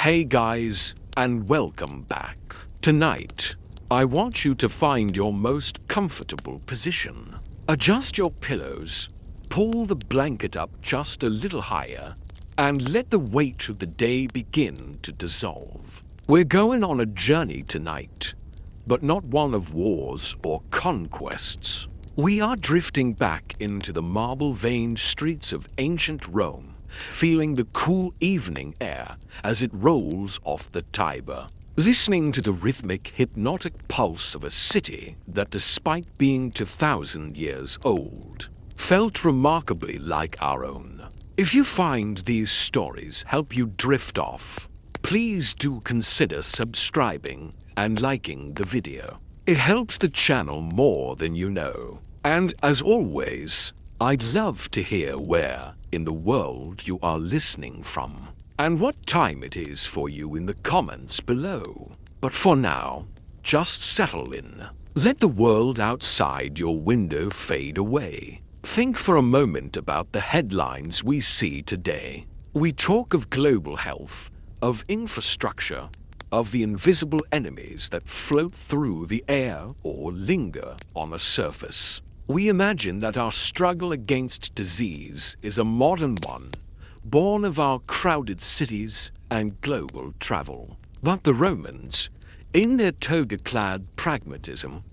Hey guys, and welcome back. Tonight, I want you to find your most comfortable position. Adjust your pillows, pull the blanket up just a little higher, and let the weight of the day begin to dissolve. We're going on a journey tonight, but not one of wars or conquests. We are drifting back into the marble-veined streets of ancient Rome, feeling the cool evening air as it rolls off the Tiber, listening to the rhythmic, hypnotic pulse of a city that, despite being 2,000 years old, felt remarkably like our own. If you find these stories help you drift off, please do consider subscribing and liking the video. It helps the channel more than you know. And as always, I'd love to hear where in the world you are listening from, and what time it is for you in the comments below. But for now, just settle in. Let the world outside your window fade away. Think for a moment about the headlines we see today. We talk of global health, of infrastructure, of the invisible enemies that float through the air or linger on a surface. We imagine that our struggle against disease is a modern one, born of our crowded cities and global travel. But the Romans, in their toga-clad pragmatism,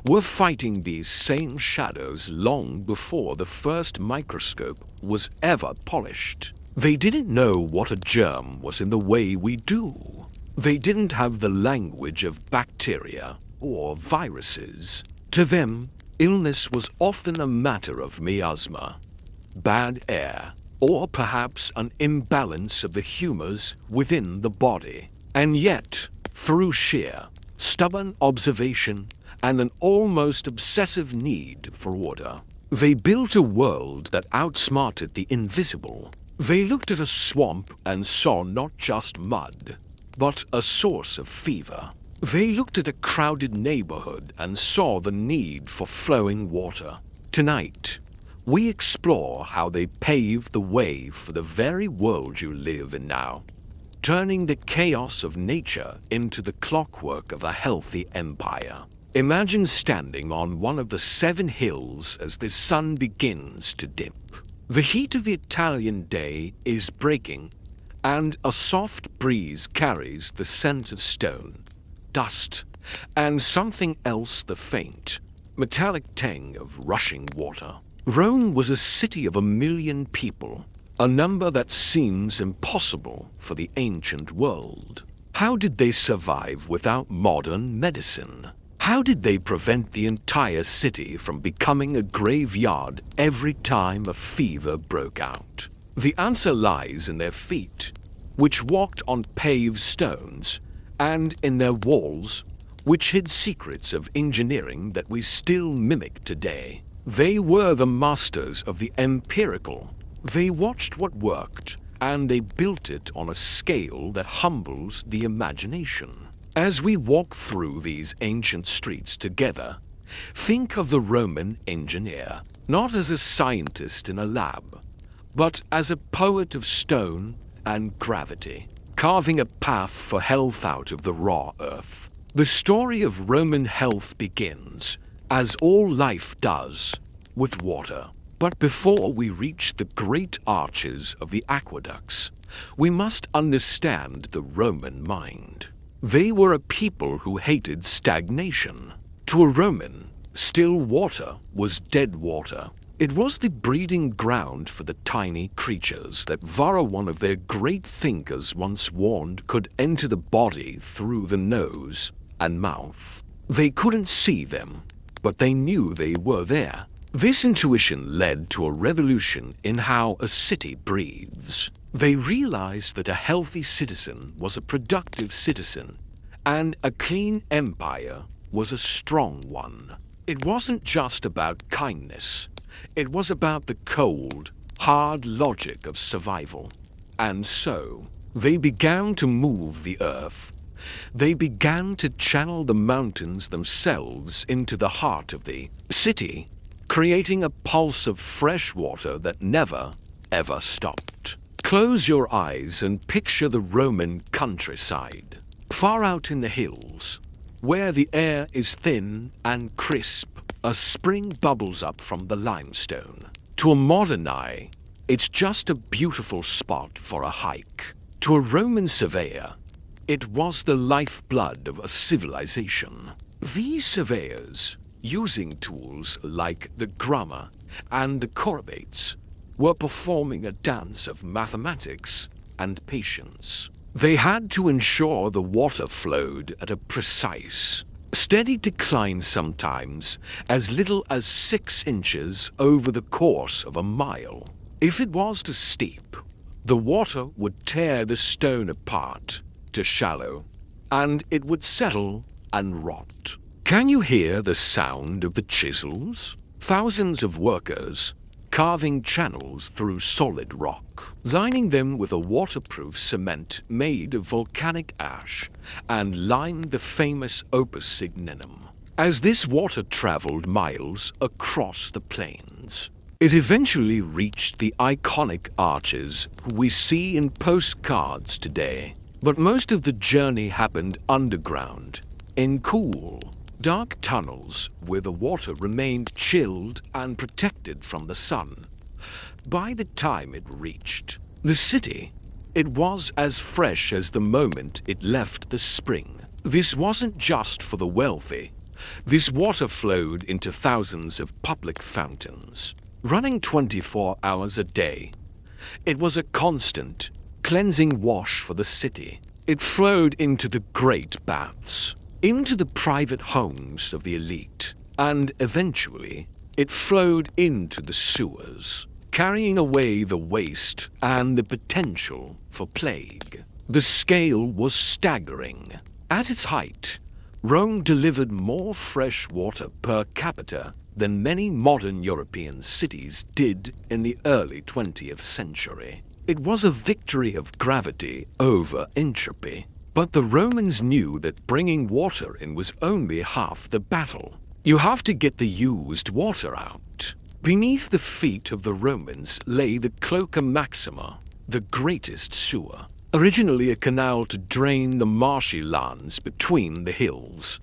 were fighting these same shadows long before the first microscope was ever polished. They didn't know what a germ was in the way we do. They didn't have the language of bacteria or viruses. To them, illness was often a matter of miasma, bad air, or perhaps an imbalance of the humors within the body. And yet, through sheer, stubborn observation and an almost obsessive need for order, they built a world that outsmarted the invisible. They looked at a swamp and saw not just mud, but a source of fever. They looked at a crowded neighborhood and saw the need for flowing water. Tonight, we explore how they paved the way for the very world you live in now, turning the chaos of nature into the clockwork of a healthy empire. Imagine standing on one of the 7 hills as the sun begins to dip. The heat of the Italian day is breaking, and a soft breeze carries the scent of stone, dust, and something else, the faint, metallic tang of rushing water. Rome was a city of 1 million people, a number that seems impossible for the ancient world. How did they survive without modern medicine? How did they prevent the entire city from becoming a graveyard every time a fever broke out? The answer lies in their feet, which walked on paved stones, and in their walls, which hid secrets of engineering that we still mimic today. They were the masters of the empirical. They watched what worked, and they built it on a scale that humbles the imagination. As we walk through these ancient streets together, think of the Roman engineer, not as a scientist in a lab, but as a poet of stone and gravity, carving a path for health out of the raw earth. The story of Roman health begins, as all life does, with water. But before we reach the great arches of the aqueducts, we must understand the Roman mind. They were a people who hated stagnation. To a Roman, still water was dead water. It was the breeding ground for the tiny creatures that Varro, one of their great thinkers, once warned could enter the body through the nose and mouth. They couldn't see them, but they knew they were there. This intuition led to a revolution in how a city breathes. They realized that a healthy citizen was a productive citizen, and a clean empire was a strong one. It wasn't just about kindness. It was about the cold, hard logic of survival. And so, they began to move the earth. They began to channel the mountains themselves into the heart of the city, creating a pulse of fresh water that never, ever stopped. Close your eyes and picture the Roman countryside, far out in the hills, where the air is thin and crisp. A spring bubbles up from the limestone. To a modern eye, it's just a beautiful spot for a hike. To a Roman surveyor, it was the lifeblood of a civilization. These surveyors, using tools like the grummer and the corrubates, were performing a dance of mathematics and patience. They had to ensure the water flowed at a precise, steady decline, sometimes as little as 6 inches over the course of a mile. If it was too steep, the water would tear the stone apart to shallow, and it would settle and rot. Can you hear the sound of the chisels? Thousands of workers carving channels through solid rock, lining them with a waterproof cement made of volcanic ash, and lined the famous opus signinum. As this water traveled miles across the plains, it eventually reached the iconic arches we see in postcards today. But most of the journey happened underground, in cool, dark tunnels where the water remained chilled and protected from the sun. By the time it reached the city, it was as fresh as the moment it left the spring. This wasn't just for the wealthy. This water flowed into thousands of public fountains, running 24 hours a day. It was a constant, cleansing wash for the city. It flowed into the great baths, into the private homes of the elite, and eventually it flowed into the sewers, carrying away the waste and the potential for plague. The scale was staggering. At its height, Rome delivered more fresh water per capita than many modern European cities did in the early 20th century. It was a victory of gravity over entropy. But the Romans knew that bringing water in was only half the battle. You have to get the used water out. Beneath the feet of the Romans lay the Cloaca Maxima, the greatest sewer. Originally a canal to drain the marshy lands between the hills,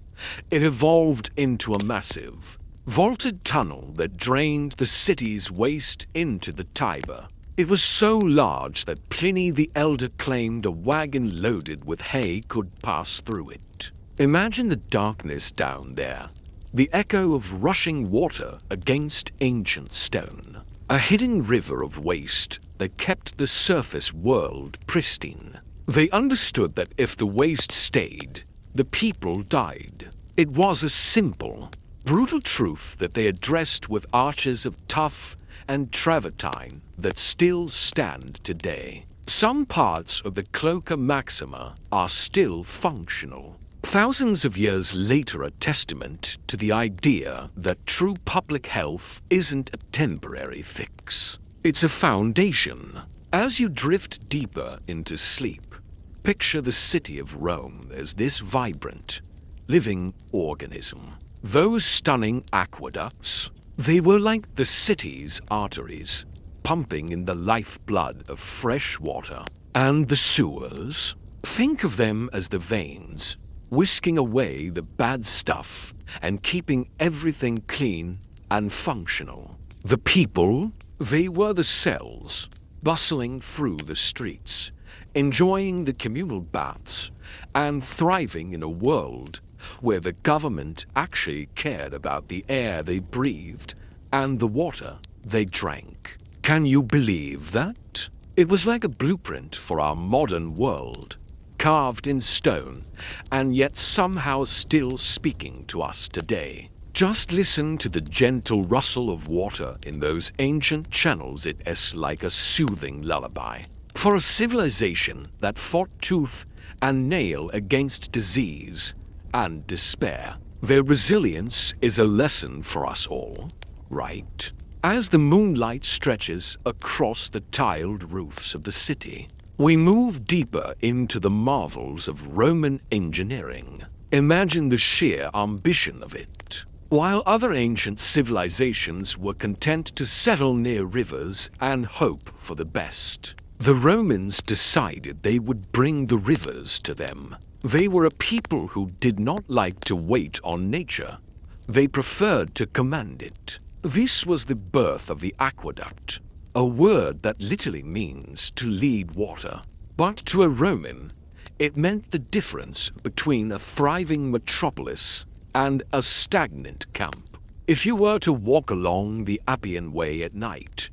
it evolved into a massive, vaulted tunnel that drained the city's waste into the Tiber. It was so large that Pliny the Elder claimed a wagon loaded with hay could pass through it. Imagine the darkness down there, the echo of rushing water against ancient stone, a hidden river of waste that kept the surface world pristine. They understood that if the waste stayed, the people died. It was a simple, brutal truth that they addressed with arches of tuff and travertine that still stand today. Some parts of the Cloaca Maxima are still functional. Thousands of years later, a testament to the idea that true public health isn't a temporary fix. It's a foundation. As you drift deeper into sleep, picture the city of Rome as this vibrant, living organism. Those stunning aqueducts, they were like the city's arteries, pumping in the lifeblood of fresh water. And the sewers, think of them as the veins, whisking away the bad stuff and keeping everything clean and functional. The people, they were the cells, bustling through the streets, enjoying the communal baths, and thriving in a world where the government actually cared about the air they breathed and the water they drank. Can you believe that? It was like a blueprint for our modern world, carved in stone, and yet somehow still speaking to us today. Just listen to the gentle rustle of water in those ancient channels. It is like a soothing lullaby. For a civilization that fought tooth and nail against disease and despair, their resilience is a lesson for us all, right? As the moonlight stretches across the tiled roofs of the city, we move deeper into the marvels of Roman engineering. Imagine the sheer ambition of it. While other ancient civilizations were content to settle near rivers and hope for the best, The Romans decided they would bring the rivers to them. They were a people who did not like to wait on nature. They preferred to command it. This was the birth of the aqueduct, a word that literally means to lead water. But to a Roman, it meant the difference between a thriving metropolis and a stagnant camp. If you were to walk along the Appian Way at night,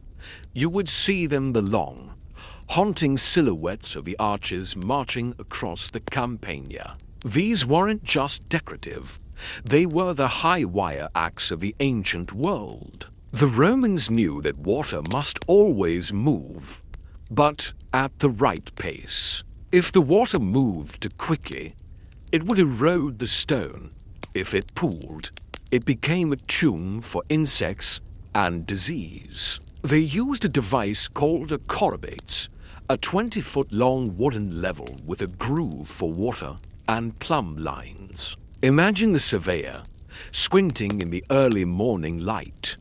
you would see them the long, haunting silhouettes of the archers marching across the Campagna. These weren't just decorative, they were the high-wire acts of the ancient world. The Romans knew that water must always move, but at the right pace. If the water moved too quickly, it would erode the stone. If it pooled, it became a tomb for insects and disease. They used a device called a corribate, a 20-foot-long wooden level with a groove for water and plumb lines. Imagine the surveyor squinting in the early morning light,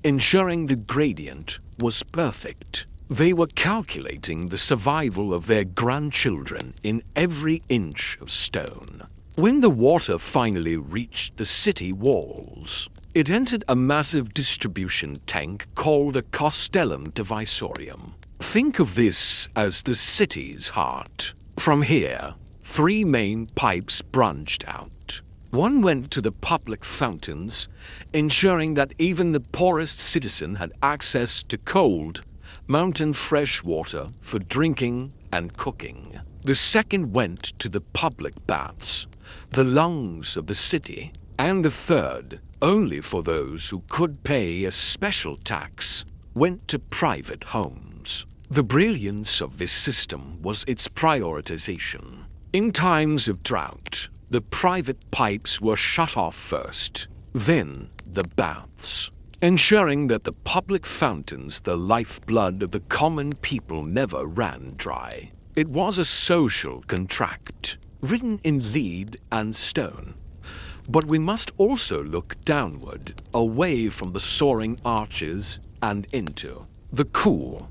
ensuring the gradient was perfect. They were calculating the survival of their grandchildren in every inch of stone. When the water finally reached the city walls, it entered a massive distribution tank called a castellum divisorium. Think of this as the city's heart. From here, 3 main pipes branched out. One went to the public fountains, ensuring that even the poorest citizen had access to cold, mountain fresh water for drinking and cooking. The second went to the public baths, the lungs of the city. And the third, only for those who could pay a special tax, went to private homes. The brilliance of this system was its prioritization. In times of drought, the private pipes were shut off first, then the baths, ensuring that the public fountains, the lifeblood of the common people, never ran dry. It was a social contract, written in lead and stone. But we must also look downward, away from the soaring arches and into the cool,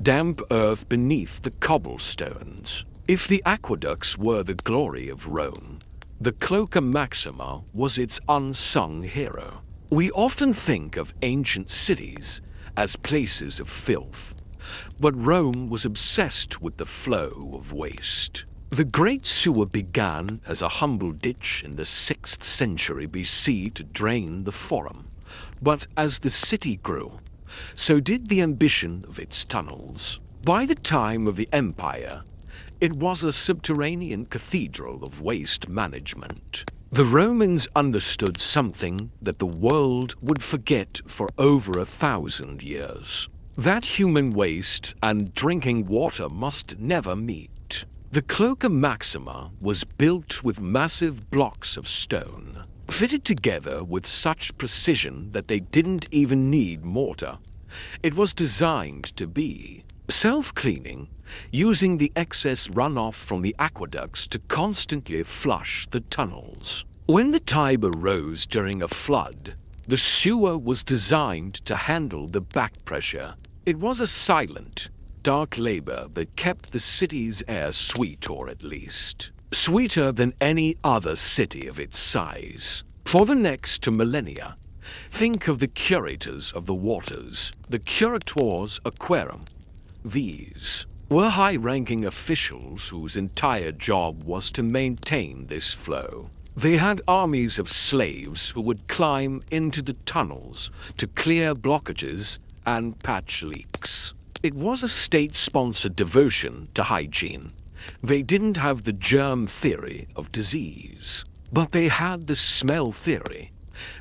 damp earth beneath the cobblestones. If the aqueducts were the glory of Rome, the Cloaca Maxima was its unsung hero. We often think of ancient cities as places of filth, but Rome was obsessed with the flow of waste. The Great Sewer began as a humble ditch in the 6th century BC to drain the Forum, but as the city grew, so did the ambition of its tunnels. By the time of the Empire, it was a subterranean cathedral of waste management. The Romans understood something that the world would forget for over 1,000 years: that human waste and drinking water must never meet. The Cloaca Maxima was built with massive blocks of stone, fitted together with such precision that they didn't even need mortar. It was designed to be self-cleaning, using the excess runoff from the aqueducts to constantly flush the tunnels. When the Tiber rose during a flood, the sewer was designed to handle the back pressure. It was a silent, dark labor that kept the city's air sweet, or at least sweeter than any other city of its size. For the next 2 millennia, think of the curators of the waters, the curators aquarum. These were high-ranking officials whose entire job was to maintain this flow. They had armies of slaves who would climb into the tunnels to clear blockages and patch leaks. It was a state-sponsored devotion to hygiene. They didn't have the germ theory of disease, but they had the smell theory.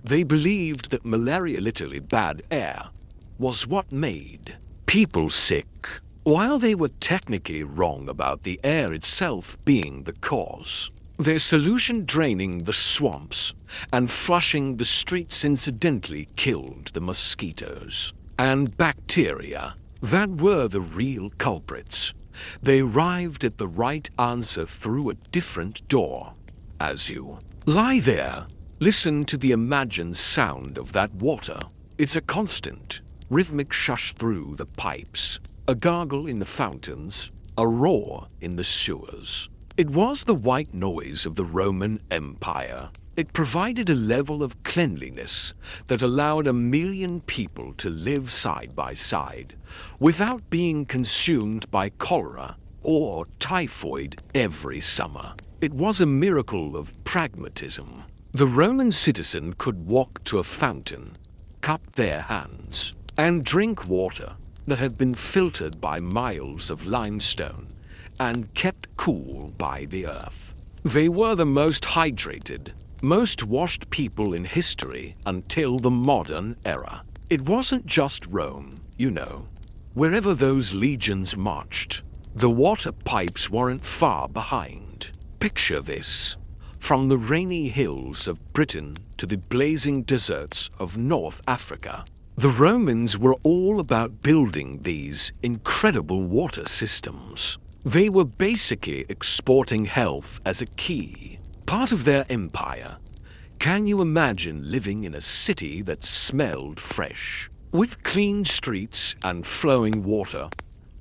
They believed that malaria, literally bad air, was what made people sick, while they were technically wrong about the air itself being the cause. Their solution, draining the swamps and flushing the streets, incidentally killed the mosquitoes and bacteria that were the real culprits. They arrived at the right answer through a different door. As you lie there, listen to the imagined sound of that water. It's a constant, rhythmic shush through the pipes, A gargle in the fountains, a roar in the sewers. It was the white noise of the Roman Empire. It provided a level of cleanliness that allowed 1,000,000 people to live side by side without being consumed by cholera or typhoid every summer. It was a miracle of pragmatism. The Roman citizen could walk to a fountain, cup their hands, and drink water that had been filtered by miles of limestone and kept cool by the earth. They were the most hydrated, most washed people in history until the modern era. It wasn't just Rome, you know. Wherever those legions marched, the water pipes weren't far behind. Picture this. From the rainy hills of Britain to the blazing deserts of North Africa, the Romans were all about building these incredible water systems. They were basically exporting health as a key, part of their empire. Can you imagine living in a city that smelled fresh, with clean streets and flowing water?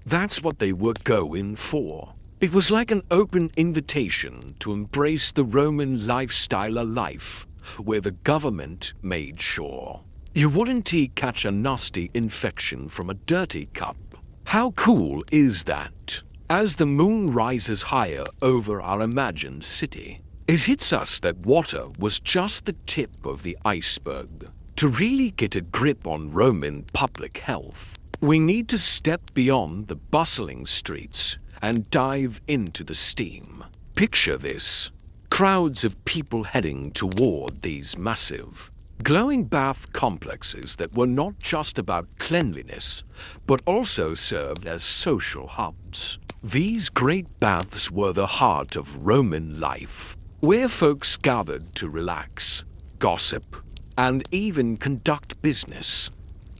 That's what they were going for. It was like an open invitation to embrace the Roman lifestyle of life, where the government made sure you wouldn't catch a nasty infection from a dirty cup. How cool is that? As the moon rises higher over our imagined city, it hits us that water was just the tip of the iceberg. To really get a grip on Roman public health, we need to step beyond the bustling streets and dive into the steam. Picture this. Crowds of people heading toward these massive, glowing bath complexes that were not just about cleanliness, but also served as social hubs. These great baths were the heart of Roman life, where folks gathered to relax, gossip, and even conduct business.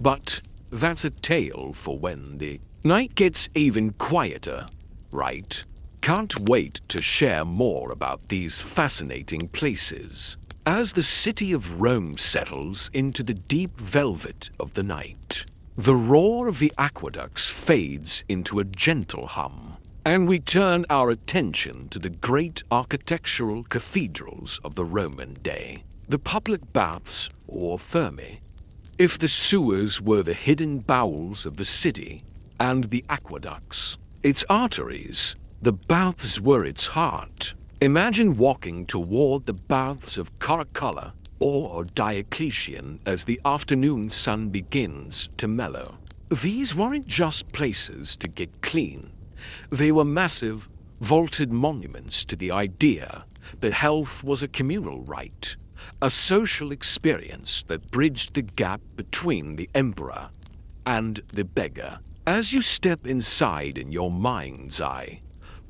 But that's a tale for when the night gets even quieter, right? Can't wait to share more about these fascinating places as the city of Rome settles into the deep velvet of the night. The roar of the aqueducts fades into a gentle hum, and we turn our attention to the great architectural cathedrals of the Roman day, the public baths or thermae. If the sewers were the hidden bowels of the city and the aqueducts its arteries, the baths were its heart. Imagine walking toward the baths of Caracalla or Diocletian as the afternoon sun begins to mellow. These weren't just places to get clean. They were massive, vaulted monuments to the idea that health was a communal right, a social experience that bridged the gap between the emperor and the beggar. As you step inside in your mind's eye,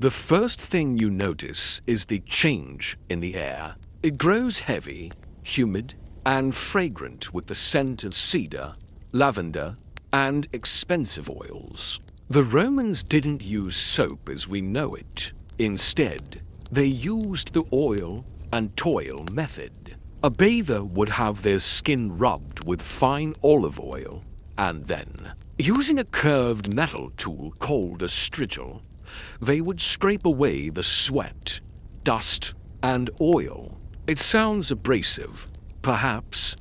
the first thing you notice is the change in the air. It grows heavy, humid, and fragrant with the scent of cedar, lavender, and expensive oils. The Romans didn't use soap as we know it. Instead, they used the oil and toil method. A bather would have their skin rubbed with fine olive oil, and then, using a curved metal tool called a strigil, they would scrape away the sweat, dust, and oil. It sounds abrasive, perhaps,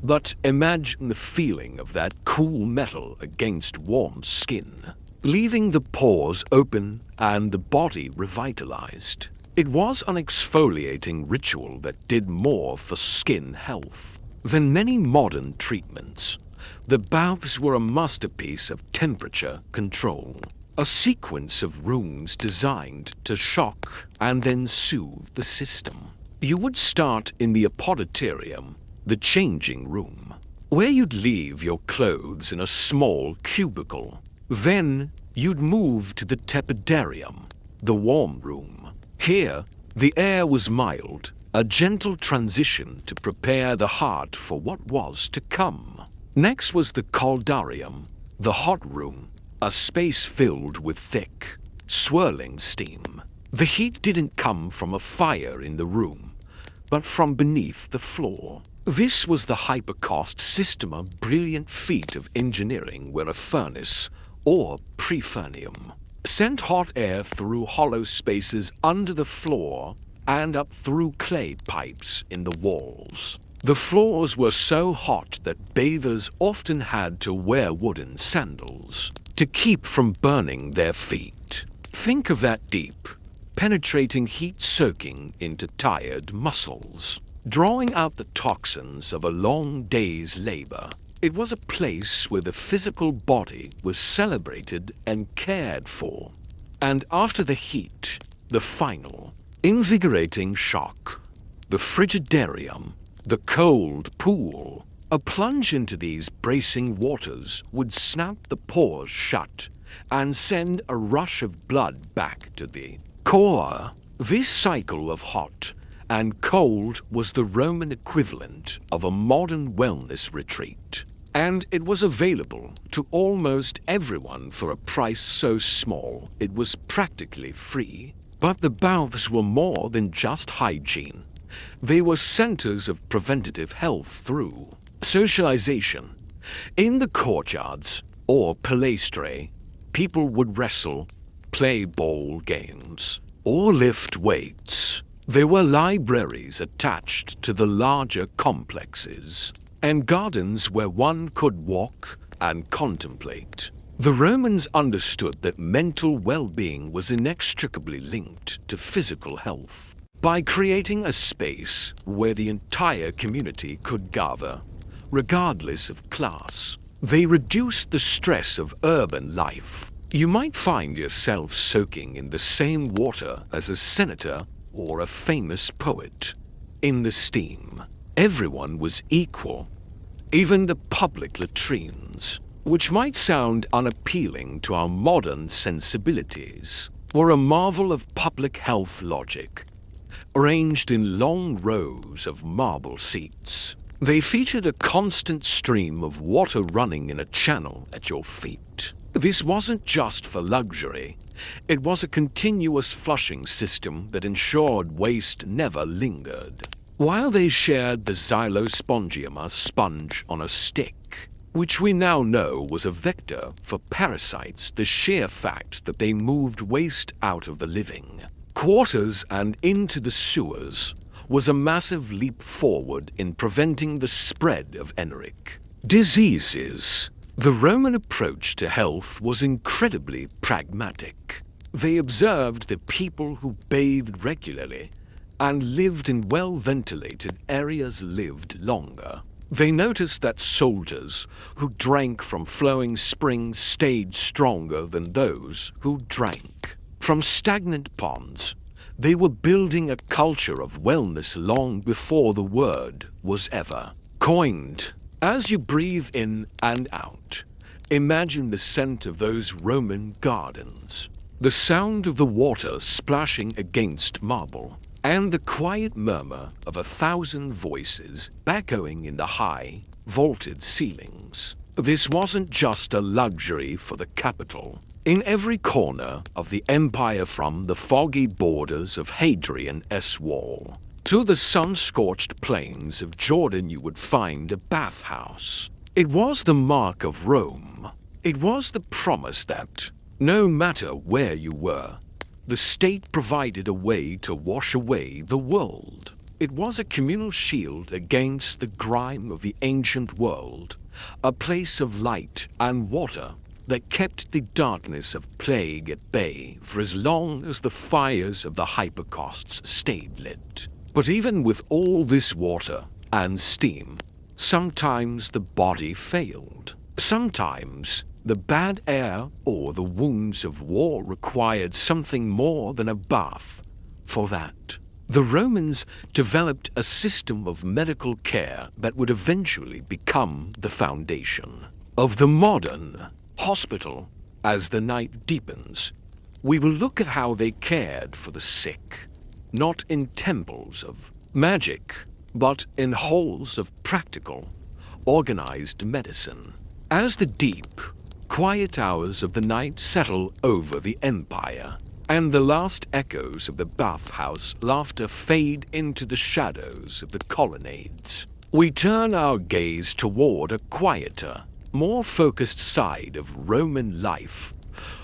but imagine the feeling of that cool metal against warm skin, leaving the pores open and the body revitalized. It was an exfoliating ritual that did more for skin health than many modern treatments. The baths were a masterpiece of temperature control, a sequence of rooms designed to shock and then soothe the system. You would start in the apodyterium, the changing room, where you'd leave your clothes in a small cubicle. Then you'd move to the tepidarium, the warm room. Here, the air was mild, a gentle transition to prepare the heart for what was to come. Next was the caldarium, the hot room, a space filled with thick, swirling steam. The heat didn't come from a fire in the room, but from beneath the floor. This was the hypercaust system, a brilliant feat of engineering where a furnace, or prefurnium, sent hot air through hollow spaces under the floor and up through clay pipes in the walls. The floors were so hot that bathers often had to wear wooden sandals to keep from burning their feet. Think of that deep, penetrating heat soaking into tired muscles, drawing out the toxins of a long day's labor. It was a place where the physical body was celebrated and cared for. And after the heat, the final, invigorating shock, the frigidarium, the cold pool. A plunge into these bracing waters would snap the pores shut and send a rush of blood back to the core. This cycle of hot and cold was the Roman equivalent of a modern wellness retreat, and it was available to almost everyone for a price so small it was practically free. But the baths were more than just hygiene. They were centers of preventative health through socialization. In the courtyards, or palaestrae, people would wrestle, play ball games, or lift weights. There were libraries attached to the larger complexes, and gardens where one could walk and contemplate. The Romans understood that mental well-being was inextricably linked to physical health. By creating a space where the entire community could gather, regardless of class, they reduced the stress of urban life. You might find yourself soaking in the same water as a senator or a famous poet. In the steam, everyone was equal. Even the public latrines, which might sound unappealing to our modern sensibilities, were a marvel of public health logic. Arranged in long rows of marble seats, they featured a constant stream of water running in a channel at your feet. This wasn't just for luxury. It was a continuous flushing system that ensured waste never lingered. While they shared the xylospongium sponge on a stick, which we now know was a vector for parasites, the sheer fact that they moved waste out of the living quarters and into the sewers was a massive leap forward in preventing the spread of enteric diseases. The Roman approach to health was incredibly pragmatic. They observed that people who bathed regularly and lived in well-ventilated areas lived longer. They noticed that soldiers who drank from flowing springs stayed stronger than those who drank from stagnant ponds. They were building a culture of wellness long before the word was ever coined. As you breathe in and out, imagine the scent of those Roman gardens, the sound of the water splashing against marble, and the quiet murmur of 1,000 voices echoing in the high, vaulted ceilings. This wasn't just a luxury for the capital. In every corner of the empire, from the foggy borders of Hadrian's Wall to the sun-scorched plains of Jordan, you would find a bathhouse. It was the mark of Rome. It was the promise that, no matter where you were, the state provided a way to wash away the world. It was a communal shield against the grime of the ancient world, a place of light and water that kept the darkness of plague at bay for as long as the fires of the hypocausts stayed lit. But even with all this water and steam, sometimes the body failed. Sometimes the bad air or the wounds of war required something more than a bath. For that, the Romans developed a system of medical care that would eventually become the foundation of the modern hospital. As the night deepens, we will look at how they cared for the sick, not in temples of magic, but in halls of practical, organized medicine. As the deep, quiet hours of the night settle over the empire, and the last echoes of the bathhouse laughter fade into the shadows of the colonnades, we turn our gaze toward a quieter, more focused side of Roman life,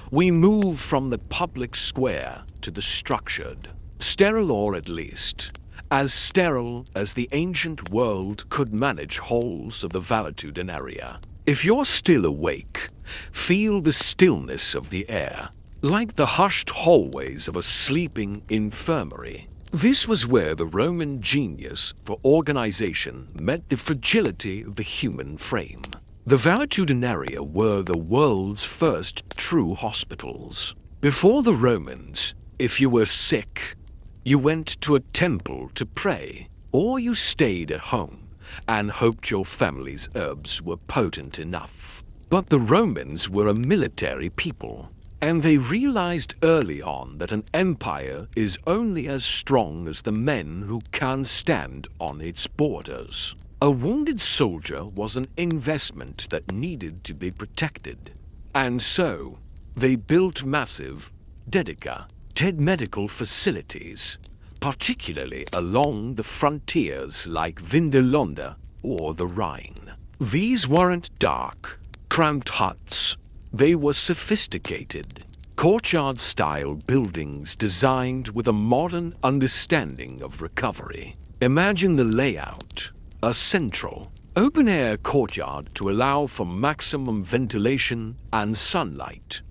we move from the public square to the structured, sterile, or at least as sterile as the ancient world could manage halls of the valetudinaria. If you're still awake, feel the stillness of the air, like the hushed hallways of a sleeping infirmary. This was where the Roman genius for organization met the fragility of the human frame. The valetudinaria were the world's first true hospitals. Before the Romans, if you were sick, you went to a temple to pray, or you stayed at home and hoped your family's herbs were potent enough. But the Romans were a military people, and they realized early on that an empire is only as strong as the men who can stand on its borders. A wounded soldier was an investment that needed to be protected, and so they built massive, medical facilities, particularly along the frontiers like Vindolanda or the Rhine. These weren't dark, cramped huts. They were sophisticated, courtyard-style buildings designed with a modern understanding of recovery. Imagine the layout: a central, open-air courtyard to allow for maximum ventilation and sunlight.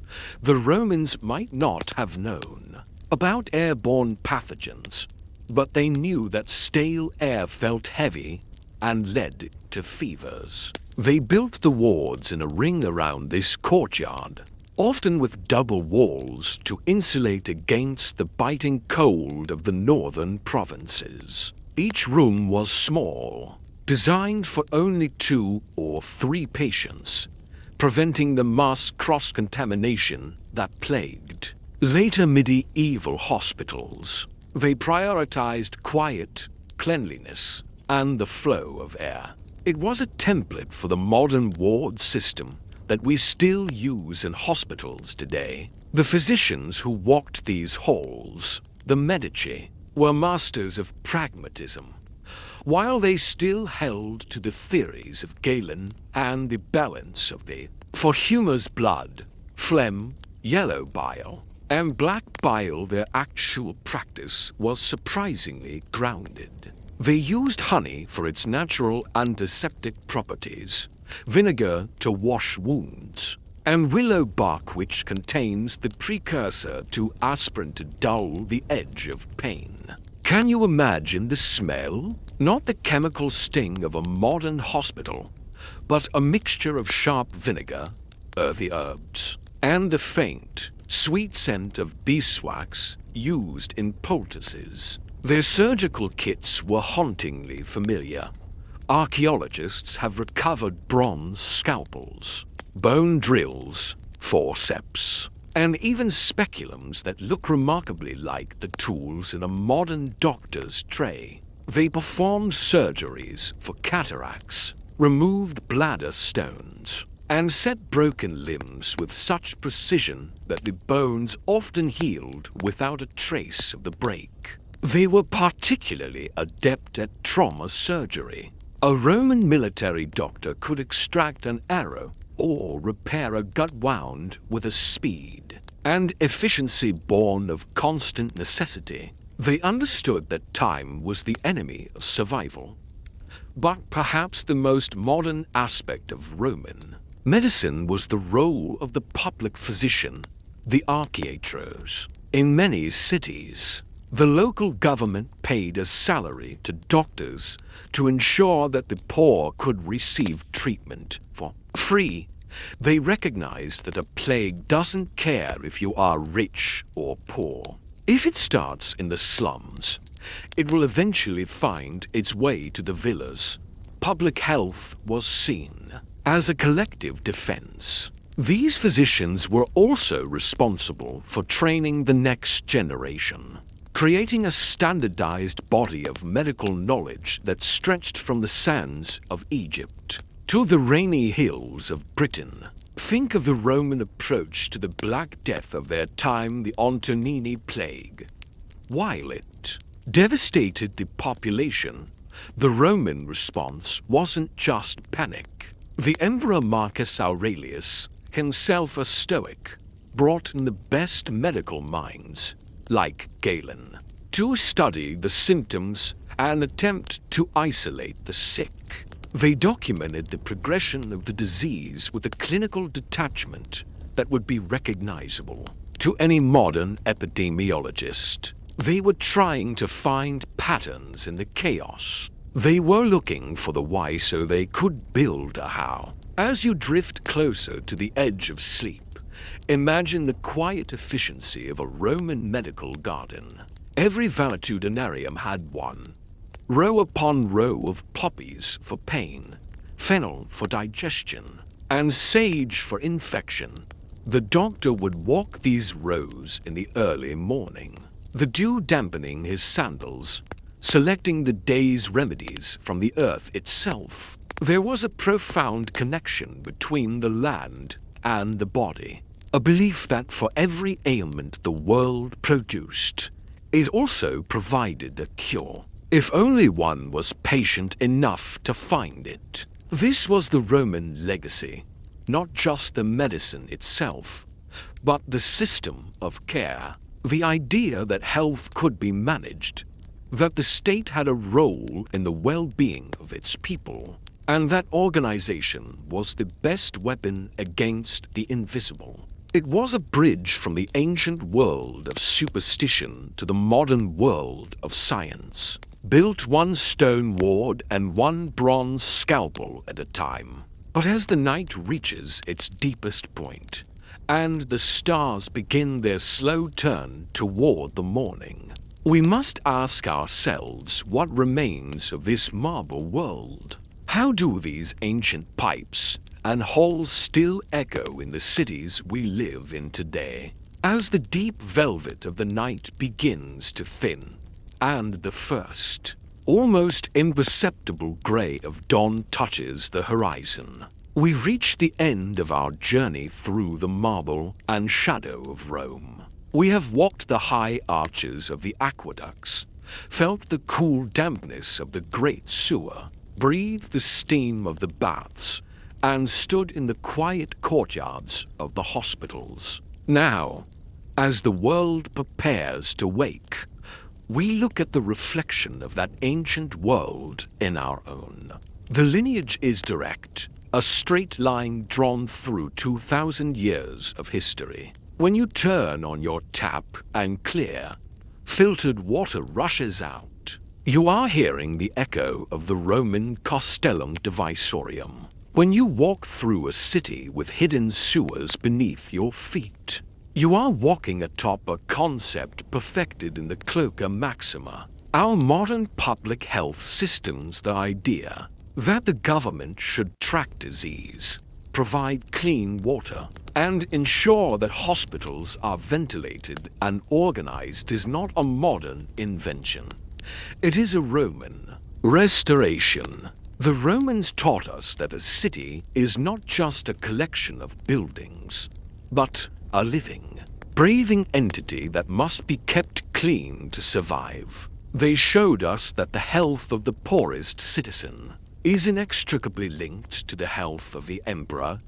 The Romans might not have known about airborne pathogens, but they knew that stale air felt heavy and led to fevers. They built the wards in a ring around this courtyard, often with double walls to insulate against the biting cold of the northern provinces. Each room was small, designed for only 2 or 3 patients, preventing the mass cross-contamination that plagued later medieval hospitals. They prioritized quiet, cleanliness, and the flow of air. It was a template for the modern ward system that we still use in hospitals today. The physicians who walked these halls, the Medici, were masters of pragmatism. While they still held to the theories of Galen and the balance of the for humour's blood, phlegm, yellow bile, and black bile, their actual practice was surprisingly grounded. They used honey for its natural antiseptic properties, vinegar to wash wounds, and willow bark, which contains the precursor to aspirin to dull the edge of pain. Can you imagine the smell? Not the chemical sting of a modern hospital, but a mixture of sharp vinegar, earthy herbs, and the faint, sweet scent of beeswax used in poultices. Their surgical kits were hauntingly familiar. Archaeologists have recovered bronze scalpels, bone drills, forceps, and even speculums that look remarkably like the tools in a modern doctor's tray. They performed surgeries for cataracts, removed bladder stones, and set broken limbs with such precision that the bones often healed without a trace of the break. They were particularly adept at trauma surgery. A Roman military doctor could extract an arrow or repair a gut wound with a speed and efficiency born of constant necessity. They understood that time was the enemy of survival. But perhaps the most modern aspect of Roman medicine was the role of the public physician, the archiatros. In many cities, the local government paid a salary to doctors to ensure that the poor could receive treatment for free. They recognized that a plague doesn't care if you are rich or poor. If it starts in the slums, it will eventually find its way to the villas. Public health was seen as a collective defense. These physicians were also responsible for training the next generation, creating a standardized body of medical knowledge that stretched from the sands of Egypt to the rainy hills of Britain. Think of the Roman approach to the Black Death of their time, the Antonini Plague. While it devastated the population, the Roman response wasn't just panic. The Emperor Marcus Aurelius, himself a Stoic, brought in the best medical minds, like Galen, to study the symptoms and attempt to isolate the sick. They documented the progression of the disease with a clinical detachment that would be recognizable to any modern epidemiologist. They were trying to find patterns in the chaos. They were looking for the why so they could build a how. As you drift closer to the edge of sleep, imagine the quiet efficiency of a Roman medical garden. Every valetudinarium had one. Row upon row of poppies for pain, fennel for digestion, and sage for infection. The doctor would walk these rows in the early morning, the dew dampening his sandals, selecting the day's remedies from the earth itself. There was a profound connection between the land and the body, a belief that for every ailment the world produced, it also provided a cure, if only one was patient enough to find it. This was the Roman legacy, not just the medicine itself, but the system of care, the idea that health could be managed, that the state had a role in the well-being of its people, and that organization was the best weapon against the invisible. It was a bridge from the ancient world of superstition to the modern world of science, built one stone ward and one bronze scalpel at a time. But as the night reaches its deepest point, and the stars begin their slow turn toward the morning, we must ask ourselves what remains of this marble world. How do these ancient pipes and halls still echo in the cities we live in today? As the deep velvet of the night begins to thin, and the first, almost imperceptible gray of dawn touches the horizon, we reach the end of our journey through the marble and shadow of Rome. We have walked the high arches of the aqueducts, felt the cool dampness of the great sewer, breathed the steam of the baths, and stood in the quiet courtyards of the hospitals. Now, as the world prepares to wake, we look at the reflection of that ancient world in our own. The lineage is direct, a straight line drawn through 2,000 years of history. When you turn on your tap and clear, filtered water rushes out. You are hearing the echo of the Roman Castellum Divisorium. When you walk through a city with hidden sewers beneath your feet, you are walking atop a concept perfected in the Cloaca Maxima. Our modern public health system's the idea that the government should track disease, provide clean water, and ensure that hospitals are ventilated and organized is not a modern invention. It is a Roman restoration. The Romans taught us that a city is not just a collection of buildings, but a living, breathing entity that must be kept clean to survive. They showed us that the health of the poorest citizen is inextricably linked to the health of the emperor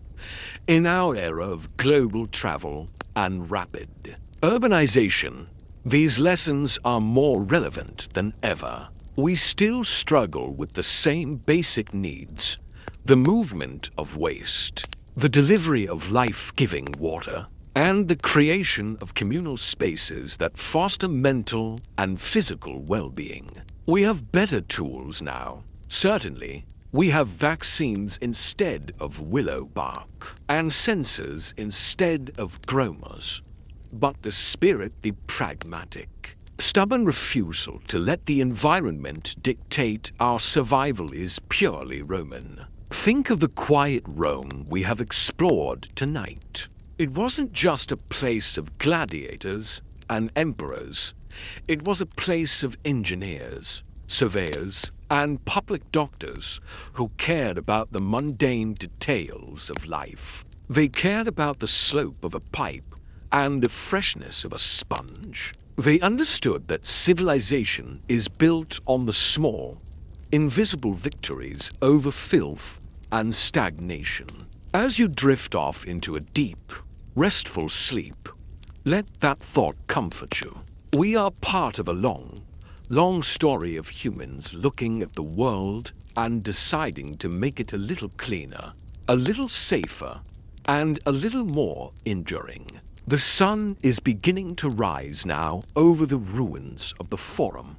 in our era of global travel and rapid urbanization. These lessons are more relevant than ever. We still struggle with the same basic needs: the movement of waste, the delivery of life-giving water, and the creation of communal spaces that foster mental and physical well-being. We have better tools now. Certainly, we have vaccines instead of willow bark, and sensors instead of grommers. But the spirit, the pragmatic, stubborn refusal to let the environment dictate our survival is purely Roman. Think of the quiet Rome we have explored tonight. It wasn't just a place of gladiators and emperors. It was a place of engineers, surveyors, and public doctors who cared about the mundane details of life. They cared about the slope of a pipe and the freshness of a sponge. They understood that civilization is built on the small, invisible victories over filth and stagnation. As you drift off into a deep, restful sleep, let that thought comfort you. We are part of a long story of humans looking at the world and deciding to make it a little cleaner, a little safer, and a little more enduring. The sun is beginning to rise now over the ruins of the Forum,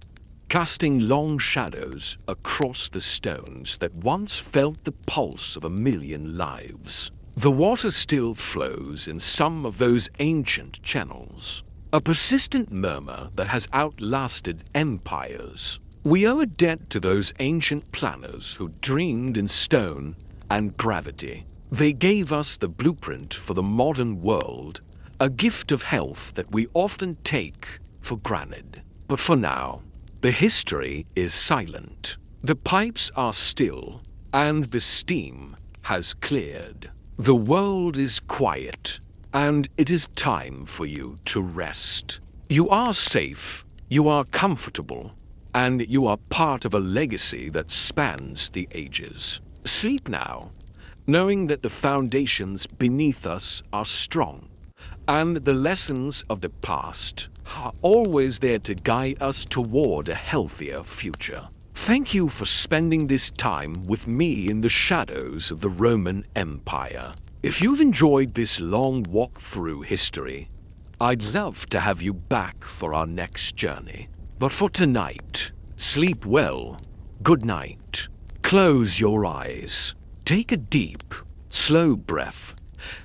casting long shadows across the stones that once felt the pulse of a million lives. The water still flows in some of those ancient channels, a persistent murmur that has outlasted empires. We owe a debt to those ancient planners who dreamed in stone and gravity. They gave us the blueprint for the modern world, a gift of health that we often take for granted. But for now, the history is silent. The pipes are still, and the steam has cleared. The world is quiet, and it is time for you to rest. You are safe, you are comfortable, and you are part of a legacy that spans the ages. Sleep now, knowing that the foundations beneath us are strong, and the lessons of the past are always there to guide us toward a healthier future. Thank you for spending this time with me in the shadows of the Roman Empire. If you've enjoyed this long walk through history, I'd love to have you back for our next journey. But for tonight, sleep well. Good night. Close your eyes. Take a deep, slow breath,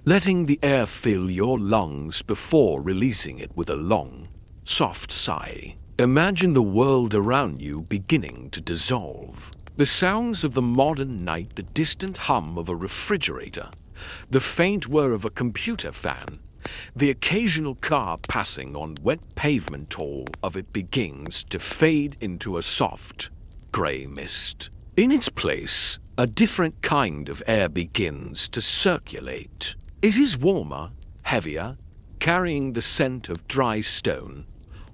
letting the air fill your lungs before releasing it with a long, soft sigh. Imagine the world around you beginning to dissolve. The sounds of the modern night, the distant hum of a refrigerator, the faint whir of a computer fan, the occasional car passing on wet pavement, all of it begins to fade into a soft, grey mist. In its place, a different kind of air begins to circulate. It is warmer, heavier, carrying the scent of dry stone,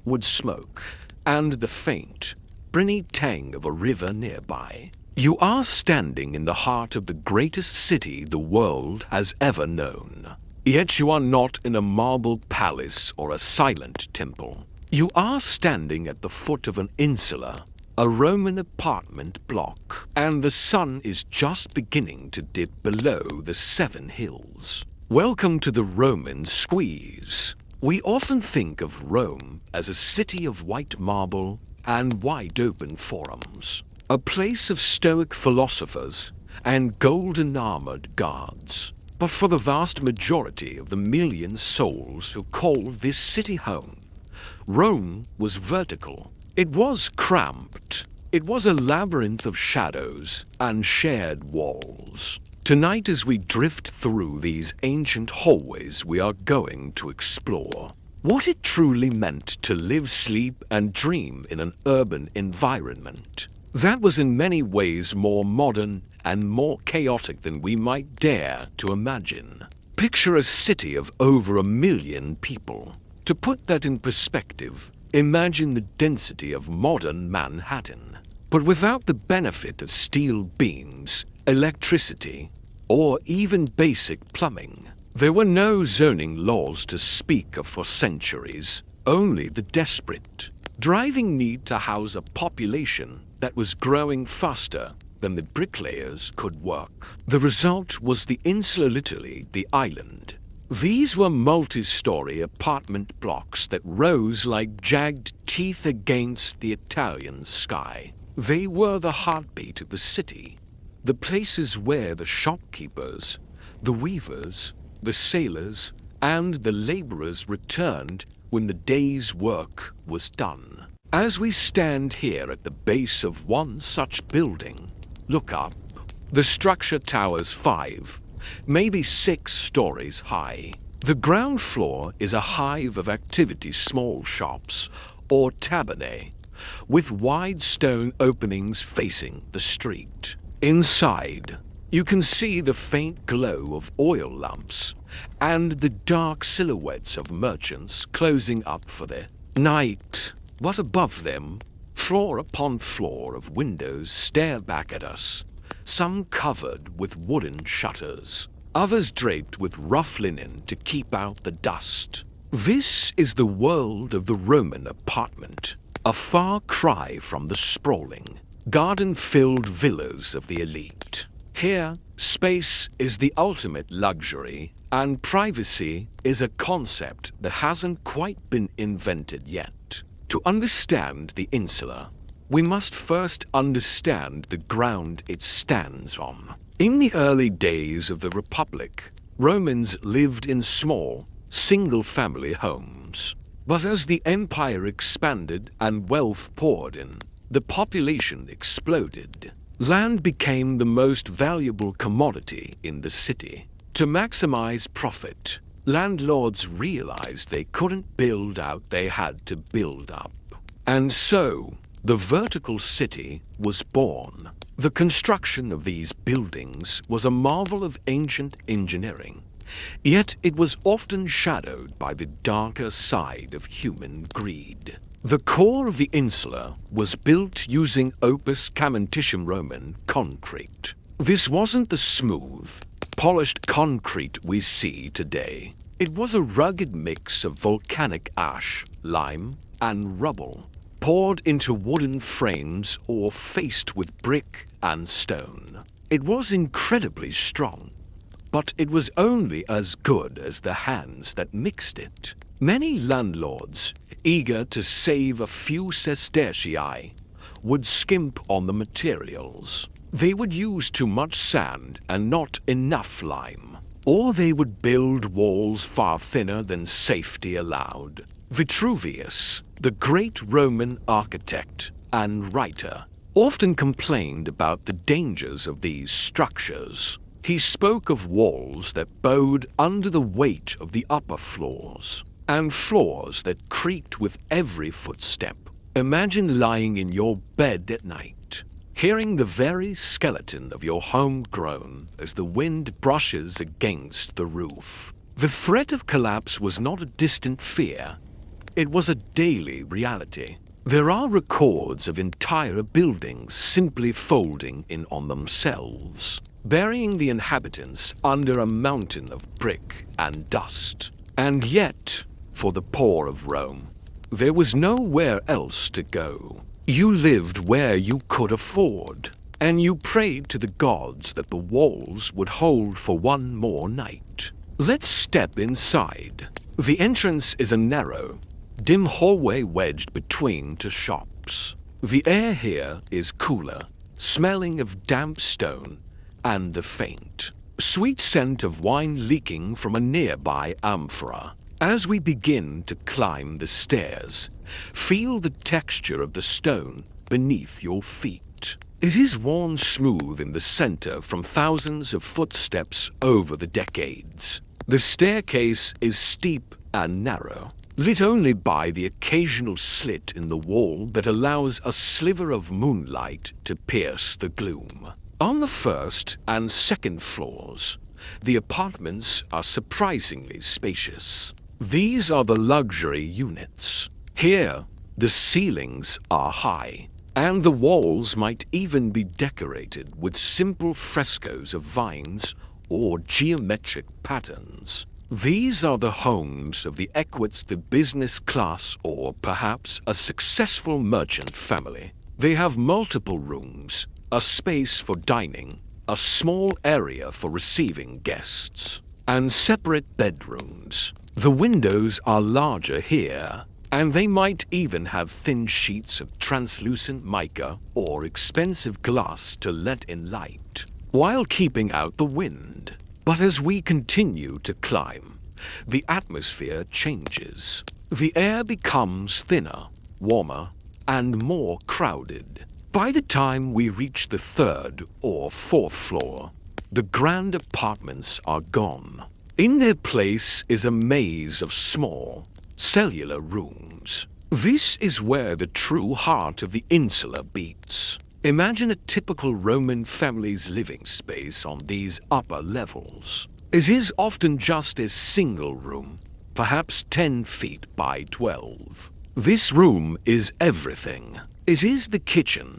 wood smoke, and the faint, briny tang of a river nearby. You are standing in the heart of the greatest city the world has ever known. Yet you are not in a marble palace or a silent temple. You are standing at the foot of an insula, a Roman apartment block, and the sun is just beginning to dip below the 7 hills. Welcome to the Roman squeeze. We often think of Rome as a city of white marble and wide-open forums, a place of stoic philosophers and golden-armored guards. But for the vast majority of the million souls who call this city home, Rome was vertical. It was cramped. It was a labyrinth of shadows and shared walls. Tonight, as we drift through these ancient hallways, we are going to explore what it truly meant to live, sleep, and dream in an urban environment that was in many ways more modern and more chaotic than we might dare to imagine. Picture a city of over 1 million people. To put that in perspective, imagine the density of modern Manhattan, but without the benefit of steel beams, electricity, or even basic plumbing. There were no zoning laws to speak of for centuries, only the desperate, driving need to house a population that was growing faster than the bricklayers could work. The result was the insular Italy, the island. These were multi-story apartment blocks that rose like jagged teeth against the Italian sky. They were the heartbeat of the city, the places where the shopkeepers, the weavers, the sailors, and the laborers returned when the day's work was done. As we stand here at the base of one such building, look up. The structure towers 5, maybe 6 stories high. The ground floor is a hive of activity, small shops, or tabernae, with wide stone openings facing the street. Inside, you can see the faint glow of oil lamps and the dark silhouettes of merchants closing up for the night. But above them, floor upon floor of windows stare back at us, some covered with wooden shutters, others draped with rough linen to keep out the dust. This is the world of the Roman apartment, a far cry from the sprawling, garden-filled villas of the elite. Here, space is the ultimate luxury, and privacy is a concept that hasn't quite been invented yet. To understand the insula, we must first understand the ground it stands on. In the early days of the Republic, Romans lived in small, single-family homes. But as the empire expanded and wealth poured in, the population exploded. Land became the most valuable commodity in the city. To maximize profit, landlords realized they couldn't build out, they had to build up. And so, the vertical city was born. The construction of these buildings was a marvel of ancient engineering, yet it was often shadowed by the darker side of human greed. The core of the insula was built using opus caementitium Roman concrete. This wasn't the smooth, polished concrete we see today. It was a rugged mix of volcanic ash, lime, and rubble, poured into wooden frames or faced with brick and stone. It was incredibly strong, but it was only as good as the hands that mixed it. Many landlords, eager to save a few sestertii, would skimp on the materials. They would use too much sand and not enough lime, or they would build walls far thinner than safety allowed. Vitruvius, the great Roman architect and writer, often complained about the dangers of these structures. He spoke of walls that bowed under the weight of the upper floors, and floors that creaked with every footstep. Imagine lying in your bed at night, hearing the very skeleton of your home groan as the wind brushes against the roof. The threat of collapse was not a distant fear. It was a daily reality. There are records of entire buildings simply folding in on themselves, burying the inhabitants under a mountain of brick and dust. And yet, for the poor of Rome, there was nowhere else to go. You lived where you could afford, and you prayed to the gods that the walls would hold for one more night. Let's step inside. The entrance is a narrow, dim hallway wedged between two shops. The air here is cooler, smelling of damp stone and the faint, sweet scent of wine leaking from a nearby amphora. As we begin to climb the stairs, feel the texture of the stone beneath your feet. It is worn smooth in the center from thousands of footsteps over the decades. The staircase is steep and narrow, lit only by the occasional slit in the wall that allows a sliver of moonlight to pierce the gloom. On the first and second floors, the apartments are surprisingly spacious. These are the luxury units. Here, the ceilings are high, and the walls might even be decorated with simple frescoes of vines or geometric patterns. These are the homes of the equites, the business class, or perhaps a successful merchant family. They have multiple rooms, a space for dining, a small area for receiving guests, and separate bedrooms. The windows are larger here, and they might even have thin sheets of translucent mica or expensive glass to let in light, while keeping out the wind. But as we continue to climb, the atmosphere changes. The air becomes thinner, warmer, and more crowded. By the time we reach the third or fourth floor, the grand apartments are gone. In their place is a maze of small, cellular rooms. This is where the true heart of the insula beats. Imagine a typical Roman family's living space on these upper levels. It is often just a single room, perhaps 10 feet by 12. This room is everything. It is the kitchen,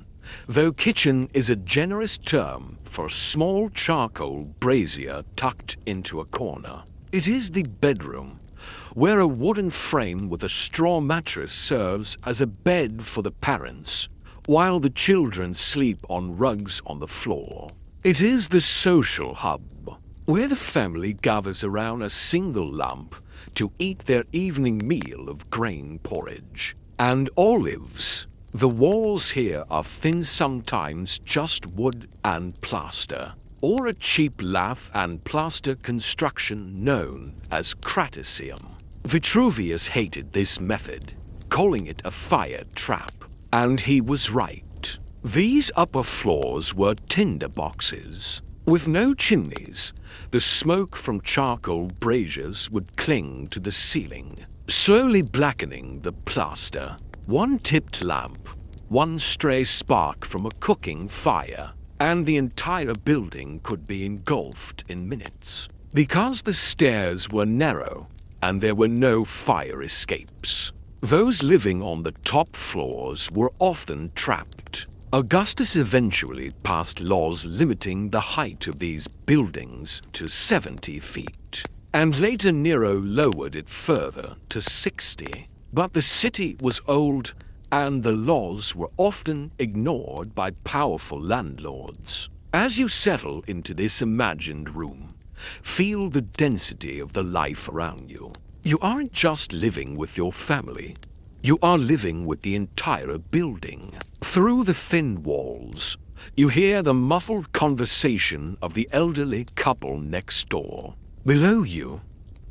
though kitchen is a generous term for a small charcoal brazier tucked into a corner. It is the bedroom, where a wooden frame with a straw mattress serves as a bed for the parents, while the children sleep on rugs on the floor. It is the social hub, where the family gathers around a single lamp to eat their evening meal of grain porridge and olives. The walls here are thin, sometimes just wood and plaster, or a cheap lath and plaster construction known as craticium. Vitruvius hated this method, calling it a fire trap, and he was right. These upper floors were tinder boxes. With no chimneys, the smoke from charcoal braziers would cling to the ceiling, slowly blackening the plaster. One tipped lamp, one stray spark from a cooking fire, and the entire building could be engulfed in minutes. Because the stairs were narrow and there were no fire escapes, those living on the top floors were often trapped. Augustus eventually passed laws limiting the height of these buildings to 70 feet, and later Nero lowered it further to 60. But the city was old, and the laws were often ignored by powerful landlords. As you settle into this imagined room, feel the density of the life around you. You aren't just living with your family. You are living with the entire building. Through the thin walls, you hear the muffled conversation of the elderly couple next door. Below you,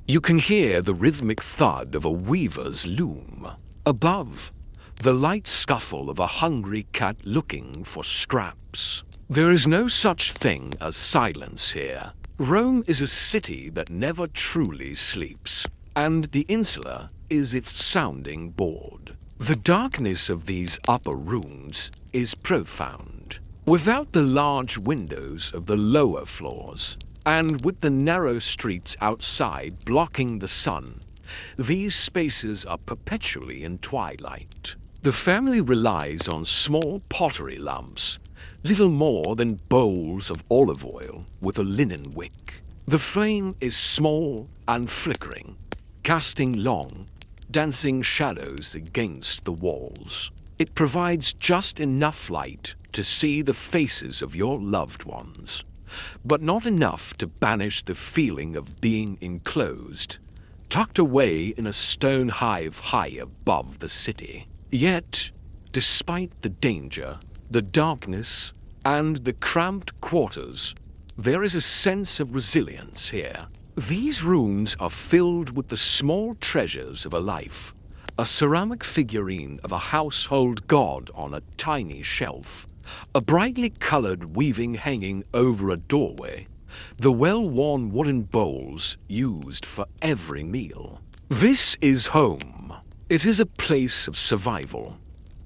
you can hear the rhythmic thud of a weaver's loom. Above, the light scuffle of a hungry cat looking for scraps. There is no such thing as silence here. Rome is a city that never truly sleeps, and the insula is its sounding board. The darkness of these upper rooms is profound. Without the large windows of the lower floors, and with the narrow streets outside blocking the sun, these spaces are perpetually in twilight. The family relies on small pottery lamps, little more than bowls of olive oil with a linen wick. The flame is small and flickering, casting long, dancing shadows against the walls. It provides just enough light to see the faces of your loved ones, but not enough to banish the feeling of being enclosed, tucked away in a stone hive high above the city. Yet, despite the danger, the darkness, and the cramped quarters, there is a sense of resilience here. These rooms are filled with the small treasures of a life, a ceramic figurine of a household god on a tiny shelf, a brightly colored weaving hanging over a doorway, the well-worn wooden bowls used for every meal. This is home. It is a place of survival,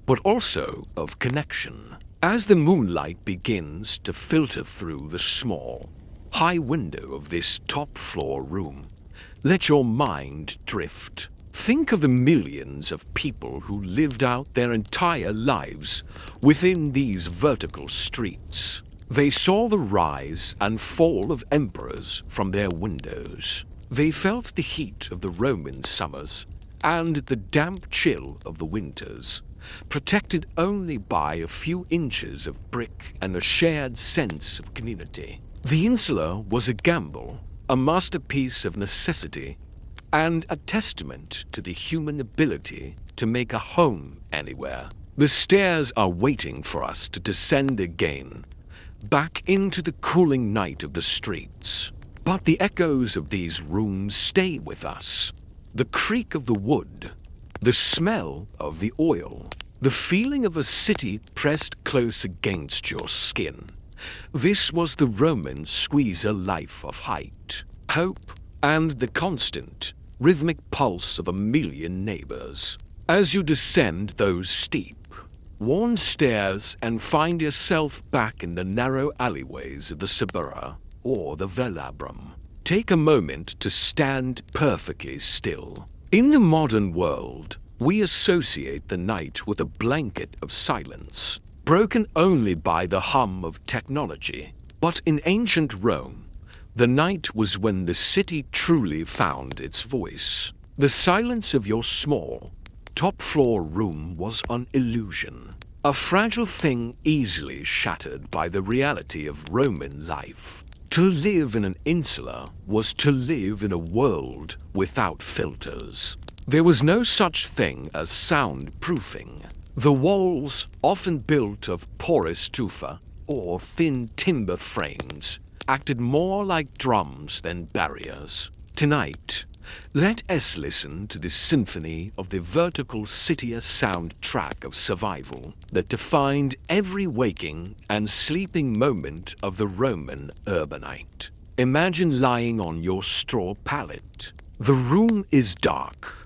but also of connection. As the moonlight begins to filter through the small, high window of this top-floor room, let your mind drift. Think of the millions of people who lived out their entire lives within these vertical streets. They saw the rise and fall of emperors from their windows. They felt the heat of the Roman summers and the damp chill of the winters, protected only by a few inches of brick and a shared sense of community. The insula was a gamble, a masterpiece of necessity, and a testament to the human ability to make a home anywhere. The stairs are waiting for us to descend again, back into the cooling night of the streets. But the echoes of these rooms stay with us. The creak of the wood, the smell of the oil, the feeling of a city pressed close against your skin. This was the Roman squeezer life of height, hope, and the constant, rhythmic pulse of a million neighbors. As you descend those steep, worn stairs and find yourself back in the narrow alleyways of the Suburra or the Velabrum, take a moment to stand perfectly still. In the modern world, we associate the night with a blanket of silence. broken only by the hum of technology. But in ancient Rome, the night was when the city truly found its voice. The silence of your small, top-floor room was an illusion, a fragile thing easily shattered by the reality of Roman life. To live in an insula was to live in a world without filters. There was no such thing as soundproofing. The walls, often built of porous tufa or thin timber frames, acted more like drums than barriers. Tonight, let us listen to the symphony of the vertical Citia soundtrack of survival that defined every waking and sleeping moment of the Roman urbanite. Imagine lying on your straw pallet. The room is dark.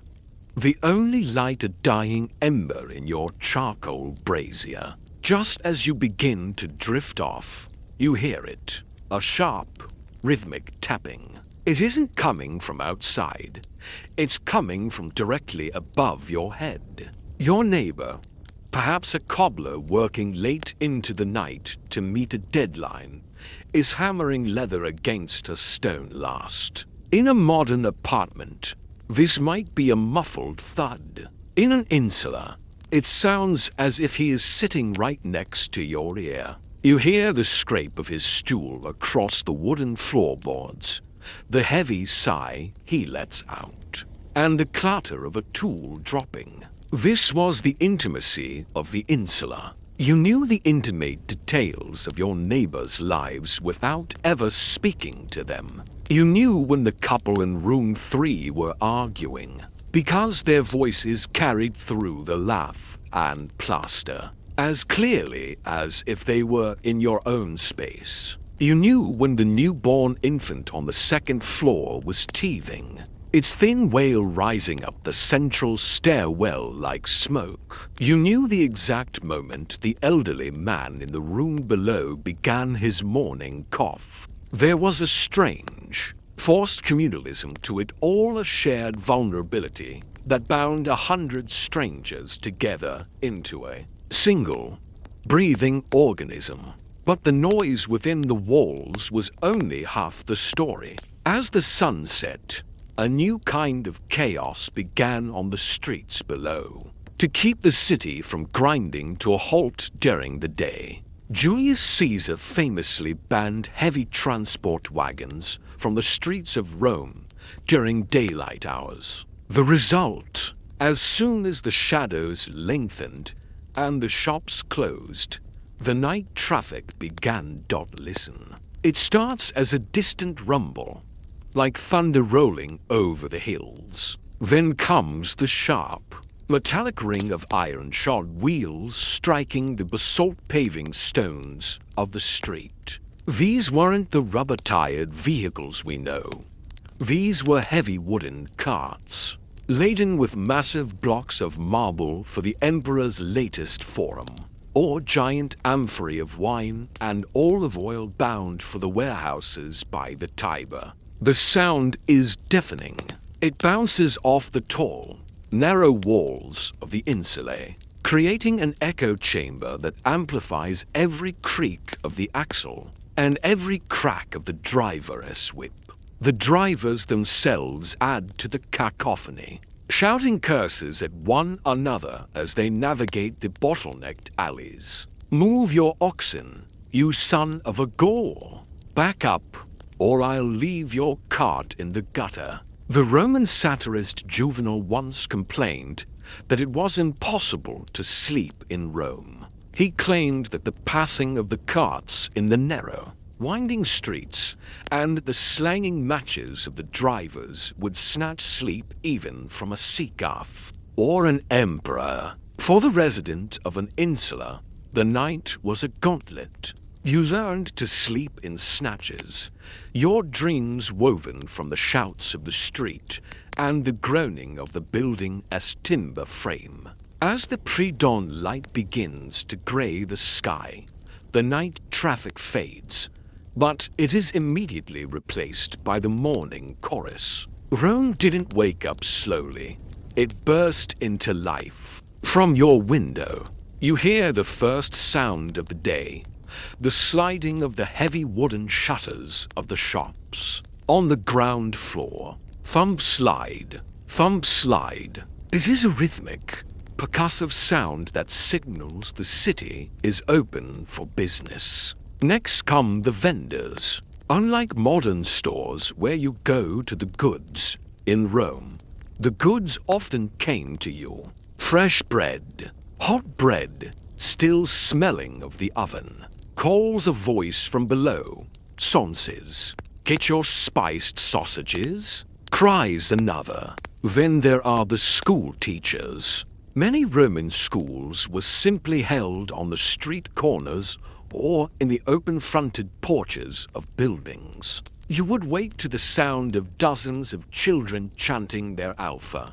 The only light a dying ember in your charcoal brazier. Just as you begin to drift off, you hear it, a sharp, rhythmic tapping. It isn't coming from outside. It's coming from directly above your head. Your neighbor, perhaps a cobbler working late into the night to meet a deadline, is hammering leather against a stone last. In a modern apartment, this might be a muffled thud. In an insula, it sounds as if he is sitting right next to your ear. You hear the scrape of his stool across the wooden floorboards, the heavy sigh he lets out, and the clatter of a tool dropping. This was the intimacy of the insula. You knew the intimate details of your neighbors' lives without ever speaking to them. You knew when the couple in room 3 were arguing, because their voices carried through the lath and plaster, as clearly as if they were in your own space. You knew when the newborn infant on the second floor was teething, its thin wail rising up the central stairwell like smoke. You knew the exact moment the elderly man in the room below began his morning cough. There was a strange, forced communalism to it all, a shared vulnerability that bound 100 strangers together into a single, breathing organism. But the noise within the walls was only half the story. As the sun set, a new kind of chaos began on the streets below. To keep the city from grinding to a halt during the day, Julius Caesar famously banned heavy transport wagons from the streets of Rome during daylight hours. The result, as soon as the shadows lengthened and the shops closed, the night traffic began. Listen. It starts as a distant rumble, like thunder rolling over the hills. Then comes the sharp, metallic ring of iron-shod wheels striking the basalt paving stones of the street. These weren't the rubber-tired vehicles we know. These were heavy wooden carts, laden with massive blocks of marble for the emperor's latest forum, or giant amphorae of wine and olive oil bound for the warehouses by the Tiber. The sound is deafening. It bounces off the tall, narrow walls of the insulae, creating an echo chamber that amplifies every creak of the axle and every crack of the driver's whip. The drivers themselves add to the cacophony, shouting curses at one another as they navigate the bottlenecked alleys. Move your oxen, you son of a Gaul. Back up, or I'll leave your cart in the gutter. The Roman satirist Juvenal once complained that it was impossible to sleep in Rome. He claimed that the passing of the carts in the narrow, winding streets and the slanging matches of the drivers would snatch sleep even from a sea-calf or an emperor. For the resident of an insula, the night was a gauntlet. You learned to sleep in snatches, your dreams woven from the shouts of the street and the groaning of the building as timber frame. As the pre-dawn light begins to gray the sky, the night traffic fades, but it is immediately replaced by the morning chorus. Rome didn't wake up slowly. It burst into life. From your window, You hear the first sound of the day, the sliding of the heavy wooden shutters of the shops. On the ground floor, thump slide, thump slide. It is a rhythmic, percussive sound that signals the city is open for business. Next come the vendors. Unlike modern stores where you go to the goods, in Rome, the goods often came to you. Fresh bread, hot bread, still smelling of the oven. Calls a voice from below, sonses. Get your spiced sausages? Cries another. Then there are the school teachers. Many Roman schools were simply held on the street corners or in the open-fronted porches of buildings. You would wake to the sound of dozens of children chanting their alpha,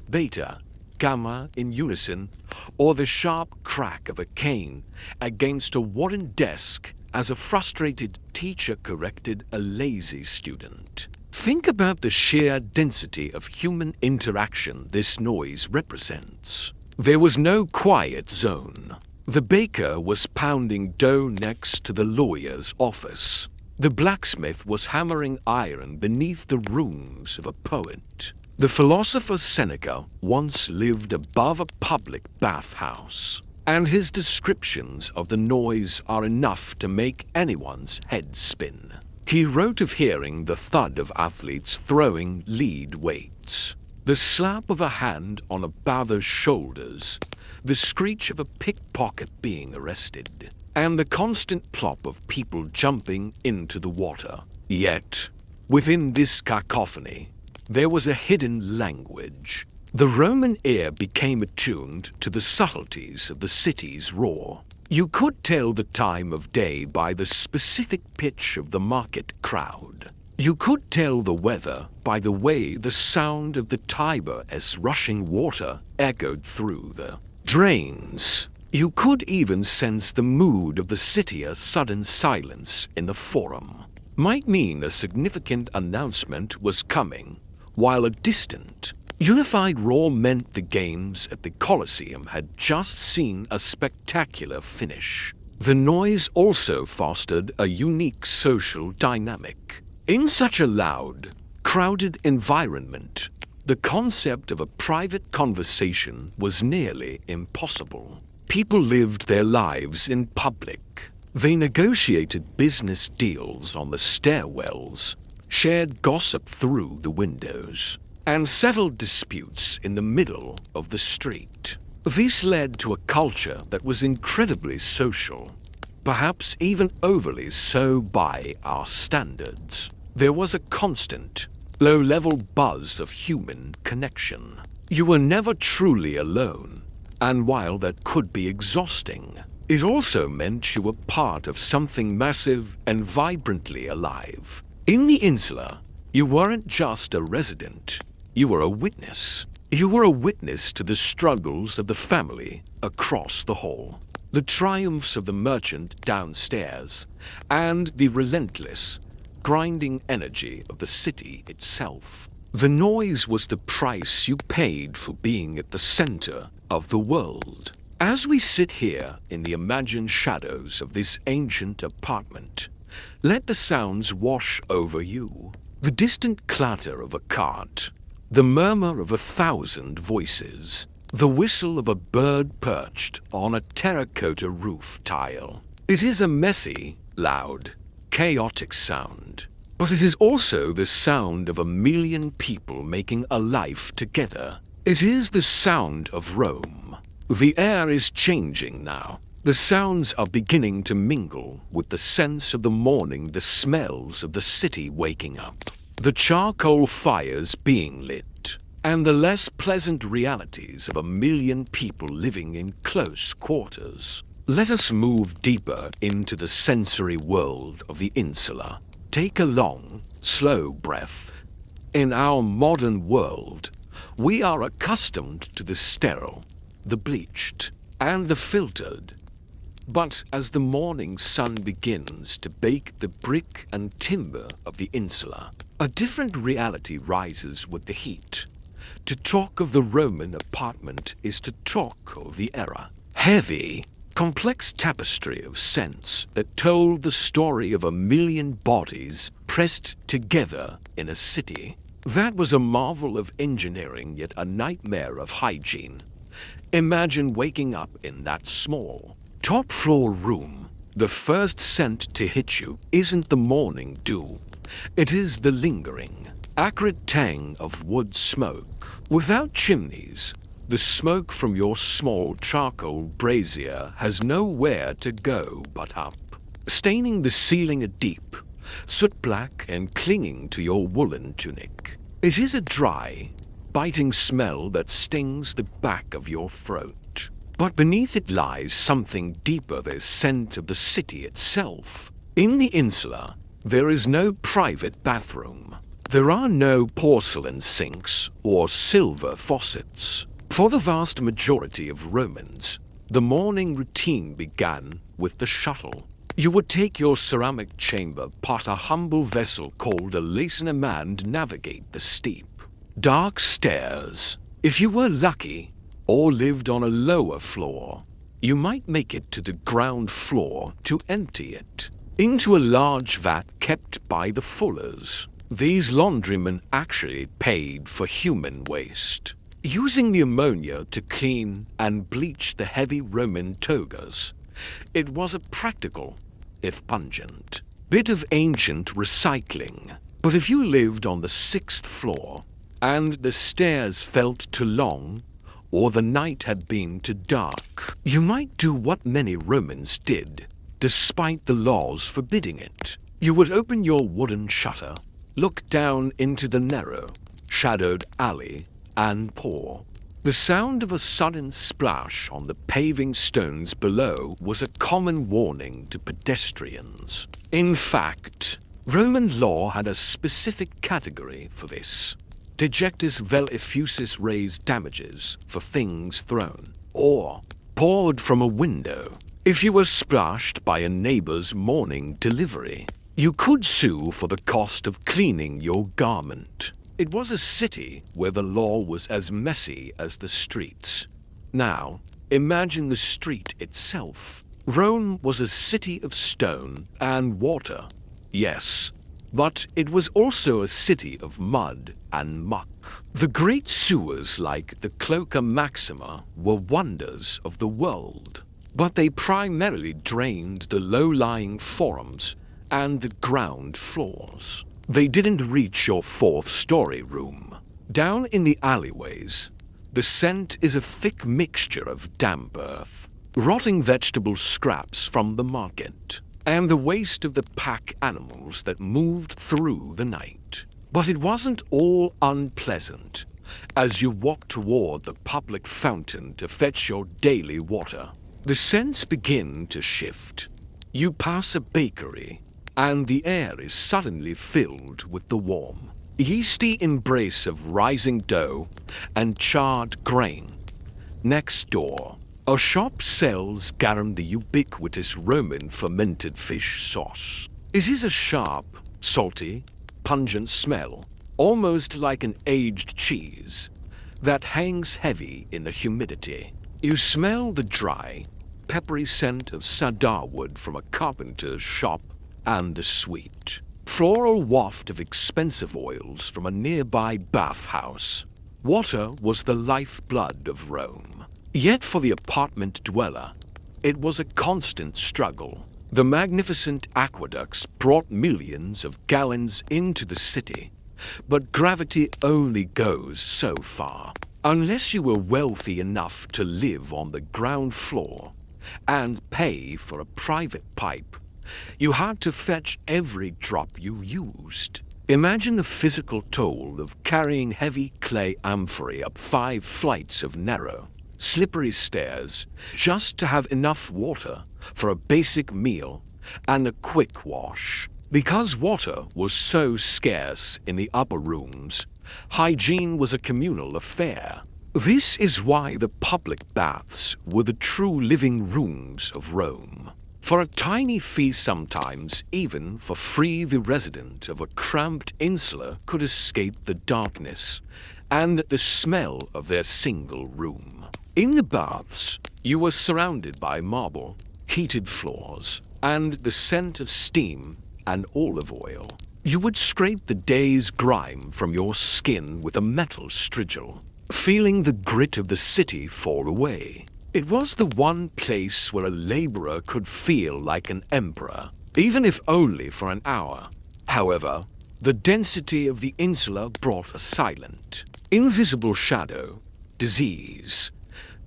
beta, gamma in unison, or the sharp crack of a cane against a wooden desk as a frustrated teacher corrected a lazy student. Think about the sheer density of human interaction this noise represents. There was no quiet zone. The baker was pounding dough next to the lawyer's office. The blacksmith was hammering iron beneath the rooms of a poet. The philosopher Seneca once lived above a public bathhouse, and his descriptions of the noise are enough to make anyone's head spin. He wrote of hearing the thud of athletes throwing lead weights, the slap of a hand on a bather's shoulders, the screech of a pickpocket being arrested, and the constant plop of people jumping into the water. Yet, within this cacophony, there was a hidden language. The Roman ear became attuned to the subtleties of the city's roar. You could tell the time of day by the specific pitch of the market crowd. You could tell the weather by the way the sound of the Tiber's rushing water echoed through the drains. You could even sense the mood of the city. A sudden silence in the forum might mean a significant announcement was coming, while a distant, unified roar meant the games at the Colosseum had just seen a spectacular finish. The noise also fostered a unique social dynamic. In such a loud, crowded environment, the concept of a private conversation was nearly impossible. People lived their lives in public. They negotiated business deals on the stairwells, shared gossip through the windows, and settled disputes in the middle of the street. This led to a culture that was incredibly social, perhaps even overly so by our standards. There was a constant, low-level buzz of human connection. You were never truly alone, and while that could be exhausting, it also meant you were part of something massive and vibrantly alive. In the insula, you weren't just a resident, you were a witness. You were a witness to the struggles of the family across the hall, the triumphs of the merchant downstairs, and the relentless, grinding energy of the city itself. The noise was the price you paid for being at the center of the world. As we sit here in the imagined shadows of this ancient apartment, let the sounds wash over you. The distant clatter of a cart, the murmur of 1,000 voices, the whistle of a bird perched on a terracotta roof tile. It is a messy, loud, chaotic sound, but it is also the sound of 1,000,000 people making a life together. It is the sound of Rome. The air is changing now. The sounds are beginning to mingle with the sense of the morning, the smells of the city waking up, the charcoal fires being lit, and the less pleasant realities of 1,000,000 people living in close quarters. Let us move deeper into the sensory world of the insula. Take a long, slow breath. In our modern world, we are accustomed to the sterile, the bleached, and the filtered. But as the morning sun begins to bake the brick and timber of the insula, a different reality rises with the heat. To talk of the Roman apartment is to talk of the era. Heavy, complex tapestry of sense that told the story of 1,000,000 bodies pressed together in a city. That was a marvel of engineering, yet a nightmare of hygiene. Imagine waking up in that small, top-floor room. The first scent to hit you isn't the morning dew. It is the lingering, acrid tang of wood smoke. Without chimneys, the smoke from your small charcoal brazier has nowhere to go but up, staining the ceiling a deep, soot-black and clinging to your woolen tunic. It is a dry, biting smell that stings the back of your throat. But beneath it lies something deeper, the scent of the city itself. In the insula, there is no private bathroom. There are no porcelain sinks or silver faucets. For the vast majority of Romans, the morning routine began with the shuttle. You would take your ceramic chamber past a humble vessel called a lacenem and navigate the steep, dark stairs. If you were lucky, or lived on a lower floor, you might make it to the ground floor to empty it into a large vat kept by the fullers. These laundrymen actually paid for human waste, using the ammonia to clean and bleach the heavy Roman togas. It was a practical, if pungent, bit of ancient recycling. But if you lived on the 6th floor, and the stairs felt too long, or the night had been too dark, you might do what many Romans did, despite the laws forbidding it. You would open your wooden shutter, look down into the narrow, shadowed alley, and pour. The sound of a sudden splash on the paving stones below was a common warning to pedestrians. In fact, Roman law had a specific category for this. Dejectus vel effusis res damages for things thrown, or poured from a window. If you were splashed by a neighbor's morning delivery, you could sue for the cost of cleaning your garment. It was a city where the law was as messy as the streets. Now, imagine the street itself. Rome was a city of stone and water, yes, but it was also a city of mud and muck. The great sewers like the Cloaca Maxima were wonders of the world, but they primarily drained the low-lying forums and the ground floors. They didn't reach your 4th-story room. Down in the alleyways, the scent is a thick mixture of damp earth, rotting vegetable scraps from the market, and the waste of the pack animals that moved through the night. But it wasn't all unpleasant as you walked toward the public fountain to fetch your daily water. The scents begin to shift. You pass a bakery, and the air is suddenly filled with the warm, yeasty embrace of rising dough and charred grain. Next door, a shop sells garum, the ubiquitous Roman fermented fish sauce. It is a sharp, salty, pungent smell, almost like an aged cheese, that hangs heavy in the humidity. You smell the dry, peppery scent of cedar wood from a carpenter's shop, and the sweet, floral waft of expensive oils from a nearby bathhouse. Water was the lifeblood of Rome. Yet for the apartment dweller, it was a constant struggle. The magnificent aqueducts brought millions of gallons into the city, but gravity only goes so far. Unless you were wealthy enough to live on the ground floor and pay for a private pipe, you had to fetch every drop you used. Imagine the physical toll of carrying heavy clay amphorae up 5 flights of narrow, slippery stairs just to have enough water for a basic meal and a quick wash. Because water was so scarce in the upper rooms, hygiene was a communal affair. This is why the public baths were the true living rooms of Rome. For a tiny fee sometimes, even for free, the resident of a cramped insula could escape the darkness and the smell of their single room. In the baths, You were surrounded by marble, heated floors, and the scent of steam and olive oil. You would scrape the day's grime from your skin with a metal strigil, feeling the grit of the city fall away. It was the one place where a laborer could feel like an emperor, even if only for an hour. However, the density of the insula brought a silent, invisible shadow, disease.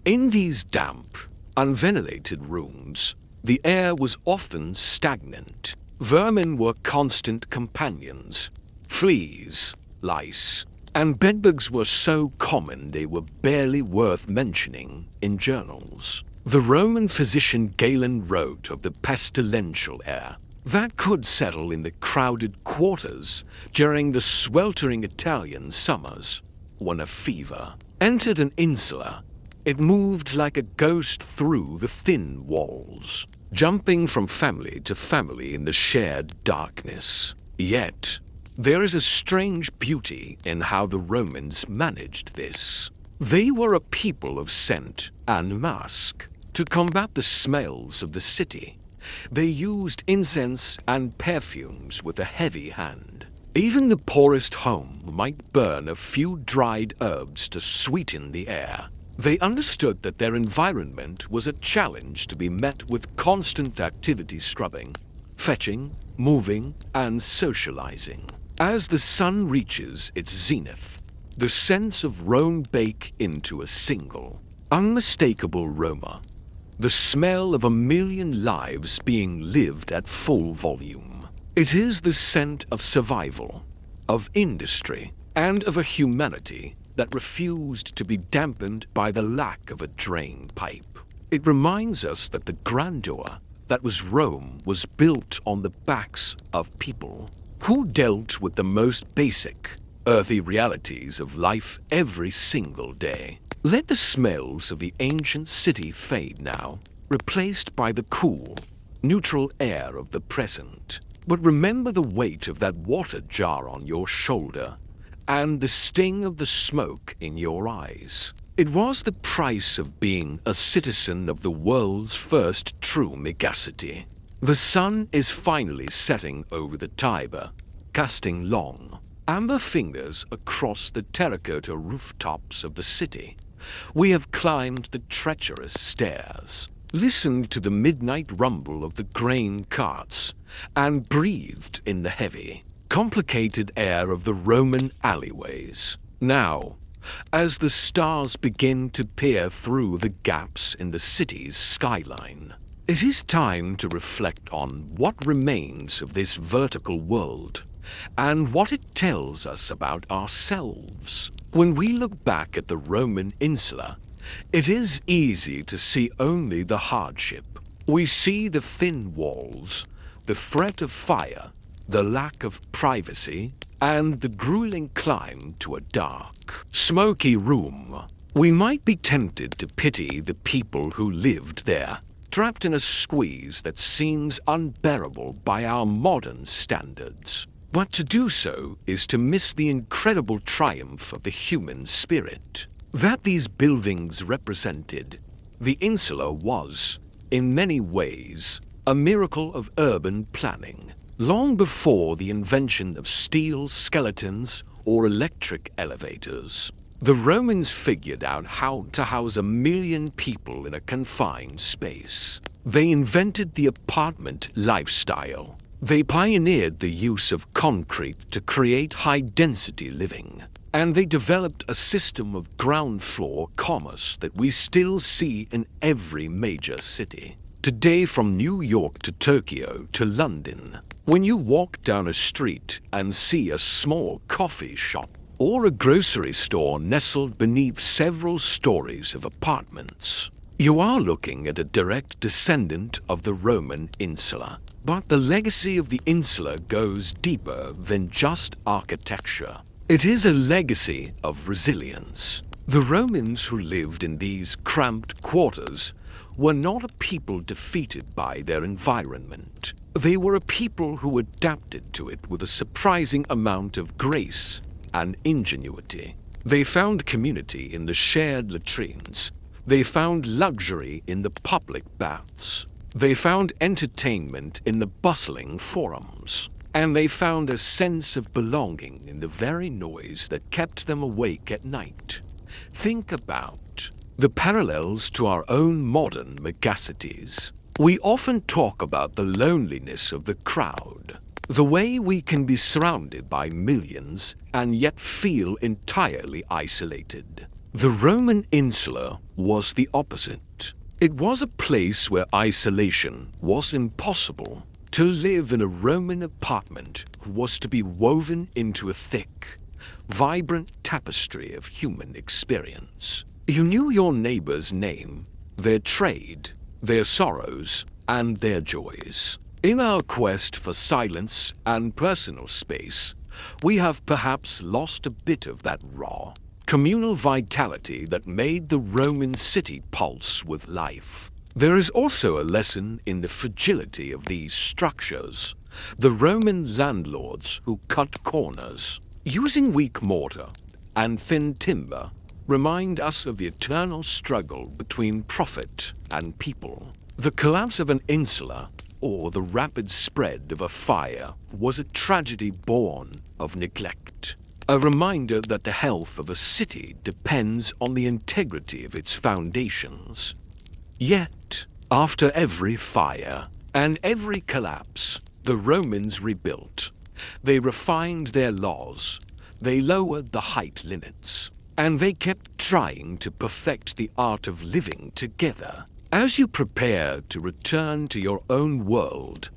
In these damp, unventilated rooms, the air was often stagnant. Vermin were constant companions. Fleas, lice, and bedbugs were so common they were barely worth mentioning in journals. The Roman physician Galen wrote of the pestilential air that could settle in the crowded quarters during the sweltering Italian summers. When a fever entered an insula, it moved like a ghost through the thin walls, jumping from family to family in the shared darkness. Yet, there is a strange beauty in how the Romans managed this. They were a people of scent and musk. To combat the smells of the city, they used incense and perfumes with a heavy hand. Even the poorest home might burn a few dried herbs to sweeten the air. They understood that their environment was a challenge to be met with constant activity, scrubbing, fetching, moving, and socializing. As the sun reaches its zenith, the scents of Rome bake into a single, unmistakable aroma, the smell of a million lives being lived at full volume. It is the scent of survival, of industry, and of a humanity that refused to be dampened by the lack of a drain pipe. It reminds us that the grandeur that was Rome was built on the backs of people who dealt with the most basic, earthy realities of life every single day. Let the smells of the ancient city fade now, replaced by the cool, neutral air of the present. But remember the weight of that water jar on your shoulder and the sting of the smoke in your eyes. It was the price of being a citizen of the world's first true megacity. The sun is finally setting over the Tiber, casting long, amber fingers across the terracotta rooftops of the city. We have climbed the treacherous stairs, listened to the midnight rumble of the grain carts, and breathed in the heavy, complicated air of the Roman alleyways. Now, as the stars begin to peer through the gaps in the city's skyline, it is time to reflect on what remains of this vertical world and what it tells us about ourselves. When we look back at the Roman insula, it is easy to see only the hardship. We see the thin walls, the threat of fire, the lack of privacy, and the grueling climb to a dark, smoky room. We might be tempted to pity the people who lived there, trapped in a squeeze that seems unbearable by our modern standards. But to do so is to miss the incredible triumph of the human spirit that these buildings represented. The insula was, in many ways, a miracle of urban planning. Long before the invention of steel skeletons or electric elevators, the Romans figured out how to house 1 million people in a confined space. They invented the apartment lifestyle. They pioneered the use of concrete to create high-density living. And they developed a system of ground-floor commerce that we still see in every major city. Today, from New York to Tokyo to London, when you walk down a street and see a small coffee shop or a grocery store nestled beneath several stories of apartments, you are looking at a direct descendant of the Roman insula. But the legacy of the insula goes deeper than just architecture. It is a legacy of resilience. The Romans who lived in these cramped quarters were not a people defeated by their environment. They were a people who adapted to it with a surprising amount of grace and ingenuity. They found community in the shared latrines, They found luxury in the public baths. They found entertainment in the bustling forums. And they found a sense of belonging in the very noise that kept them awake at night. Think about the parallels to our own modern megacities. We often talk about the loneliness of the crowd, the way we can be surrounded by millions and yet feel entirely isolated. The Roman insula was the opposite. It was a place where isolation was impossible. To live in a Roman apartment was to be woven into a thick, vibrant tapestry of human experience. You knew your neighbor's name, their trade, their sorrows, and their joys. In our quest for silence and personal space, we have perhaps lost a bit of that raw, communal vitality that made the Roman city pulse with life. There is also a lesson in the fragility of these structures. The Roman landlords who cut corners, using weak mortar and thin timber, remind us of the eternal struggle between profit and people. The collapse of an insula or the rapid spread of a fire was a tragedy born of neglect. A reminder that the health of a city depends on the integrity of its foundations. Yet, after every fire and every collapse, the Romans rebuilt. They refined their laws, they lowered the height limits, and they kept trying to perfect the art of living together. As you prepare to return to your own world,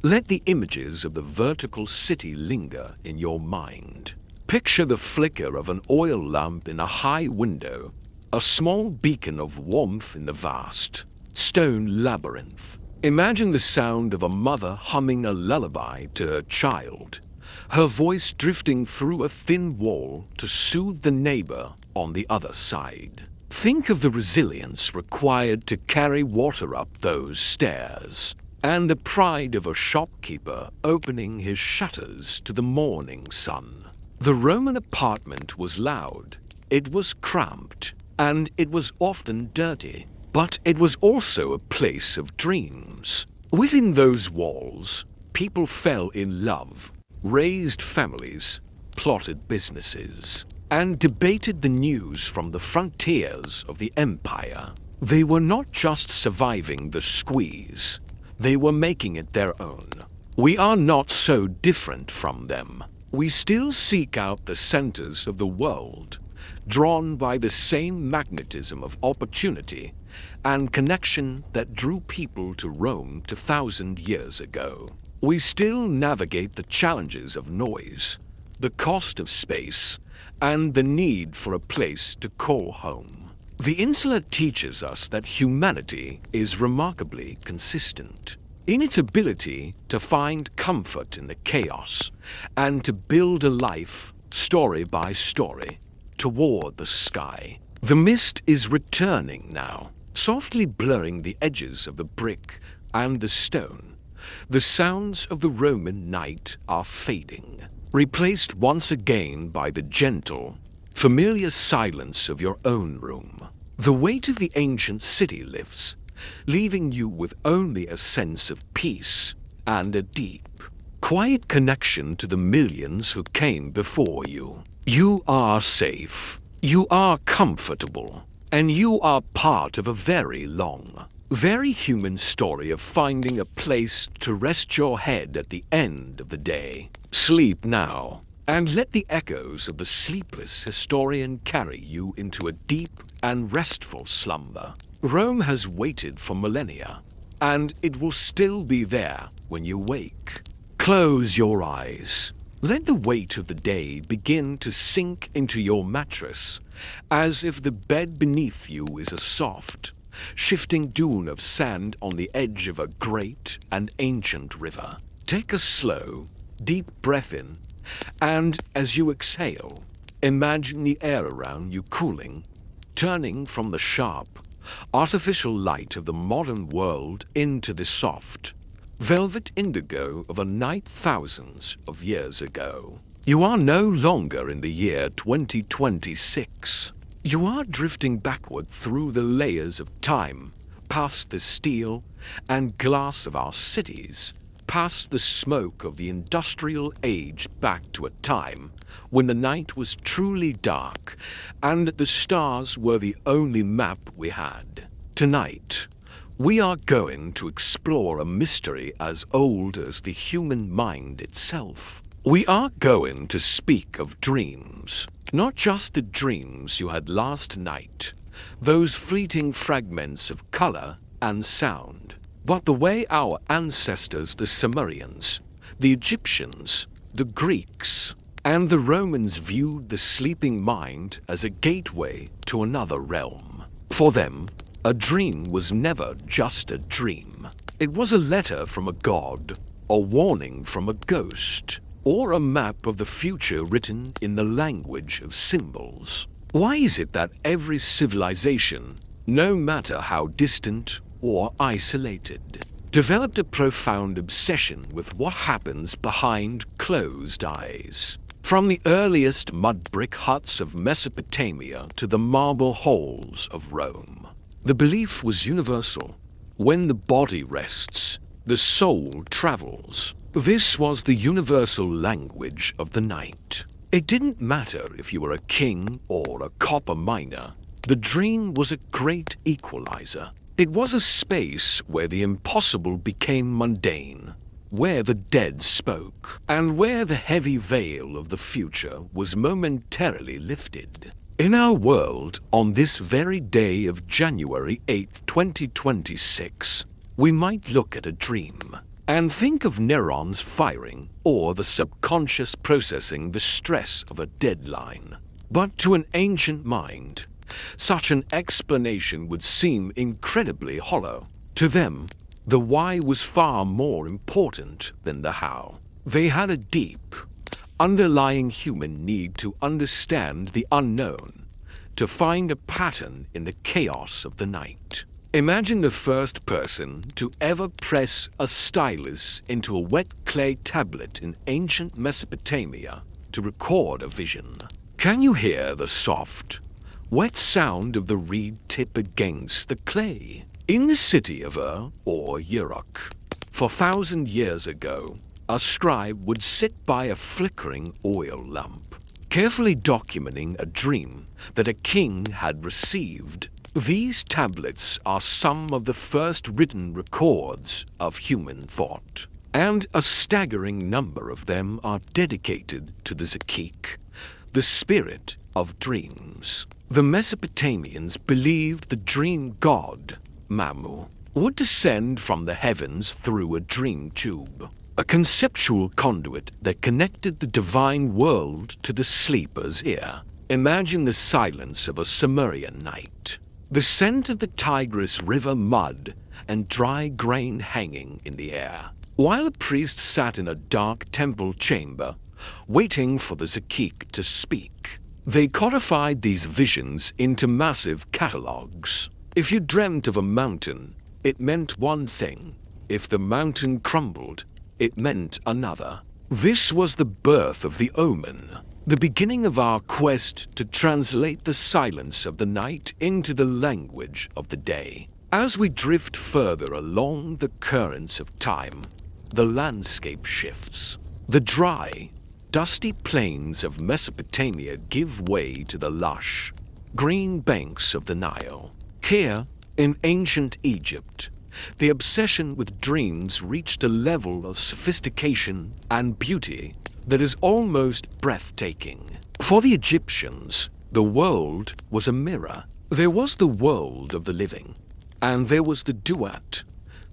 let the images of the vertical city linger in your mind. Picture the flicker of an oil lamp in a high window, a small beacon of warmth in the vast stone labyrinth. Imagine the sound of a mother humming a lullaby to her child, her voice drifting through a thin wall to soothe the neighbor on the other side. Think of the resilience required to carry water up those stairs, and the pride of a shopkeeper opening his shutters to the morning sun. The Roman apartment was loud, it was cramped, and it was often dirty, but it was also a place of dreams. Within those walls, people fell in love, raised families, plotted businesses, and debated the news from the frontiers of the empire. They were not just surviving the squeeze, they were making it their own. We are not so different from them. We still seek out the centers of the world, drawn by the same magnetism of opportunity and connection that drew people to Rome 2,000 years ago. We still navigate the challenges of noise, the cost of space, and the need for a place to call home. The insula teaches us that humanity is remarkably consistent in its ability to find comfort in the chaos and to build a life, story by story, toward the sky. The mist is returning now, softly blurring the edges of the brick and the stone. The sounds of the Roman night are fading, replaced once again by the gentle, familiar silence of your own room. The weight of the ancient city lifts, leaving you with only a sense of peace and a deep, quiet connection to the millions who came before you. You are safe, you are comfortable, and you are part of a very long, very human story of finding a place to rest your head at the end of the day. Sleep now, and let the echoes of the sleepless historian carry you into a deep and restful slumber. Rome has waited for millennia, and it will still be there when you wake. Close your eyes. Let the weight of the day begin to sink into your mattress, as if the bed beneath you is a soft, shifting dune of sand on the edge of a great and ancient river. Take a slow, deep breath in, and as you exhale, imagine the air around you cooling, turning from the sharp, artificial light of the modern world into the soft, velvet indigo of a night thousands of years ago. You are no longer in the year 2026. You are drifting backward through the layers of time, past the steel and glass of our cities, past the smoke of the industrial age back to a time when the night was truly dark and the stars were the only map we had. Tonight, we are going to explore a mystery as old as the human mind itself. We are going to speak of dreams, not just the dreams you had last night, those fleeting fragments of color and sound, but the way our ancestors, the Sumerians, the Egyptians, the Greeks, and the Romans viewed the sleeping mind as a gateway to another realm. For them, a dream was never just a dream. It was a letter from a god, a warning from a ghost, or a map of the future written in the language of symbols. Why is it that every civilization, no matter how distant or isolated, developed a profound obsession with what happens behind closed eyes? From the earliest mud brick huts of Mesopotamia to the marble halls of Rome, the belief was universal. When the body rests, the soul travels. This was the universal language of the night. It didn't matter if you were a king or a copper miner. The dream was a great equalizer. It was a space where the impossible became mundane, where the dead spoke, and where the heavy veil of the future was momentarily lifted. In our world, on this very day of January 8th, 2026, we might look at a dream and think of neurons firing or the subconscious processing the stress of a deadline. But to an ancient mind, such an explanation would seem incredibly hollow. To them, the why was far more important than the how. They had a deep, underlying human need to understand the unknown, to find a pattern in the chaos of the night. Imagine the first person to ever press a stylus into a wet clay tablet in ancient Mesopotamia to record a vision. Can you hear the soft, wet sound of the reed tip against the clay? In the city of Ur, or Uruk, 4,000 years ago, a scribe would sit by a flickering oil lamp, carefully documenting a dream that a king had received. These tablets are some of the first written records of human thought, and a staggering number of them are dedicated to the Zakik, the spirit of dreams. The Mesopotamians believed the dream god, Mamu, would descend from the heavens through a dream tube, a conceptual conduit that connected the divine world to the sleeper's ear. Imagine the silence of a Sumerian night, the scent of the Tigris River mud and dry grain hanging in the air, while a priest sat in a dark temple chamber, waiting for the Zakik to speak. They codified these visions into massive catalogues. If you dreamt of a mountain, it meant one thing. If the mountain crumbled, it meant another. This was the birth of the omen, the beginning of our quest to translate the silence of the night into the language of the day. As we drift further along the currents of time, the landscape shifts. The dry, dusty plains of Mesopotamia give way to the lush, green banks of the Nile. Here, in ancient Egypt, the obsession with dreams reached a level of sophistication and beauty that is almost breathtaking. For the Egyptians, the world was a mirror. There was the world of the living, and there was the duat,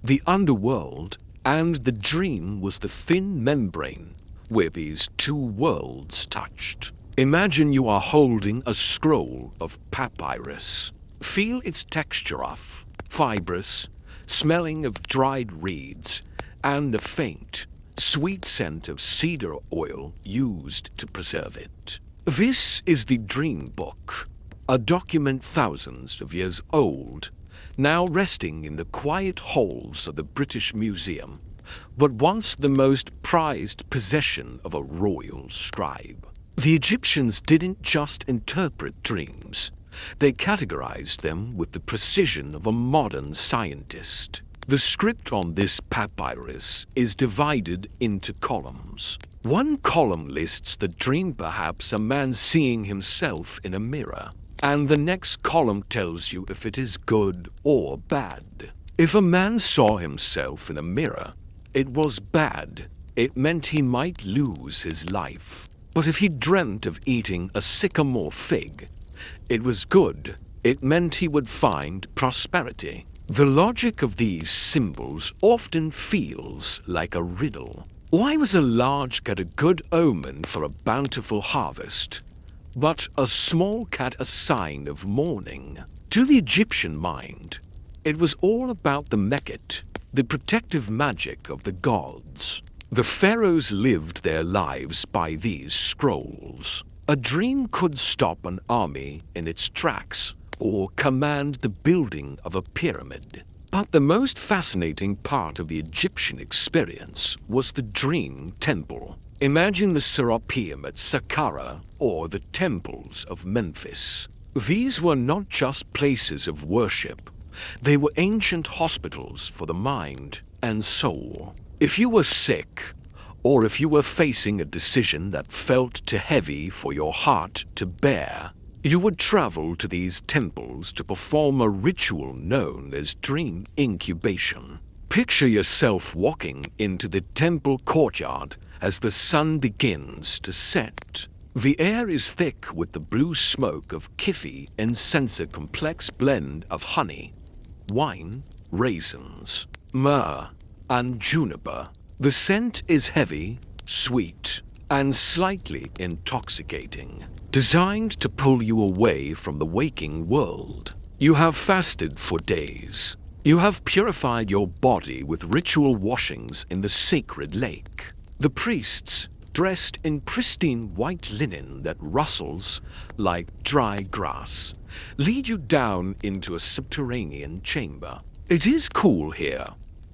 the underworld, and the dream was the thin membrane where these two worlds touched. Imagine you are holding a scroll of papyrus. Feel its texture rough, fibrous, smelling of dried reeds, and the faint, sweet scent of cedar oil used to preserve it. This is the Dream Book, a document thousands of years old, now resting in the quiet halls of the British Museum, but once the most prized possession of a royal scribe. The Egyptians didn't just interpret dreams, They categorized them with the precision of a modern scientist. The script on this papyrus is divided into columns. One column lists the dream, perhaps a man seeing himself in a mirror, and the next column tells you if it is good or bad. If a man saw himself in a mirror, it was bad. It meant he might lose his life. But if he dreamt of eating a sycamore fig, it was good. It meant he would find prosperity. The logic of these symbols often feels like a riddle. Why was a large cat a good omen for a bountiful harvest, but a small cat a sign of mourning? To the Egyptian mind, it was all about the Mekhet, the protective magic of the gods. The pharaohs lived their lives by these scrolls. A dream could stop an army in its tracks, or command the building of a pyramid. But the most fascinating part of the Egyptian experience was the dream temple. Imagine the Serapeum at Saqqara or the temples of Memphis. These were not just places of worship. They were ancient hospitals for the mind and soul. If you were sick, or if you were facing a decision that felt too heavy for your heart to bear, you would travel to these temples to perform a ritual known as dream incubation. Picture yourself walking into the temple courtyard as the sun begins to set. The air is thick with the blue smoke of kifi incense, a complex blend of honey, wine, raisins, myrrh, and juniper. The scent is heavy, sweet, and slightly intoxicating, designed to pull you away from the waking world. You have fasted for days. You have purified your body with ritual washings in the sacred lake. The priests, dressed in pristine white linen that rustles like dry grass, lead you down into a subterranean chamber. It is cool here.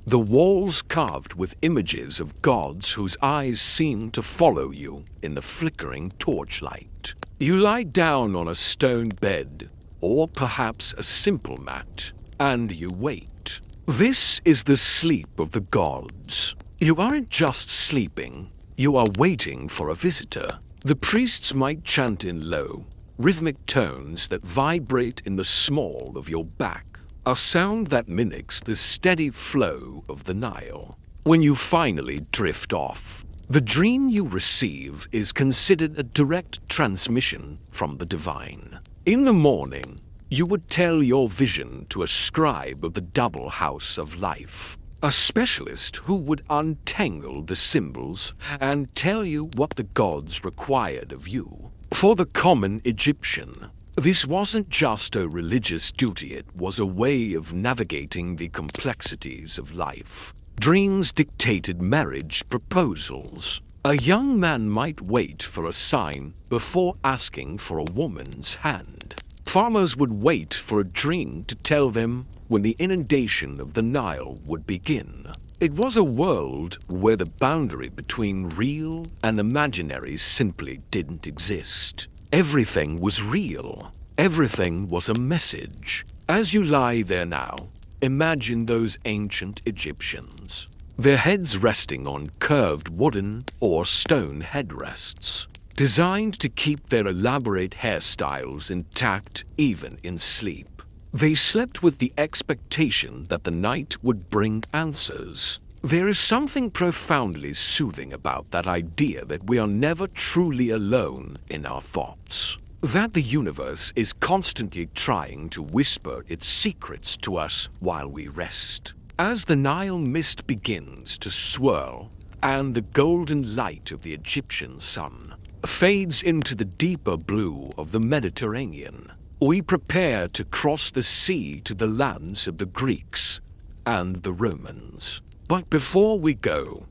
The walls carved with images of gods whose eyes seem to follow you in the flickering torchlight. You lie down on a stone bed, or perhaps a simple mat, and you wait. This is the sleep of the gods. You aren't just sleeping, you are waiting for a visitor. The priests might chant in low, rhythmic tones that vibrate in the small of your back, a sound that mimics the steady flow of the Nile. When you finally drift off, the dream you receive is considered a direct transmission from the divine. In the morning, you would tell your vision to a scribe of the double house of life, a specialist who would untangle the symbols and tell you what the gods required of you. For the common Egyptian, this wasn't just a religious duty, it was a way of navigating the complexities of life. Dreams dictated marriage proposals. A young man might wait for a sign before asking for a woman's hand. Farmers would wait for a dream to tell them when the inundation of the Nile would begin. It was a world where the boundary between real and imaginary simply didn't exist. Everything was real. Everything was a message. As you lie there now, imagine those ancient Egyptians, their heads resting on curved wooden or stone headrests, designed to keep their elaborate hairstyles intact even in sleep. They slept with the expectation that the night would bring answers. There is something profoundly soothing about that idea that we are never truly alone in our thoughts, that the universe is constantly trying to whisper its secrets to us while we rest. As the Nile mist begins to swirl and the golden light of the Egyptian sun fades into the deeper blue of the Mediterranean, we prepare to cross the sea to the lands of the Greeks and the Romans. But before we go,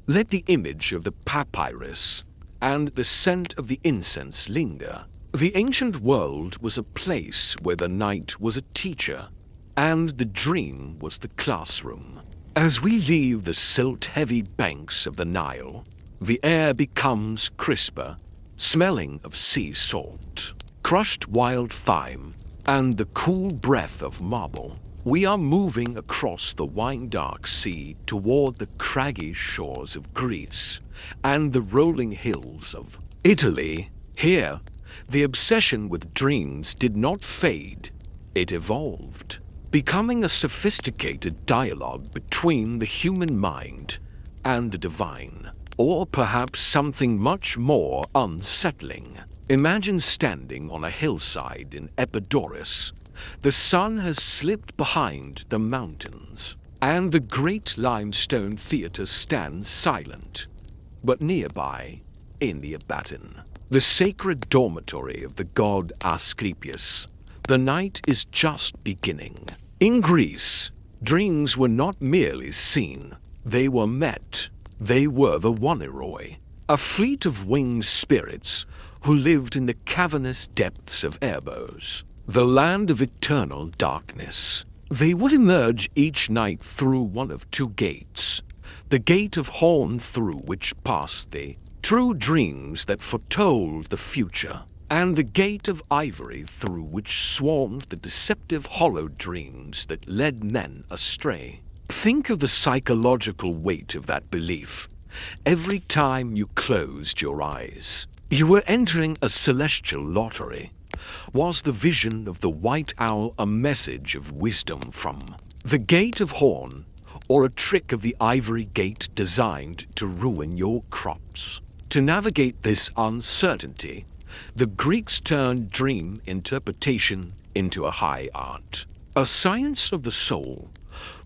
let the image of the papyrus and the scent of the incense linger. The ancient world was a place where the night was a teacher and the dream was the classroom. As we leave the silt-heavy banks of the Nile, the air becomes crisper, smelling of sea salt, crushed wild thyme, and the cool breath of marble. We are moving across the wine-dark sea toward the craggy shores of Greece and the rolling hills of Italy. Here, the obsession with dreams did not fade, it evolved, becoming a sophisticated dialogue between the human mind and the divine, or perhaps something much more unsettling. Imagine standing on a hillside in Epidaurus. The sun has slipped behind the mountains, and the great limestone theatre stands silent. But nearby, in the Abaton, the sacred dormitory of the god Asclepius, the night is just beginning. In Greece, dreams were not merely seen, they were met. They were the Oneiroi, a fleet of winged spirits who lived in the cavernous depths of Erebos, the land of eternal darkness. They would emerge each night through one of two gates, the gate of horn through which passed the true dreams that foretold the future, and the gate of ivory through which swarmed the deceptive hollow dreams that led men astray. Think of the psychological weight of that belief. Every time you closed your eyes, you were entering a celestial lottery. Was the vision of the white owl a message of wisdom from the gate of horn, or a trick of the ivory gate designed to ruin your crops? To navigate this uncertainty, the Greeks turned dream interpretation into a high art, a science of the soul.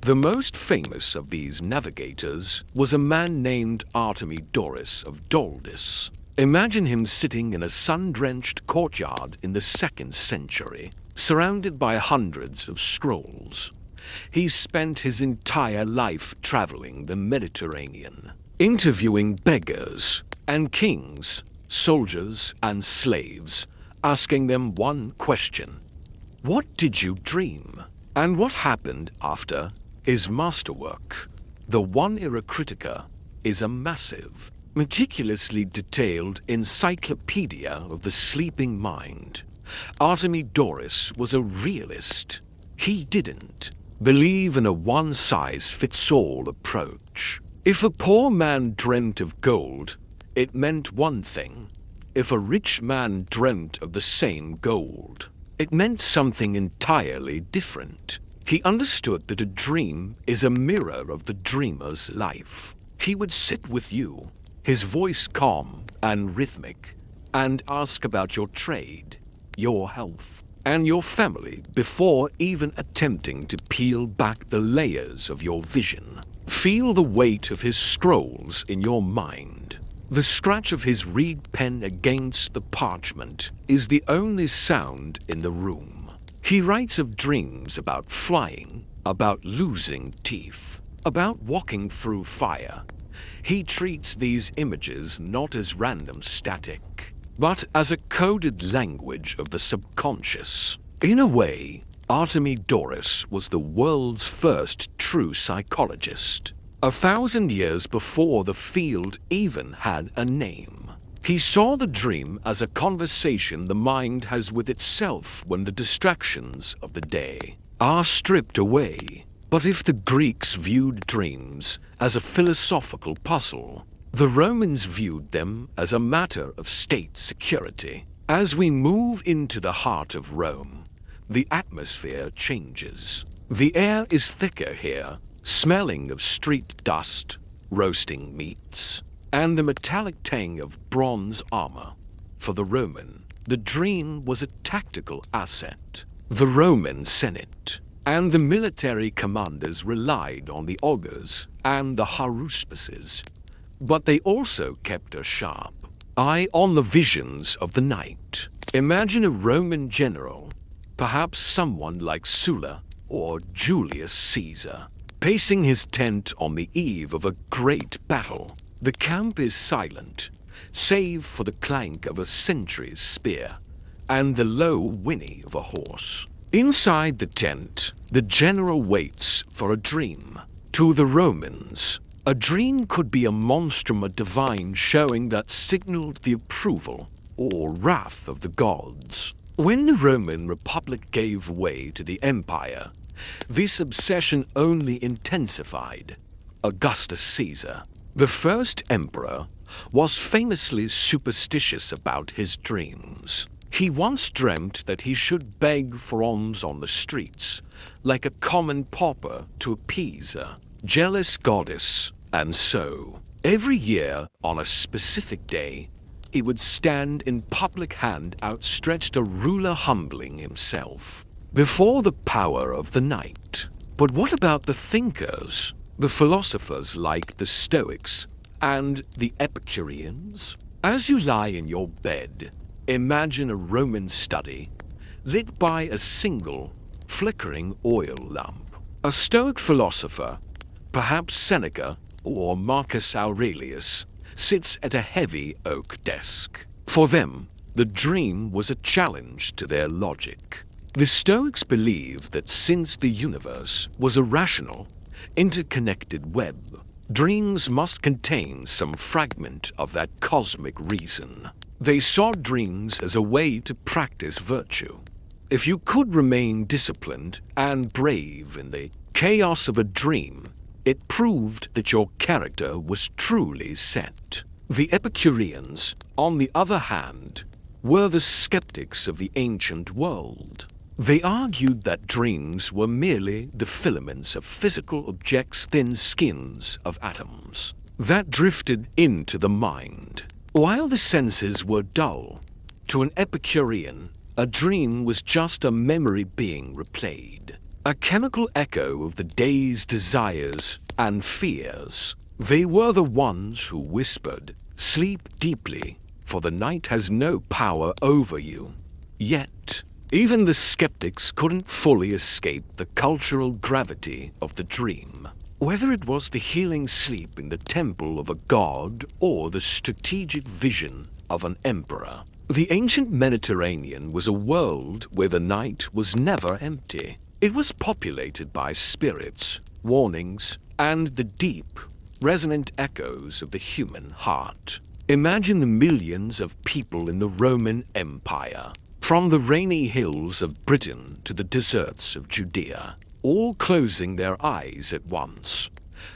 The most famous of these navigators was a man named Artemidorus of Doldis. Imagine him sitting in a sun-drenched courtyard in the 2nd century, surrounded by hundreds of scrolls. He spent his entire life traveling the Mediterranean, interviewing beggars and kings, soldiers and slaves, asking them one question: what did you dream? And what happened after? His masterwork, the Oneira Critica, is a massive, meticulously detailed encyclopedia of the sleeping mind. Artemidorus was a realist. He didn't believe in a one-size-fits-all approach. If a poor man dreamt of gold, it meant one thing. If a rich man dreamt of the same gold, it meant something entirely different. He understood that a dream is a mirror of the dreamer's life. He would sit with you, his voice calm and rhythmic, and ask about your trade, your health, and your family before even attempting to peel back the layers of your vision. Feel the weight of his scrolls in your mind. The scratch of his reed pen against the parchment is the only sound in the room. He writes of dreams about flying, about losing teeth, about walking through fire. He treats these images not as random static, but as a coded language of the subconscious. In a way, Artemidorus was the world's first true psychologist, 1,000 years before the field even had a name. He saw the dream as a conversation the mind has with itself when the distractions of the day are stripped away. But if the Greeks viewed dreams as a philosophical puzzle, the Romans viewed them as a matter of state security. As we move into the heart of Rome, the atmosphere changes. The air is thicker here, smelling of street dust, roasting meats, and the metallic tang of bronze armor. For the Roman, the dream was a tactical asset. The Roman Senate and the military commanders relied on the augurs and the haruspices, but they also kept a sharp eye on the visions of the night. Imagine a Roman general, perhaps someone like Sulla or Julius Caesar, pacing his tent on the eve of a great battle. The camp is silent, save for the clank of a sentry's spear and the low whinny of a horse. Inside the tent, the general waits for a dream. To the Romans, a dream could be a monstrum divine showing that signaled the approval or wrath of the gods. When the Roman Republic gave way to the Empire, this obsession only intensified. Augustus Caesar, the first emperor, was famously superstitious about his dreams. He once dreamt that he should beg for alms on the streets, like a common pauper to appease a jealous goddess, and so, every year on a specific day, he would stand in public hand outstretched, a ruler humbling himself before the power of the night. But what about the thinkers, the philosophers like the Stoics and the Epicureans? As you lie in your bed, imagine a Roman study lit by a single flickering oil lamp. A Stoic philosopher, perhaps Seneca or Marcus Aurelius, sits at a heavy oak desk. For them, the dream was a challenge to their logic. The Stoics believed that since the universe was a rational, interconnected web, dreams must contain some fragment of that cosmic reason. They saw dreams as a way to practice virtue. If you could remain disciplined and brave in the chaos of a dream, it proved that your character was truly set. The Epicureans, on the other hand, were the skeptics of the ancient world. They argued that dreams were merely the filaments of physical objects, thin skins of atoms, that drifted into the mind. While the senses were dull, to an Epicurean, a dream was just a memory being replayed, a chemical echo of the day's desires and fears. They were the ones who whispered, "Sleep deeply, for the night has no power over you." Yet, even the skeptics couldn't fully escape the cultural gravity of the dream. Whether it was the healing sleep in the temple of a god or the strategic vision of an emperor, the ancient Mediterranean was a world where the night was never empty. It was populated by spirits, warnings, and the deep, resonant echoes of the human heart. Imagine the millions of people in the Roman Empire, from the rainy hills of Britain to the deserts of Judea, all closing their eyes at once.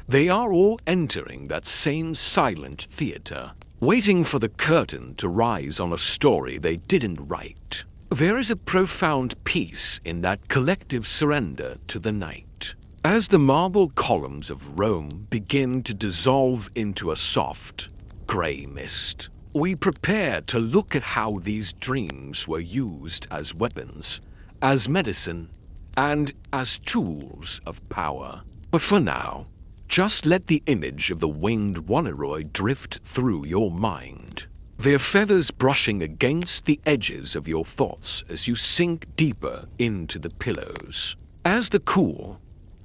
They are all entering that same silent theater, waiting for the curtain to rise on a story they didn't write. There is a profound peace in that collective surrender to the night. As the marble columns of Rome begin to dissolve into a soft, grey mist, we prepare to look at how these dreams were used as weapons, as medicine, and as tools of power. But for now, just let the image of the winged wanderoid drift through your mind, their feathers brushing against the edges of your thoughts as you sink deeper into the pillows. As the cool,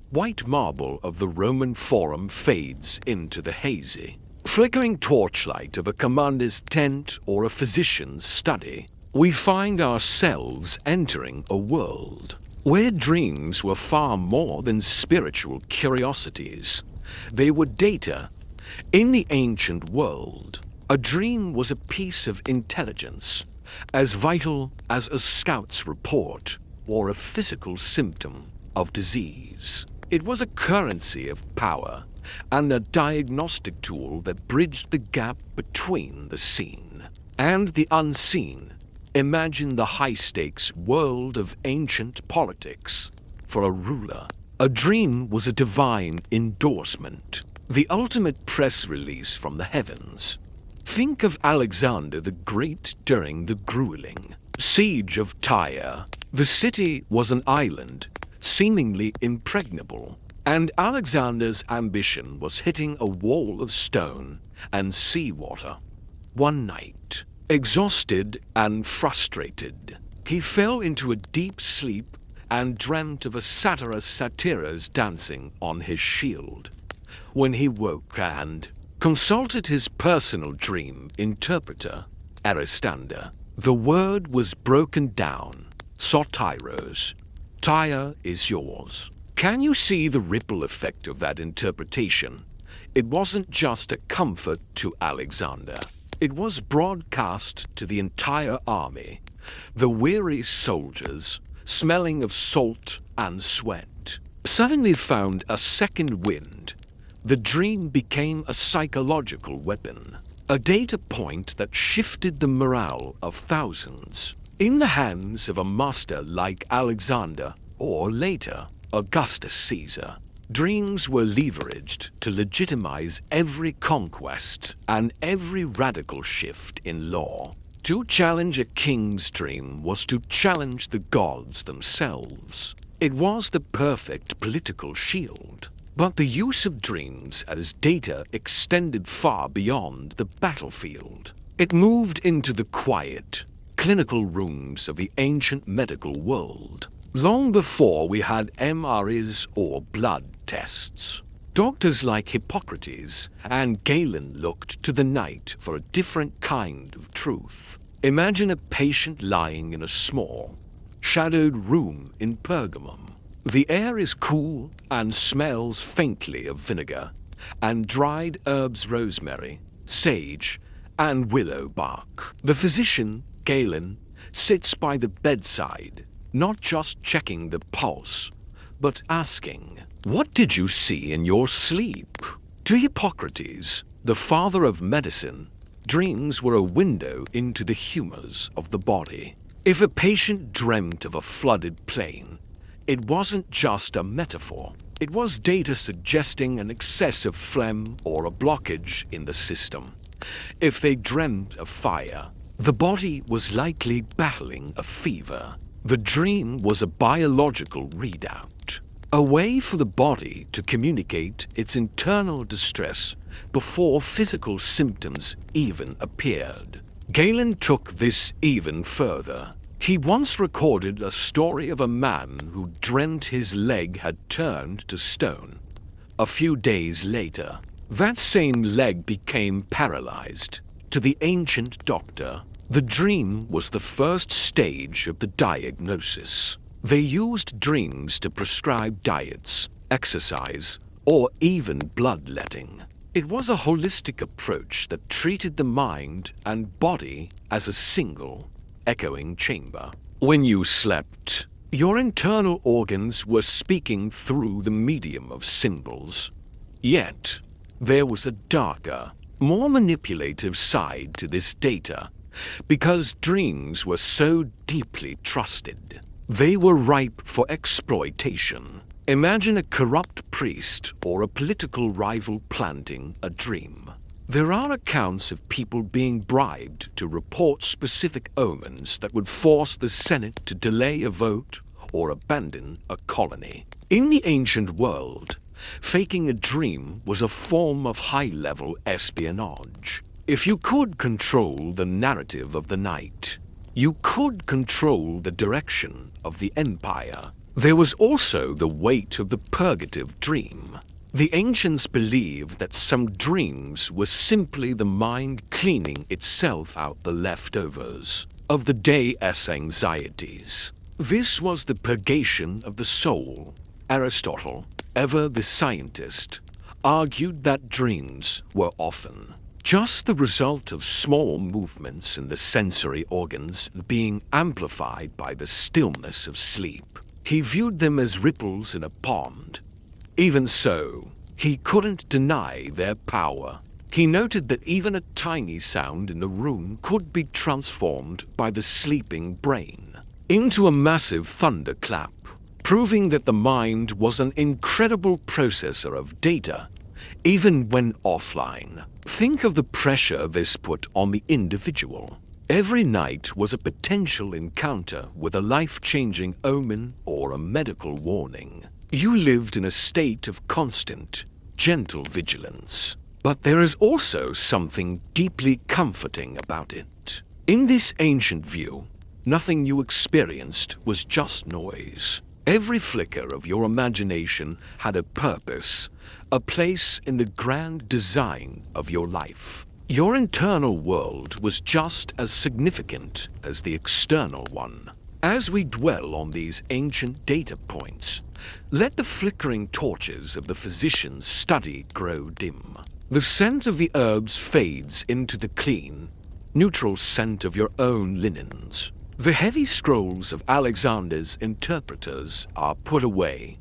white marble of the Roman Forum fades into the hazy, flickering torchlight of a commander's tent or a physician's study, we find ourselves entering a world where dreams were far more than spiritual curiosities. They were data. In the ancient world, a dream was a piece of intelligence, as vital as a scout's report or a physical symptom of disease. It was a currency of power and a diagnostic tool that bridged the gap between the seen and the unseen. Imagine the high-stakes world of ancient politics. For a ruler, a dream was a divine endorsement, the ultimate press release from the heavens. Think of Alexander the Great during the grueling siege of Tyre. The city was an island, seemingly impregnable, and Alexander's ambition was hitting a wall of stone and seawater. One night, exhausted and frustrated, he fell into a deep sleep and dreamt of a satyrs dancing on his shield. When he woke and consulted his personal dream interpreter, Aristander, the word was broken down. Sotyros. Tyre is yours. Can you see the ripple effect of that interpretation? It wasn't just a comfort to Alexander. It was broadcast to the entire army, The weary soldiers, smelling of salt and sweat, suddenly found a second wind. The dream became a psychological weapon, a data point that shifted the morale of thousands. In the hands of a master like Alexander, or later, Augustus Caesar, dreams were leveraged to legitimize every conquest and every radical shift in law. To challenge a king's dream was to challenge the gods themselves. It was the perfect political shield. But the use of dreams as data extended far beyond the battlefield. It moved into the quiet, clinical rooms of the ancient medical world. Long before we had MRIs or blood tests, doctors like Hippocrates and Galen looked to the night for a different kind of truth. Imagine a patient lying in a small, shadowed room in Pergamum. The air is cool and smells faintly of vinegar and dried herbs, rosemary, sage, and willow bark. The physician, Galen, sits by the bedside, not just checking the pulse, but asking, "What did you see in your sleep?" To Hippocrates, the father of medicine, dreams were a window into the humors of the body. If a patient dreamt of a flooded plain, it wasn't just a metaphor. It was data suggesting an excess of phlegm or a blockage in the system. If they dreamt of fire, the body was likely battling a fever. The dream was a biological readout, a way for the body to communicate its internal distress before physical symptoms even appeared. Galen took this even further. He once recorded a story of a man who dreamt his leg had turned to stone. A few days later, that same leg became paralyzed. To the ancient doctor, the dream was the first stage of the diagnosis. They used dreams to prescribe diets, exercise, or even bloodletting. It was a holistic approach that treated the mind and body as a single, echoing chamber. When you slept, your internal organs were speaking through the medium of symbols. Yet, there was a darker, more manipulative side to this data, because dreams were so deeply trusted. They were ripe for exploitation. Imagine a corrupt priest or a political rival planting a dream. There are accounts of people being bribed to report specific omens that would force the Senate to delay a vote or abandon a colony. In the ancient world, faking a dream was a form of high-level espionage. If you could control the narrative of the night, you could control the direction of the empire. There was also the weight of the purgative dream. The ancients believed that some dreams were simply the mind cleaning itself out the leftovers of the day's anxieties. This was the purgation of the soul. Aristotle, ever the scientist, argued that dreams were often just the result of small movements in the sensory organs being amplified by the stillness of sleep. He viewed them as ripples in a pond. Even so, he couldn't deny their power. He noted that even a tiny sound in a room could be transformed by the sleeping brain into a massive thunderclap, proving that the mind was an incredible processor of data, even when offline. Think of the pressure this put on the individual. Every night was a potential encounter with a life-changing omen or a medical warning. You lived in a state of constant, gentle vigilance. But there is also something deeply comforting about it. In this ancient view, nothing you experienced was just noise. Every flicker of your imagination had a purpose, a place in the grand design of your life. Your internal world was just as significant as the external one. As we dwell on these ancient data points, let the flickering torches of the physician's study grow dim. The scent of the herbs fades into the clean, neutral scent of your own linens. The heavy scrolls of Alexander's interpreters are put away,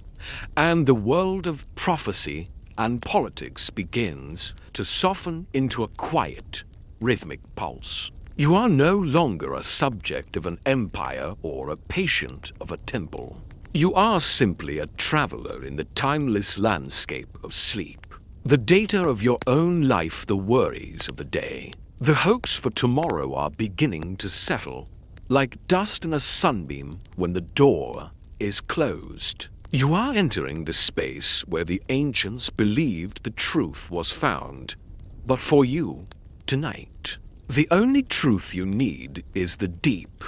and the world of prophecy and politics begins to soften into a quiet, rhythmic pulse. You are no longer a subject of an empire or a patient of a temple. You are simply a traveler in the timeless landscape of sleep. The data of your own life, the worries of the day, the hopes for tomorrow are beginning to settle, like dust in a sunbeam when the door is closed. You are entering the space where the ancients believed the truth was found. But for you, tonight, the only truth you need is the deep,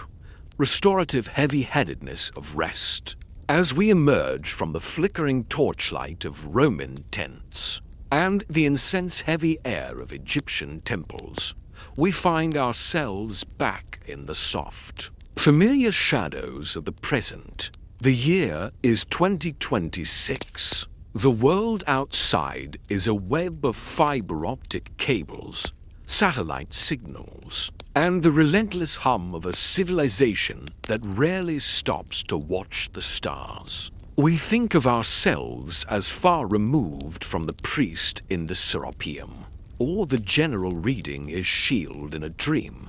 restorative heavy-headedness of rest. As we emerge from the flickering torchlight of Roman tents and the incense-heavy air of Egyptian temples, we find ourselves back in the soft, familiar shadows of the present. The year is 2026. The world outside is a web of fiber-optic cables, satellite signals, and the relentless hum of a civilization that rarely stops to watch the stars. We think of ourselves as far removed from the priest in the Serapeum, or the general reading is Shield in a dream.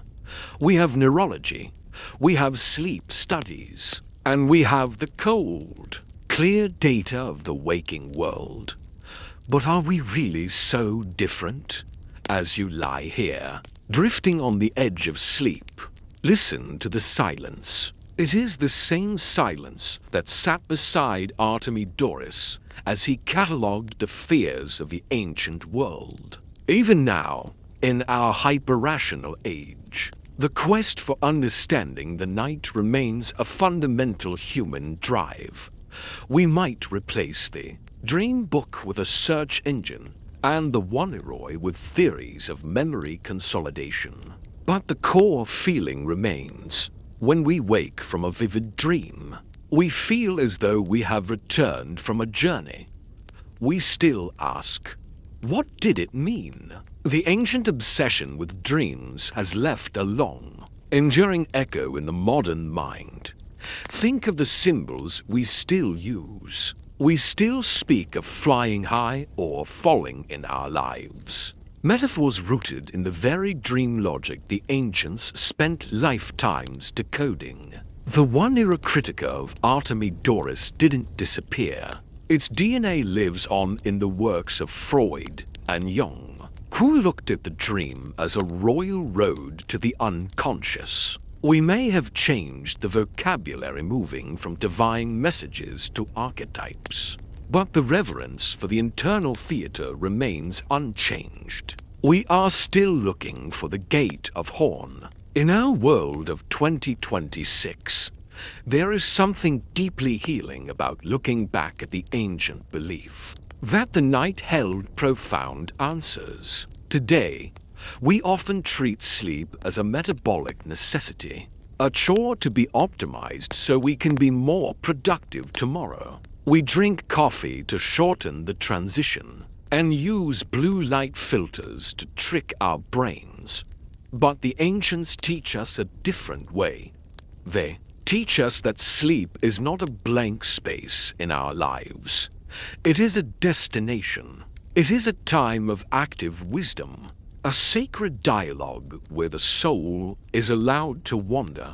We have neurology, we have sleep studies, and we have the cold, clear data of the waking world. But are we really so different? As you lie here, drifting on the edge of sleep, listen to the silence. It is the same silence that sat beside Artemidorus as he catalogued the fears of the ancient world. Even now, in our hyper-rational age, the quest for understanding the night remains a fundamental human drive. We might replace the dream book with a search engine and the Wanneroi with theories of memory consolidation. But the core feeling remains. When we wake from a vivid dream, we feel as though we have returned from a journey. We still ask, what did it mean? The ancient obsession with dreams has left a long, enduring echo in the modern mind. Think of the symbols we still use. We still speak of flying high or falling in our lives. Metaphors rooted in the very dream logic the ancients spent lifetimes decoding. The Wanira Critica of Artemidorus didn't disappear. Its DNA lives on in the works of Freud and Jung, who looked at the dream as a royal road to the unconscious. We may have changed the vocabulary, moving from divine messages to archetypes, but the reverence for the internal theater remains unchanged. We are still looking for the Gate of Horn. In our world of 2026, there is something deeply healing about looking back at the ancient belief that the night held profound answers. Today, we often treat sleep as a metabolic necessity, a chore to be optimized so we can be more productive tomorrow. We drink coffee to shorten the transition and use blue light filters to trick our brains. But the ancients teach us a different way. They teach us that sleep is not a blank space in our lives. It is a destination. It is a time of active wisdom, a sacred dialogue where the soul is allowed to wander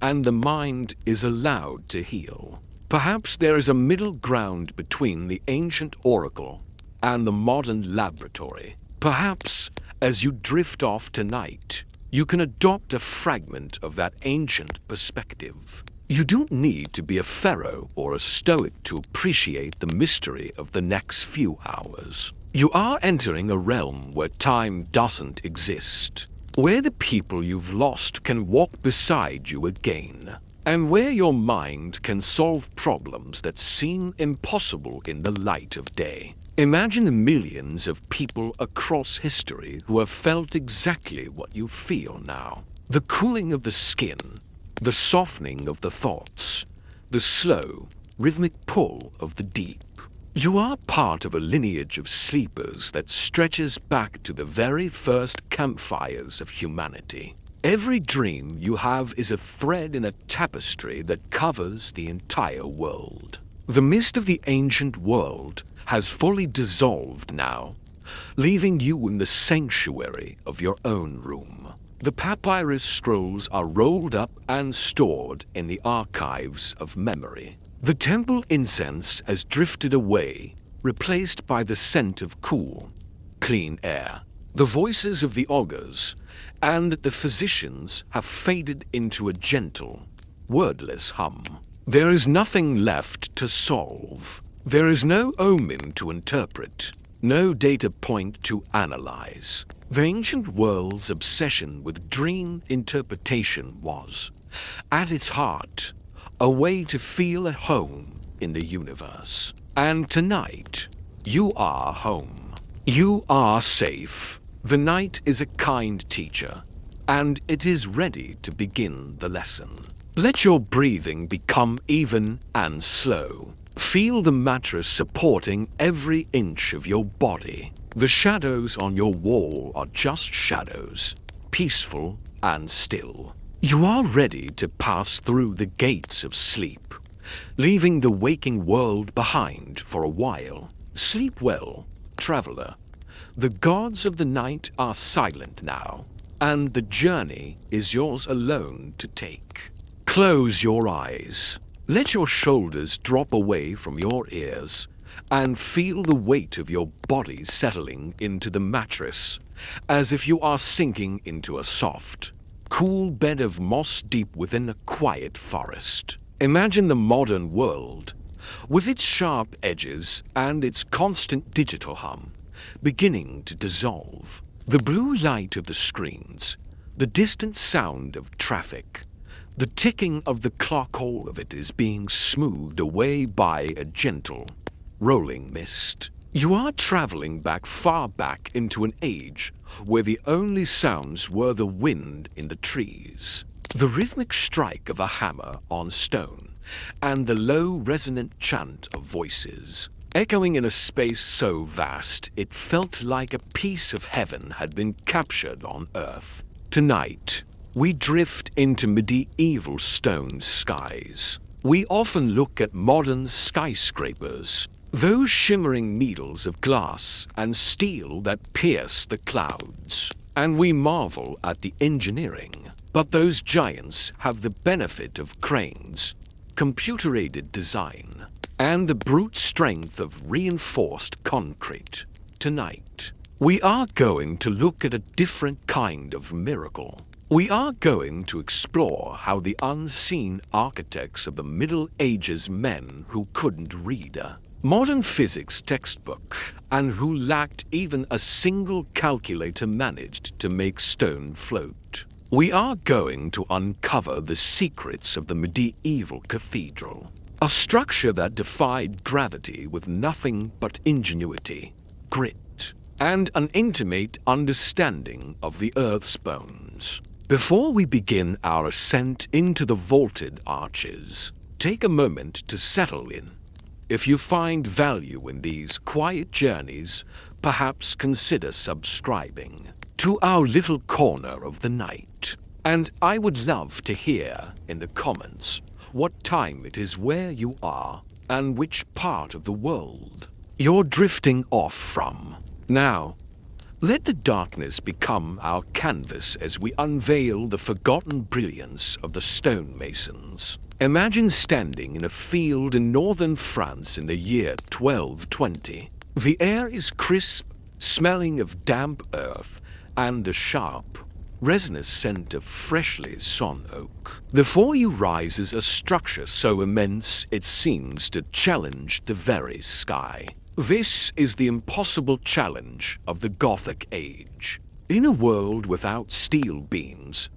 and the mind is allowed to heal. Perhaps there is a middle ground between the ancient oracle and the modern laboratory. Perhaps, as you drift off tonight, you can adopt a fragment of that ancient perspective. You don't need to be a pharaoh or a stoic to appreciate the mystery of the next few hours. You are entering a realm where time doesn't exist, where the people you've lost can walk beside you again, and where your mind can solve problems that seem impossible in the light of day. Imagine the millions of people across history who have felt exactly what you feel now. The cooling of the skin, the softening of the thoughts, the slow, rhythmic pull of the deep. You are part of a lineage of sleepers that stretches back to the very first campfires of humanity. Every dream you have is a thread in a tapestry that covers the entire world. The mist of the ancient world has fully dissolved now, leaving you in the sanctuary of your own room. The papyrus scrolls are rolled up and stored in the archives of memory. The temple incense has drifted away, replaced by the scent of cool, clean air. The voices of the augurs and the physicians have faded into a gentle, wordless hum. There is nothing left to solve. There is no omen to interpret, no data point to analyze. The ancient world's obsession with dream interpretation was, at its heart, a way to feel at home in the universe. And tonight, you are home. You are safe. The night is a kind teacher, and it is ready to begin the lesson. Let your breathing become even and slow. Feel the mattress supporting every inch of your body. The shadows on your wall are just shadows, peaceful and still. You are ready to pass through the gates of sleep, leaving the waking world behind for a while. Sleep well, traveler. The gods of the night are silent now, and the journey is yours alone to take. Close your eyes. Let your shoulders drop away from your ears and feel the weight of your body settling into the mattress as if you are sinking into a soft, cool bed of moss deep within a quiet forest. Imagine the modern world, with its sharp edges and its constant digital hum, beginning to dissolve. The blue light of the screens, the distant sound of traffic, the ticking of the clock, all of it is being smoothed away by a gentle, rolling mist. You are traveling far back into an age where the only sounds were the wind in the trees, the rhythmic strike of a hammer on stone, and the low resonant chant of voices, echoing in a space so vast it felt like a piece of heaven had been captured on earth. Tonight, we drift into medieval stone skies. We often look at modern skyscrapers, those shimmering needles of glass and steel that pierce the clouds, and we marvel at the engineering. But those giants have the benefit of cranes, computer-aided design, and the brute strength of reinforced concrete. Tonight, we are going to look at a different kind of miracle. We are going to explore how the unseen architects of the Middle Ages, men who couldn't read a modern physics textbook and who lacked even a single calculator, managed to make stone float. We are going to uncover the secrets of the medieval cathedral, a structure that defied gravity with nothing but ingenuity, grit, and an intimate understanding of the Earth's bones. Before we begin our ascent into the vaulted arches, take a moment to settle in. If you find value in these quiet journeys, perhaps consider subscribing to our little corner of the night. And I would love to hear in the comments what time it is where you are and which part of the world you're drifting off from. Now, let the darkness become our canvas as we unveil the forgotten brilliance of the stonemasons. Imagine standing in a field in northern France in the year 1220. The air is crisp, smelling of damp earth and the sharp, resinous scent of freshly sawn oak. Before you rises a structure so immense it seems to challenge the very sky. This is the impossible challenge of the Gothic age. In a world without steel beams,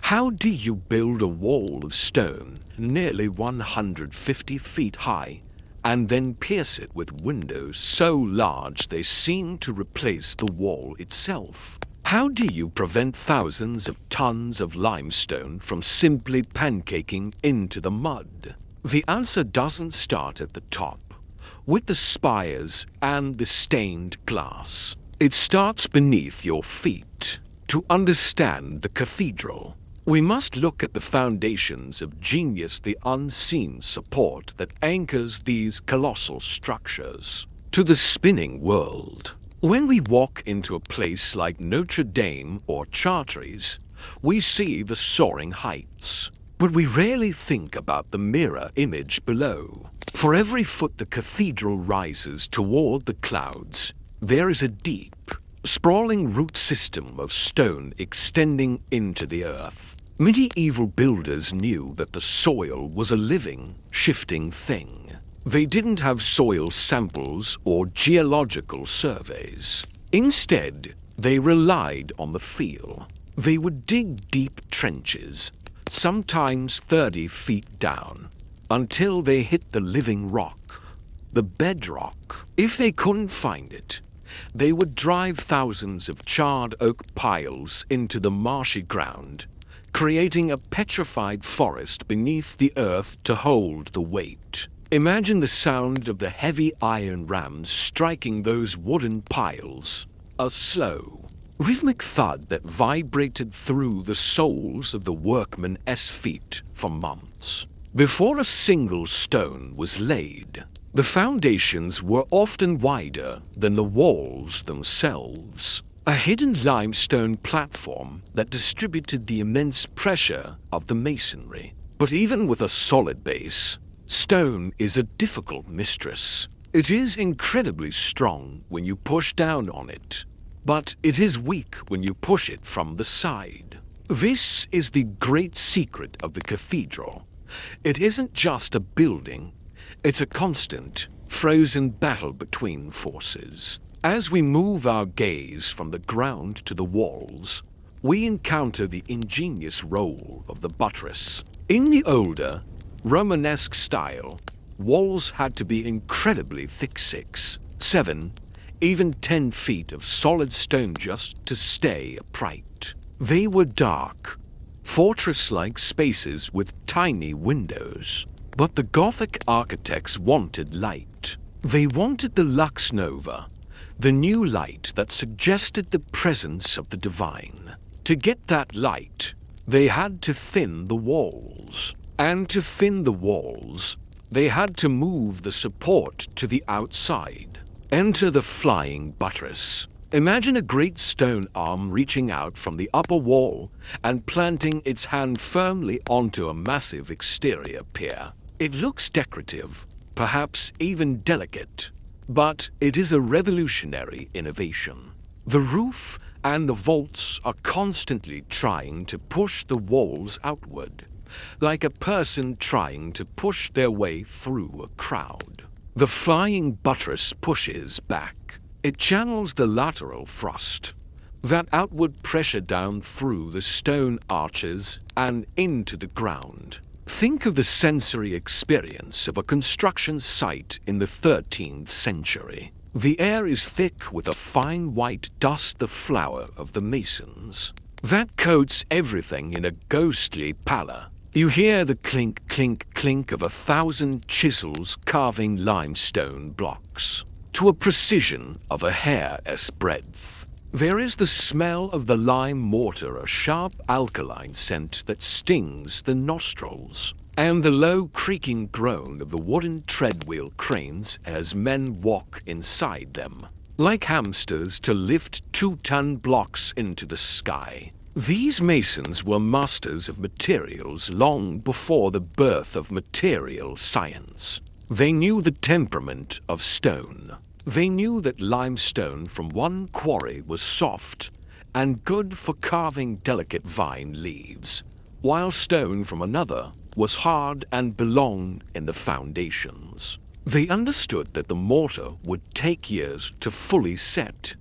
how do you build a wall of stone nearly 150 feet high and then pierce it with windows so large they seem to replace the wall itself? How do you prevent thousands of tons of limestone from simply pancaking into the mud? The answer doesn't start at the top, with the spires and the stained glass. It starts beneath your feet. To understand the cathedral, we must look at the foundations of genius, the unseen support that anchors these colossal structures to the spinning world. When we walk into a place like Notre Dame or Chartres, we see the soaring heights, but we rarely think about the mirror image below. For every foot the cathedral rises toward the clouds, there is a deep, sprawling root system of stone extending into the earth. Medieval builders knew that the soil was a living, shifting thing. They didn't have soil samples or geological surveys. Instead, they relied on the feel. They would dig deep trenches, sometimes 30 feet down, until they hit the living rock, the bedrock. If they couldn't find it, they would drive thousands of charred oak piles into the marshy ground, creating a petrified forest beneath the earth to hold the weight. Imagine the sound of the heavy iron rams striking those wooden piles, a slow, rhythmic thud that vibrated through the soles of the workmen's feet for months. Before a single stone was laid, the foundations were often wider than the walls themselves. A hidden limestone platform that distributed the immense pressure of the masonry. But even with a solid base, stone is a difficult mistress. It is incredibly strong when you push down on it, but it is weak when you push it from the side. This is the great secret of the cathedral. It isn't just a building, it's a constant, frozen battle between forces. As we move our gaze from the ground to the walls, we encounter the ingenious role of the buttress. In the older, Romanesque style, walls had to be incredibly thick, 6, 7, even 10 feet of solid stone just to stay upright. They were dark, fortress-like spaces with tiny windows. But the Gothic architects wanted light. They wanted the lux nova, the new light that suggested the presence of the divine. To get that light, they had to thin the walls. And to thin the walls, they had to move the support to the outside. Enter the flying buttress. Imagine a great stone arm reaching out from the upper wall and planting its hand firmly onto a massive exterior pier. It looks decorative, perhaps even delicate, but it is a revolutionary innovation. The roof and the vaults are constantly trying to push the walls outward, like a person trying to push their way through a crowd. The flying buttress pushes back. It channels the lateral thrust, that outward pressure down through the stone arches and into the ground. Think of the sensory experience of a construction site in the 13th century. The air is thick with a fine white dust, the flower of the masons. That coats everything in a ghostly pallor. You hear the clink, clink, clink of 1,000 chisels carving limestone blocks to a precision of a hair's breadth. There is the smell of the lime mortar, a sharp alkaline scent that stings the nostrils, and the low creaking groan of the wooden treadwheel cranes as men walk inside them, like hamsters to lift 2-ton blocks into the sky. These masons were masters of materials long before the birth of material science. They knew the temperament of stone. They knew that limestone from one quarry was soft and good for carving delicate vine leaves, while stone from another was hard and belonged in the foundations. They understood that the mortar would take years to fully set,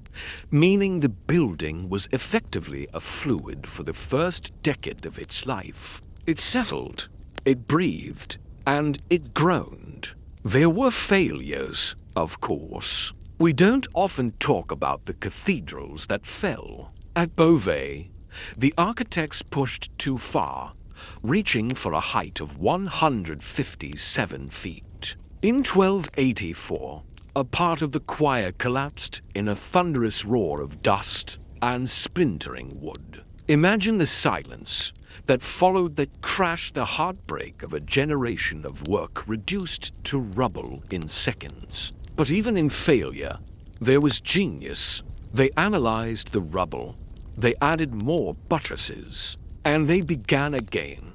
meaning the building was effectively a fluid for the first decade of its life. It settled, it breathed, and it groaned. There were failures, of course. We don't often talk about the cathedrals that fell. At Beauvais, the architects pushed too far, reaching for a height of 157 feet. In 1284, a part of the choir collapsed in a thunderous roar of dust, and splintering wood. Imagine the silence that followed that crash, the heartbreak of a generation of work reduced to rubble in seconds. But even in failure, there was genius. They analyzed the rubble, they added more buttresses, and they began again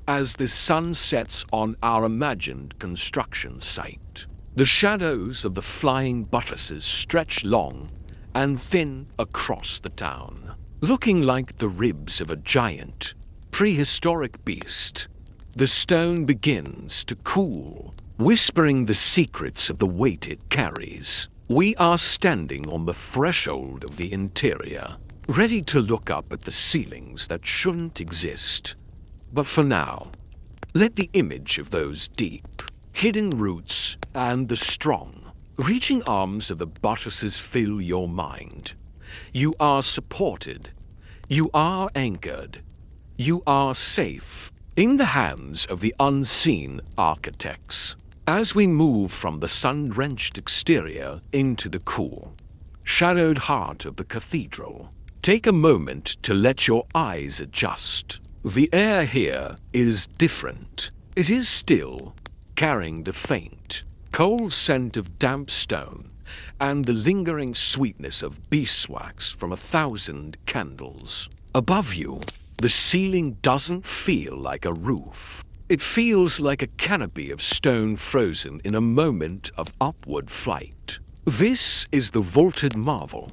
as the sun sets on our imagined construction site. The shadows of the flying buttresses stretch long and thin across the town, looking like the ribs of a giant, prehistoric beast. The stone begins to cool, whispering the secrets of the weight it carries. We are standing on the threshold of the interior, ready to look up at the ceilings that shouldn't exist. But for now, let the image of those deep, hidden roots and the strong, reaching arms of the buttresses fill your mind. You are supported. You are anchored. You are safe in the hands of the unseen architects. As we move from the sun-drenched exterior into the cool, shadowed heart of the cathedral, take a moment to let your eyes adjust. The air here is different. It is still, carrying the faint, cold scent of damp stone and the lingering sweetness of beeswax from 1,000 candles. Above you, the ceiling doesn't feel like a roof. It feels like a canopy of stone frozen in a moment of upward flight. This is the vaulted marvel,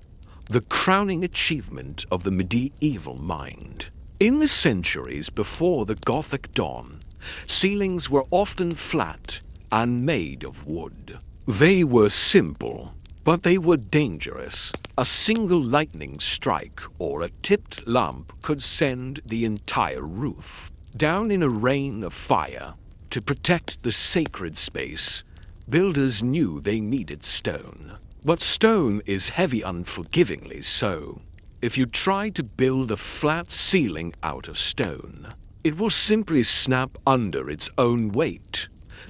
the crowning achievement of the medieval mind. In the centuries before the Gothic dawn, ceilings were often flat and made of wood. They were simple, but they were dangerous. A single lightning strike or a tipped lamp could send the entire roof down in a rain of fire. To protect the sacred space, builders knew they needed stone. But stone is heavy, unforgivingly so. If you try to build a flat ceiling out of stone, it will simply snap under its own weight.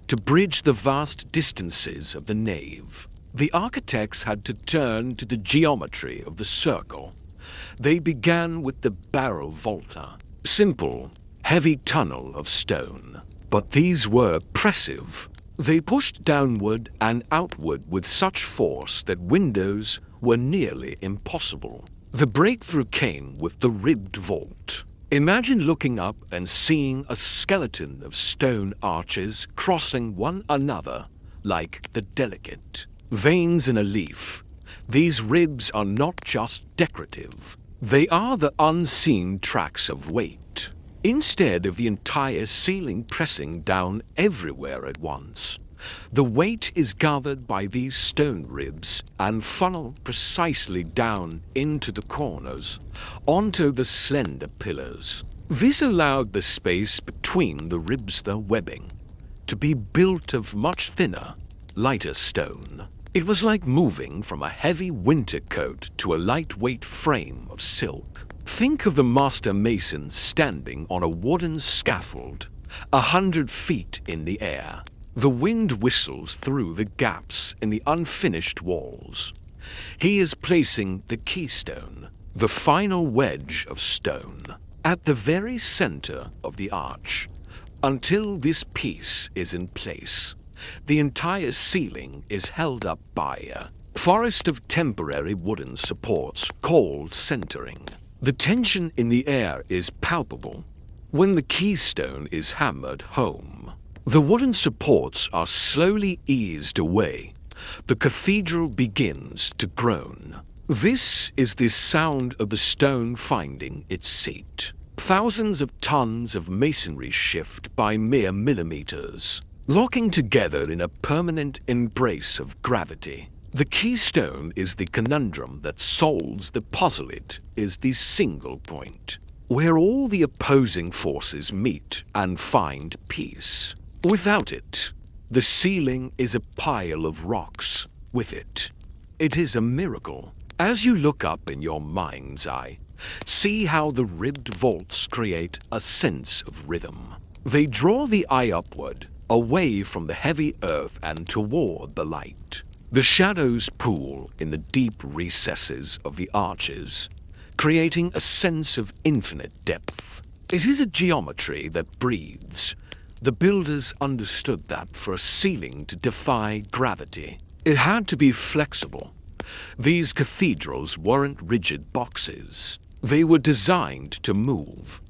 To bridge the vast distances of the nave, the architects had to turn to the geometry of the circle. They began with the barrow volta, simple, heavy tunnel of stone. But these were oppressive. They pushed downward and outward with such force that windows were nearly impossible. The breakthrough came with the ribbed vault. Imagine looking up and seeing a skeleton of stone arches crossing one another like the delicate veins in a leaf. These ribs are not just decorative. They are the unseen tracks of weight. Instead of the entire ceiling pressing down everywhere at once, the weight is gathered by these stone ribs and funneled precisely down into the corners, onto the slender pillars. This allowed the space between the ribs, the webbing, to be built of much thinner, lighter stone. It was like moving from a heavy winter coat to a lightweight frame of silk. Think of the master mason standing on a wooden scaffold, 100 feet in the air. The wind whistles through the gaps in the unfinished walls. He is placing the keystone, the final wedge of stone, at the very center of the arch. Until this piece is in place, the entire ceiling is held up by a forest of temporary wooden supports called centering. The tension in the air is palpable when the keystone is hammered home. The wooden supports are slowly eased away. The cathedral begins to groan. This is the sound of the stone finding its seat. Thousands of tons of masonry shift by mere millimeters, locking together in a permanent embrace of gravity. The keystone is the conundrum that solves the puzzle. It is the single point where all the opposing forces meet and find peace. Without it, the ceiling is a pile of rocks. With it, it is a miracle. As you look up in your mind's eye, see how the ribbed vaults create a sense of rhythm. They draw the eye upward, away from the heavy earth and toward the light. The shadows pool in the deep recesses of the arches, creating a sense of infinite depth. It is a geometry that breathes. The builders understood that for a ceiling to defy gravity, it had to be flexible. These cathedrals weren't rigid boxes. They were designed to move.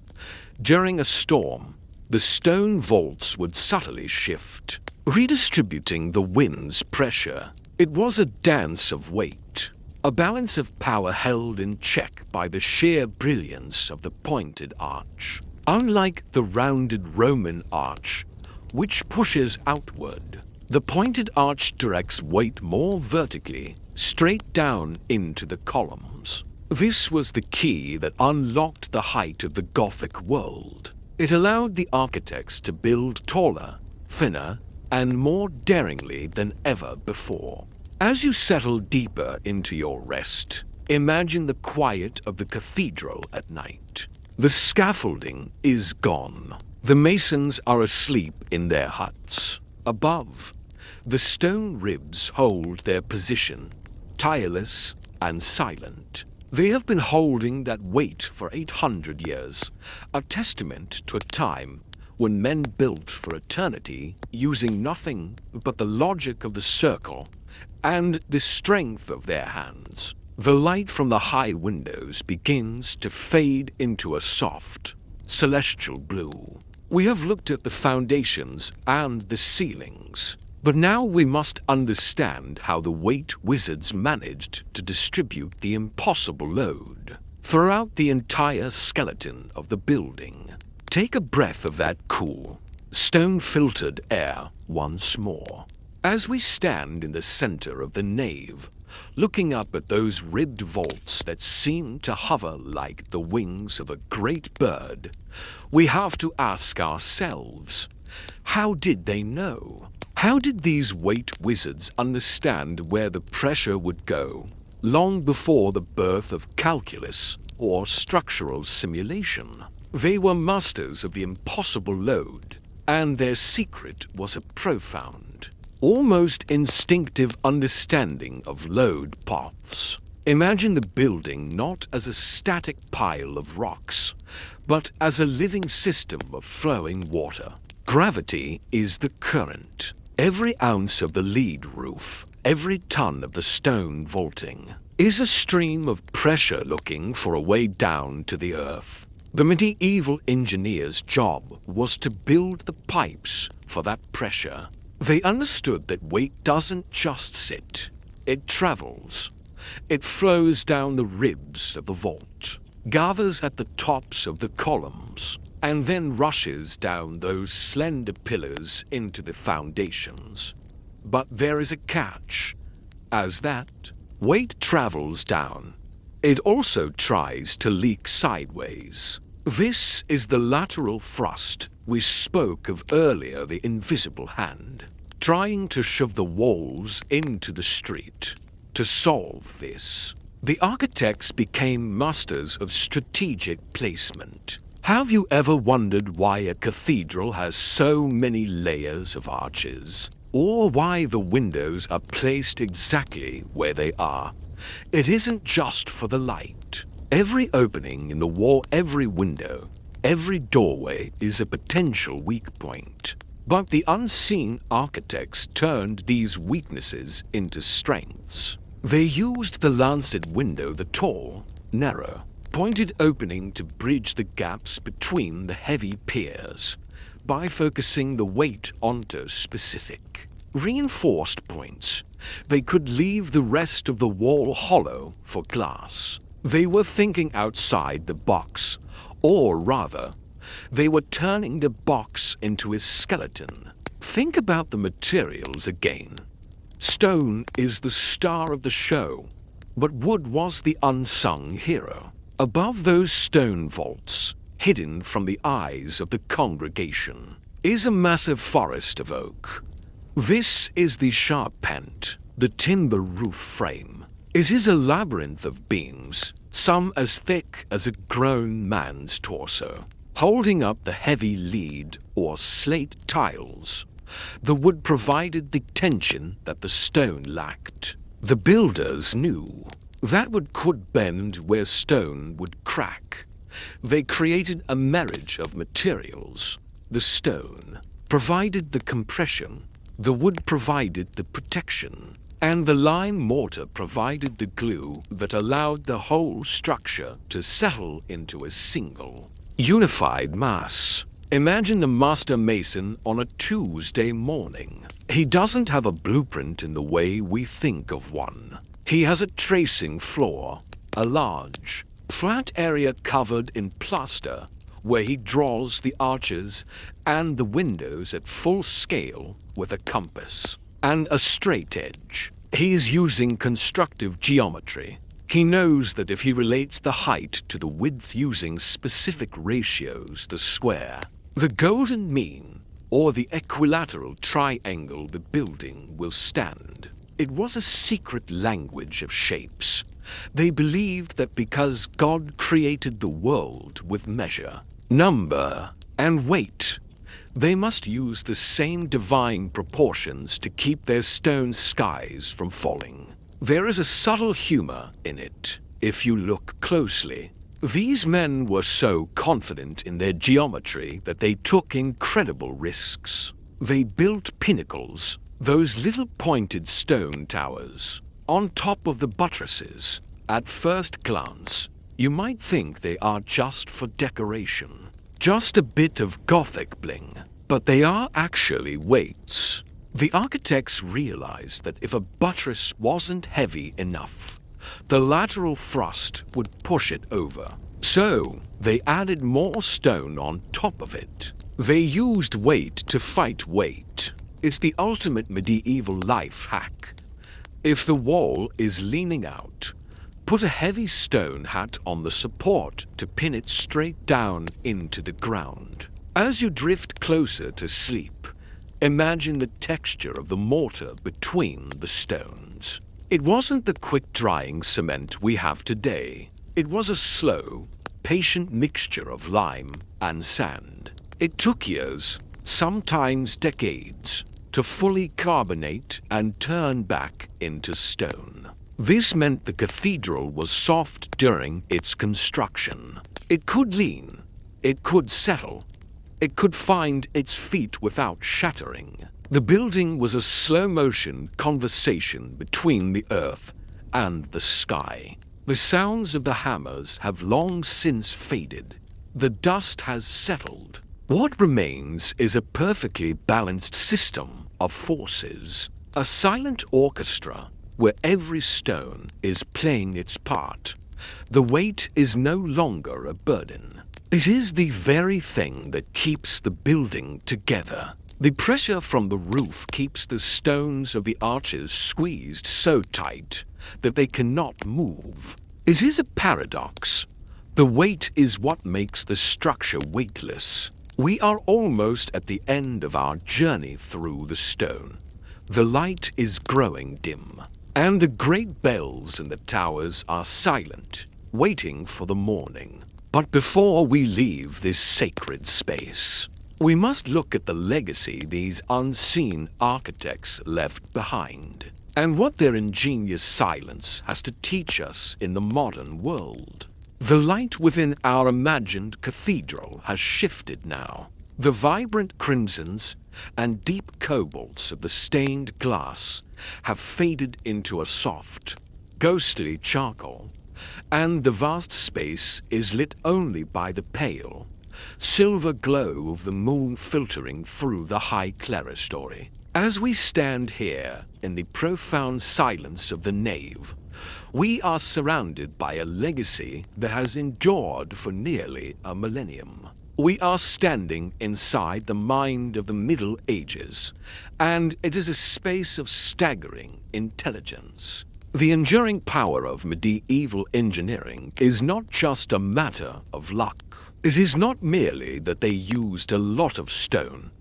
During a storm, the stone vaults would subtly shift, redistributing the wind's pressure. It was a dance of weight, a balance of power held in check by the sheer brilliance of the pointed arch. Unlike the rounded Roman arch, which pushes outward, the pointed arch directs weight more vertically, straight down into the columns. This was the key that unlocked the height of the Gothic world. It allowed the architects to build taller, thinner, and more daringly than ever before. As you settle deeper into your rest, imagine the quiet of the cathedral at night. The scaffolding is gone. The masons are asleep in their huts. Above, the stone ribs hold their position, tireless and silent. They have been holding that weight for 800 years, a testament to a time when men built for eternity using nothing but the logic of the circle and the strength of their hands. The light from the high windows begins to fade into a soft, celestial blue. We have looked at the foundations and the ceilings, but now we must understand how the weight wizards managed to distribute the impossible load throughout the entire skeleton of the building. Take a breath of that cool, stone-filtered air once more. As we stand in the center of the nave, looking up at those ribbed vaults that seem to hover like the wings of a great bird, we have to ask ourselves, how did they know? How did these weight wizards understand where the pressure would go long before the birth of calculus or structural simulation? They were masters of the impossible load, and their secret was a profound, almost instinctive understanding of load paths. Imagine the building not as a static pile of rocks, but as a living system of flowing water. Gravity is the current. Every ounce of the lead roof, every ton of the stone vaulting, is a stream of pressure looking for a way down to the earth. The medieval engineer's job was to build the pipes for that pressure. They understood that weight doesn't just sit, it travels. It flows down the ribs of the vault, gathers at the tops of the columns, and then rushes down those slender pillars into the foundations. But there is a catch. As that weight travels down, it also tries to leak sideways. This is the lateral thrust we spoke of earlier, the invisible hand, trying to shove the walls into the street. To solve this, the architects became masters of strategic placement. Have you ever wondered why a cathedral has so many layers of arches? Or why the windows are placed exactly where they are? It isn't just for the light. Every opening in the wall, every window, every doorway is a potential weak point. But the unseen architects turned these weaknesses into strengths. They used the lancet window, the tall, narrow, pointed opening to bridge the gaps between the heavy piers by focusing the weight onto specific, reinforced points. They could leave the rest of the wall hollow for glass. They were thinking outside the box, or rather, they were turning the box into a skeleton. Think about the materials again. Stone is the star of the show, but wood was the unsung hero. Above those stone vaults, hidden from the eyes of the congregation, is a massive forest of oak. This is the charpente, the timber roof frame. It is a labyrinth of beams, some as thick as a grown man's torso, holding up the heavy lead or slate tiles. The wood provided the tension that the stone lacked. The builders knew that could bend where stone would crack. They created a marriage of materials. The stone provided the compression, the wood provided the protection, and the lime mortar provided the glue that allowed the whole structure to settle into a single, unified mass. Imagine the master mason on a Tuesday morning. He doesn't have a blueprint in the way we think of one. He has a tracing floor, a large, flat area covered in plaster where he draws the arches and the windows at full scale with a compass and a straight edge. He's using constructive geometry. He knows that if he relates the height to the width using specific ratios, the square, the golden mean, or the equilateral triangle, the building will stand. It was a secret language of shapes. They believed that because God created the world with measure, number, and weight, they must use the same divine proportions to keep their stone skies from falling. There is a subtle humor in it, if you look closely. These men were so confident in their geometry that they took incredible risks. They built pinnacles, those little pointed stone towers, on top of the buttresses. At first glance, you might think they are just for decoration, just a bit of Gothic bling, but they are actually weights. The architects realized that if a buttress wasn't heavy enough, the lateral thrust would push it over. So they added more stone on top of it. They used weight to fight weight. It's the ultimate medieval life hack. If the wall is leaning out, put a heavy stone hat on the support to pin it straight down into the ground. As you drift closer to sleep, imagine the texture of the mortar between the stones. It wasn't the quick-drying cement we have today. It was a slow, patient mixture of lime and sand. It took years, sometimes decades, to fully carbonate and turn back into stone. This meant the cathedral was soft during its construction. It could lean, it could settle, it could find its feet without shattering. The building was a slow-motion conversation between the earth and the sky. The sounds of the hammers have long since faded. The dust has settled. What remains is a perfectly balanced system of forces, a silent orchestra where every stone is playing its part. The weight is no longer a burden. It is the very thing that keeps the building together. The pressure from the roof keeps the stones of the arches squeezed so tight that they cannot move. It is a paradox. The weight is what makes the structure weightless. We are almost at the end of our journey through the stone. The light is growing dim, and the great bells in the towers are silent, waiting for the morning. But before we leave this sacred space, we must look at the legacy these unseen architects left behind, and what their ingenious silence has to teach us in the modern world. The light within our imagined cathedral has shifted now. The vibrant crimsons and deep cobalts of the stained glass have faded into a soft, ghostly charcoal, and the vast space is lit only by the pale, silver glow of the moon filtering through the high clerestory. As we stand here in the profound silence of the nave, we are surrounded by a legacy that has endured for nearly a millennium. We are standing inside the mind of the Middle Ages, and it is a space of staggering intelligence. The enduring power of medieval engineering is not just a matter of luck. It is not merely that they used a lot of stone.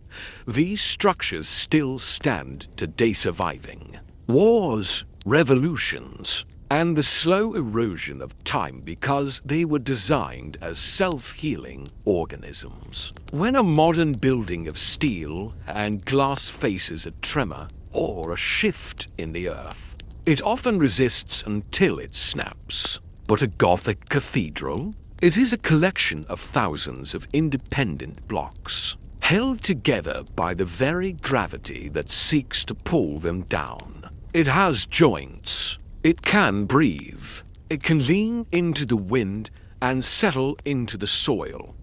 These structures still stand today, surviving wars, revolutions, and the slow erosion of time because they were designed as self-healing organisms. When a modern building of steel and glass faces a tremor or a shift in the earth, It often resists until it snaps. But a Gothic cathedral? It is a collection of thousands of independent blocks, held together by the very gravity that seeks to pull them down. It has joints. It can breathe. It can lean into the wind and settle into the soil,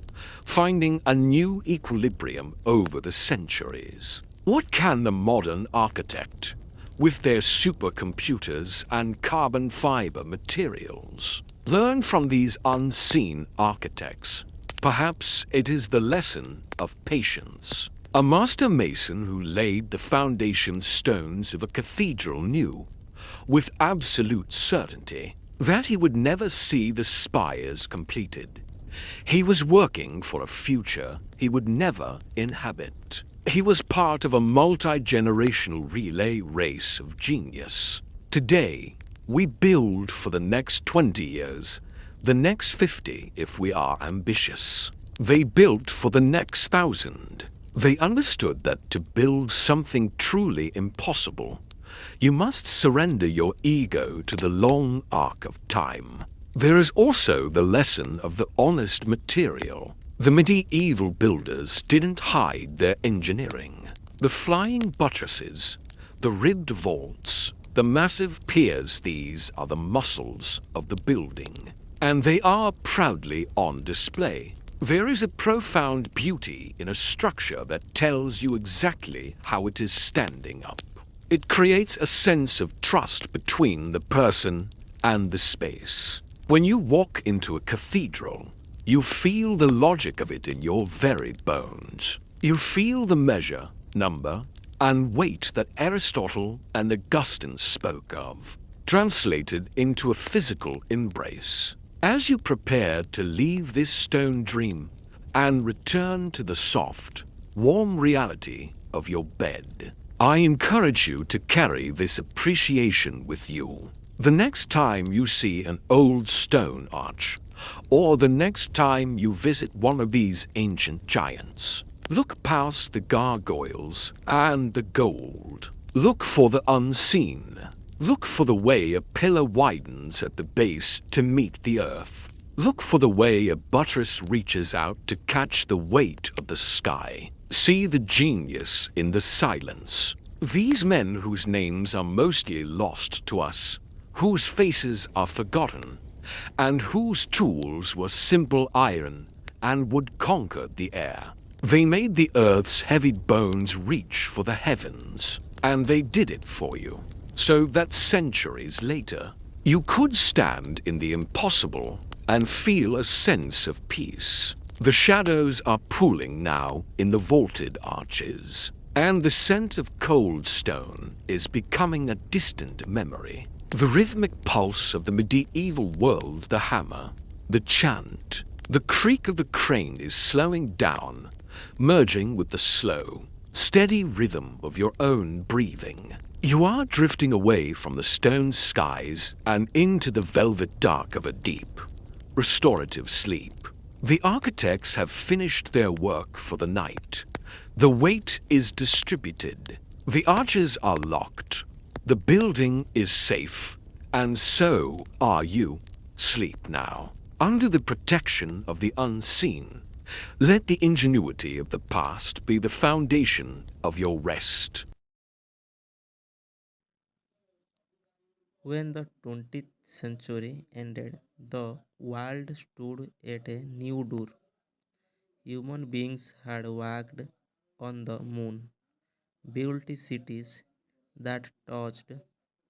finding a new equilibrium over the centuries. What can the modern architect, with their supercomputers and carbon fiber materials, learn from these unseen architects? Perhaps it is the lesson of patience. A master mason who laid the foundation stones of a cathedral knew, with absolute certainty, that he would never see the spires completed. He was working for a future he would never inhabit. He was part of a multi-generational relay race of genius. Today, we build for the next 20 years, the next 50 if we are ambitious. They built for the next 1,000. They understood that to build something truly impossible, you must surrender your ego to the long arc of time. There is also the lesson of the honest material. The medieval builders didn't hide their engineering. The flying buttresses, the ribbed vaults, the massive piers, these are the muscles of the building, and they are proudly on display. There is a profound beauty in a structure that tells you exactly how it is standing up. It creates a sense of trust between the person and the space. When you walk into a cathedral, you feel the logic of it in your very bones. You feel the measure, number, and weight that Aristotle and Augustine spoke of, translated into a physical embrace. As you prepare to leave this stone dream and return to the soft, warm reality of your bed, I encourage you to carry this appreciation with you. The next time you see an old stone arch, or the next time you visit one of these ancient giants, look past the gargoyles and the gold. Look for the unseen. Look for the way a pillar widens at the base to meet the earth. Look for the way a buttress reaches out to catch the weight of the sky. See the genius in the silence. These men whose names are mostly lost to us, whose faces are forgotten, and whose tools were simple iron and would conquer the air. They made the earth's heavy bones reach for the heavens, and they did it for you, so that centuries later, you could stand in the impossible and feel a sense of peace. The shadows are pooling now in the vaulted arches, and the scent of cold stone is becoming a distant memory. The rhythmic pulse of the medieval world, the hammer, the chant, the creak of the crane is slowing down, merging with the slow, steady rhythm of your own breathing. You are drifting away from the stone skies and into the velvet dark of a deep, restorative sleep. The architects have finished their work for the night. The weight is distributed. The arches are locked. The building is safe, and so are you. Sleep now, under the protection of the unseen. Let the ingenuity of the past be the foundation of your rest. When the 20th century ended, the world stood at a new door. Human beings had walked on the moon, built cities that touched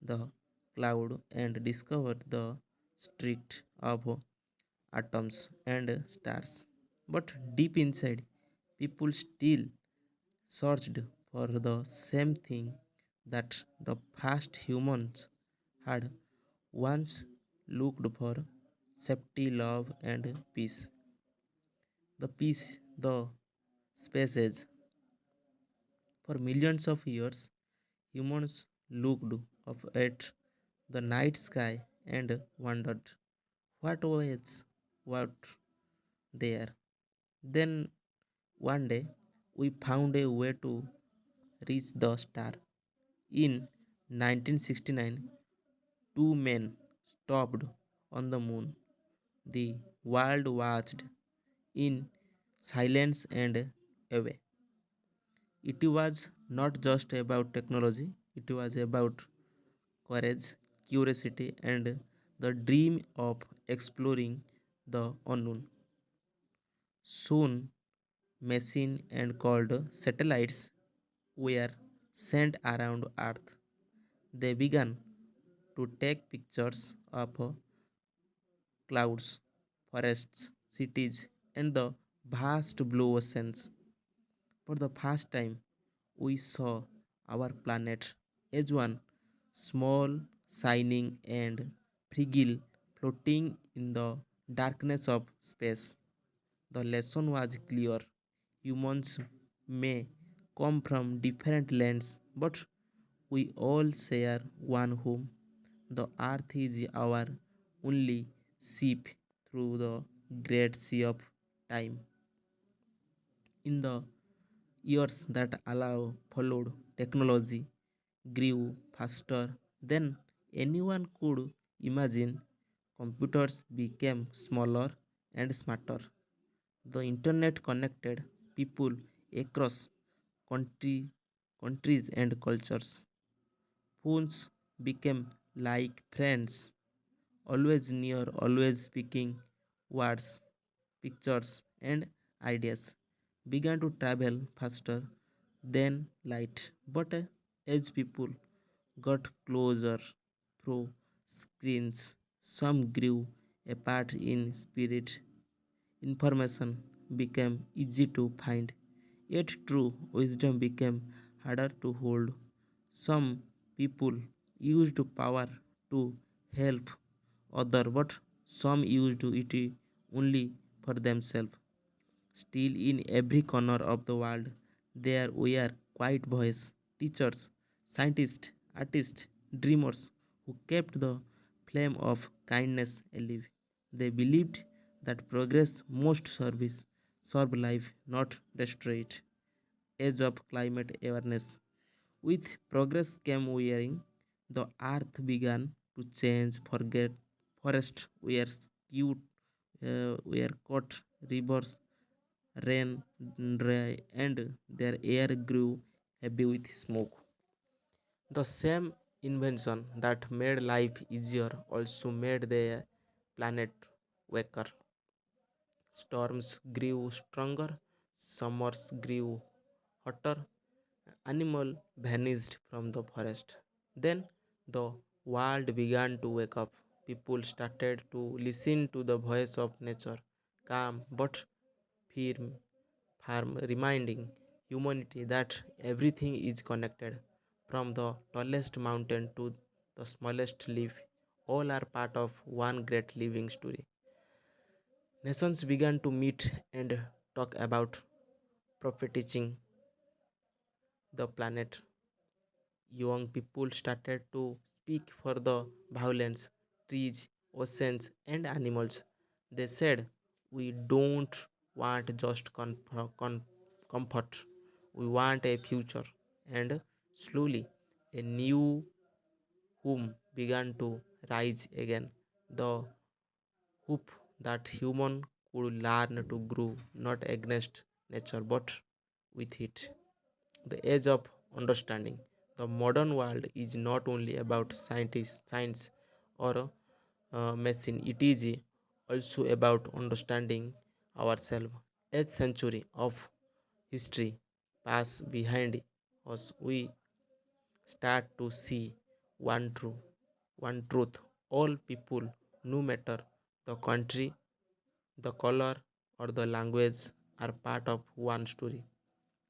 the cloud, and discovered the strict of atoms and stars. But deep inside, people still searched for the same thing that the past humans had once looked for: safety, love, and peace. The peace, the spaces. For millions of years, humans looked up at the night sky and wondered what was what there. Then one day we found a way to reach the star. In 1969, Two men stopped on the moon. The world watched in silence and awe. It was not just about technology, it was about courage, curiosity, and the dream of exploring the unknown. Soon, machine and called satellites were sent around Earth. They began to take pictures of clouds, forests, cities, and the vast blue oceans. For the first time, we saw our planet as one, small, shining, and fragile, floating in the darkness of space. The lesson was clear. Humans may come from different lands, but we all share one home. The earth is our only ship through the great sea of time. In the years that allow followed, technology grew faster than anyone could imagine. Computers became smaller and smarter. The internet connected people across country, countries and cultures. Phones became like friends, always near, always speaking words, pictures, and ideas. Began to travel faster than light. But as people got closer through screens, some grew apart in spirit. Information became easy to find, yet true wisdom became harder to hold. Some people used power to help others, but some used it only for themselves. Still, in every corner of the world, there were quiet voices, teachers, scientists, artists, dreamers who kept the flame of kindness alive. They believed that progress must serve life, not destroy it. Age of climate awareness. With progress came wearing, the earth began to change. Forget forests were skewed, were cut, rivers ran dry, and their air grew heavy with smoke. The same invention that made life easier also made the planet weaker. Storms grew stronger, summers grew hotter, animal vanished from the forest. Then the world began to wake up. People started to listen to the voice of nature, calm but firm, reminding humanity that everything is connected, from the tallest mountain to the smallest leaf. All are part of one great living story. Nations began to meet and talk about prophetizing the planet. Young people started to speak for the violence, trees, oceans, and animals. They said, "We don't want just comfort, we want a future." And slowly, a new home began to rise again. The hope that human could learn to grow not against nature but with it. The age of understanding. The modern world is not only about science or machine, it is also about understanding ourselves. A century of history pass behind us. We start to see one truth, one truth. All people, no matter the country, the color, or the language, are part of one story.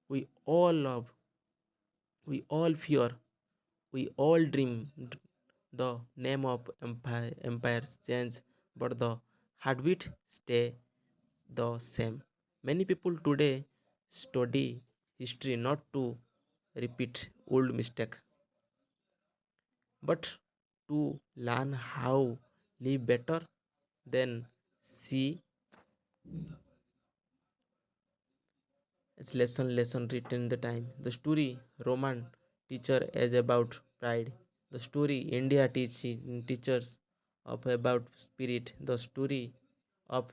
We all love, we all fear, we all dream. The name of empires change, but the heartbeat stay the same. Many people today study history not to repeat old mistake, but to learn how live better than see its lesson written in the time. The story Roman teacher is about pride. The story India teaches of about spirit. The story of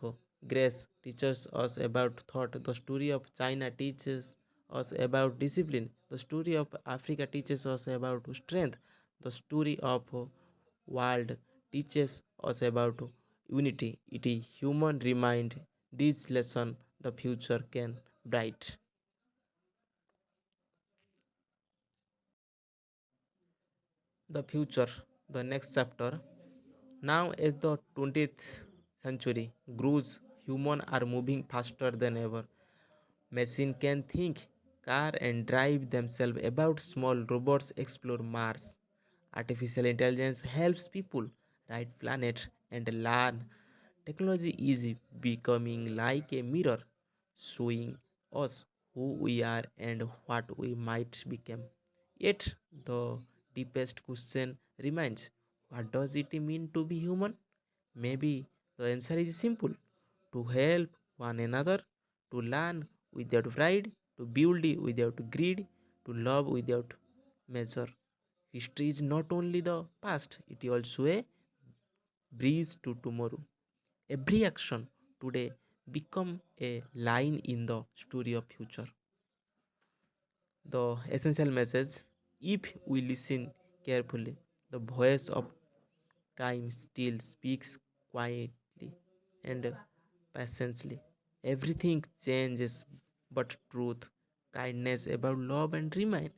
grace teaches us about thought. The story of China teaches us about discipline. The story of Africa teaches us about strength. The story of world teaches us about unity. It is human remind this lesson the future can bright. The future, the next chapter. Now, as the 20th century grows, humans are moving faster than ever. Machine can think, car and drive themselves about small robots explore Mars. Artificial intelligence helps people write planet and learn. Technology is becoming like a mirror, showing us who we are and what we might become. Yet the deepest question remains, what does it mean to be human? Maybe the answer is simple, to help one another, to learn without pride, to build without greed, to love without measure. History is not only the past, it is also a bridge to tomorrow. Every action today become a line in the story of future. The essential message, if we listen carefully, the voice of time still speaks quietly and patiently. Everything changes, but truth, kindness about love and remain.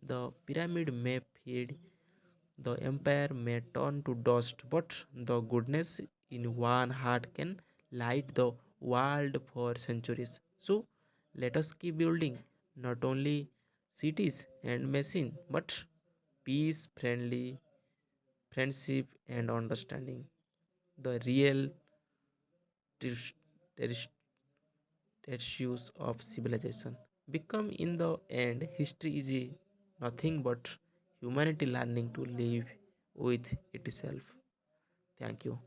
The pyramid may fade, the empire may turn to dust, but the goodness in one heart can light the world for centuries. So let us keep building not only cities and machine, but peace, friendship, and understanding. The real tis- issues of civilization become in the end history is nothing but humanity learning to live with itself. Thank you.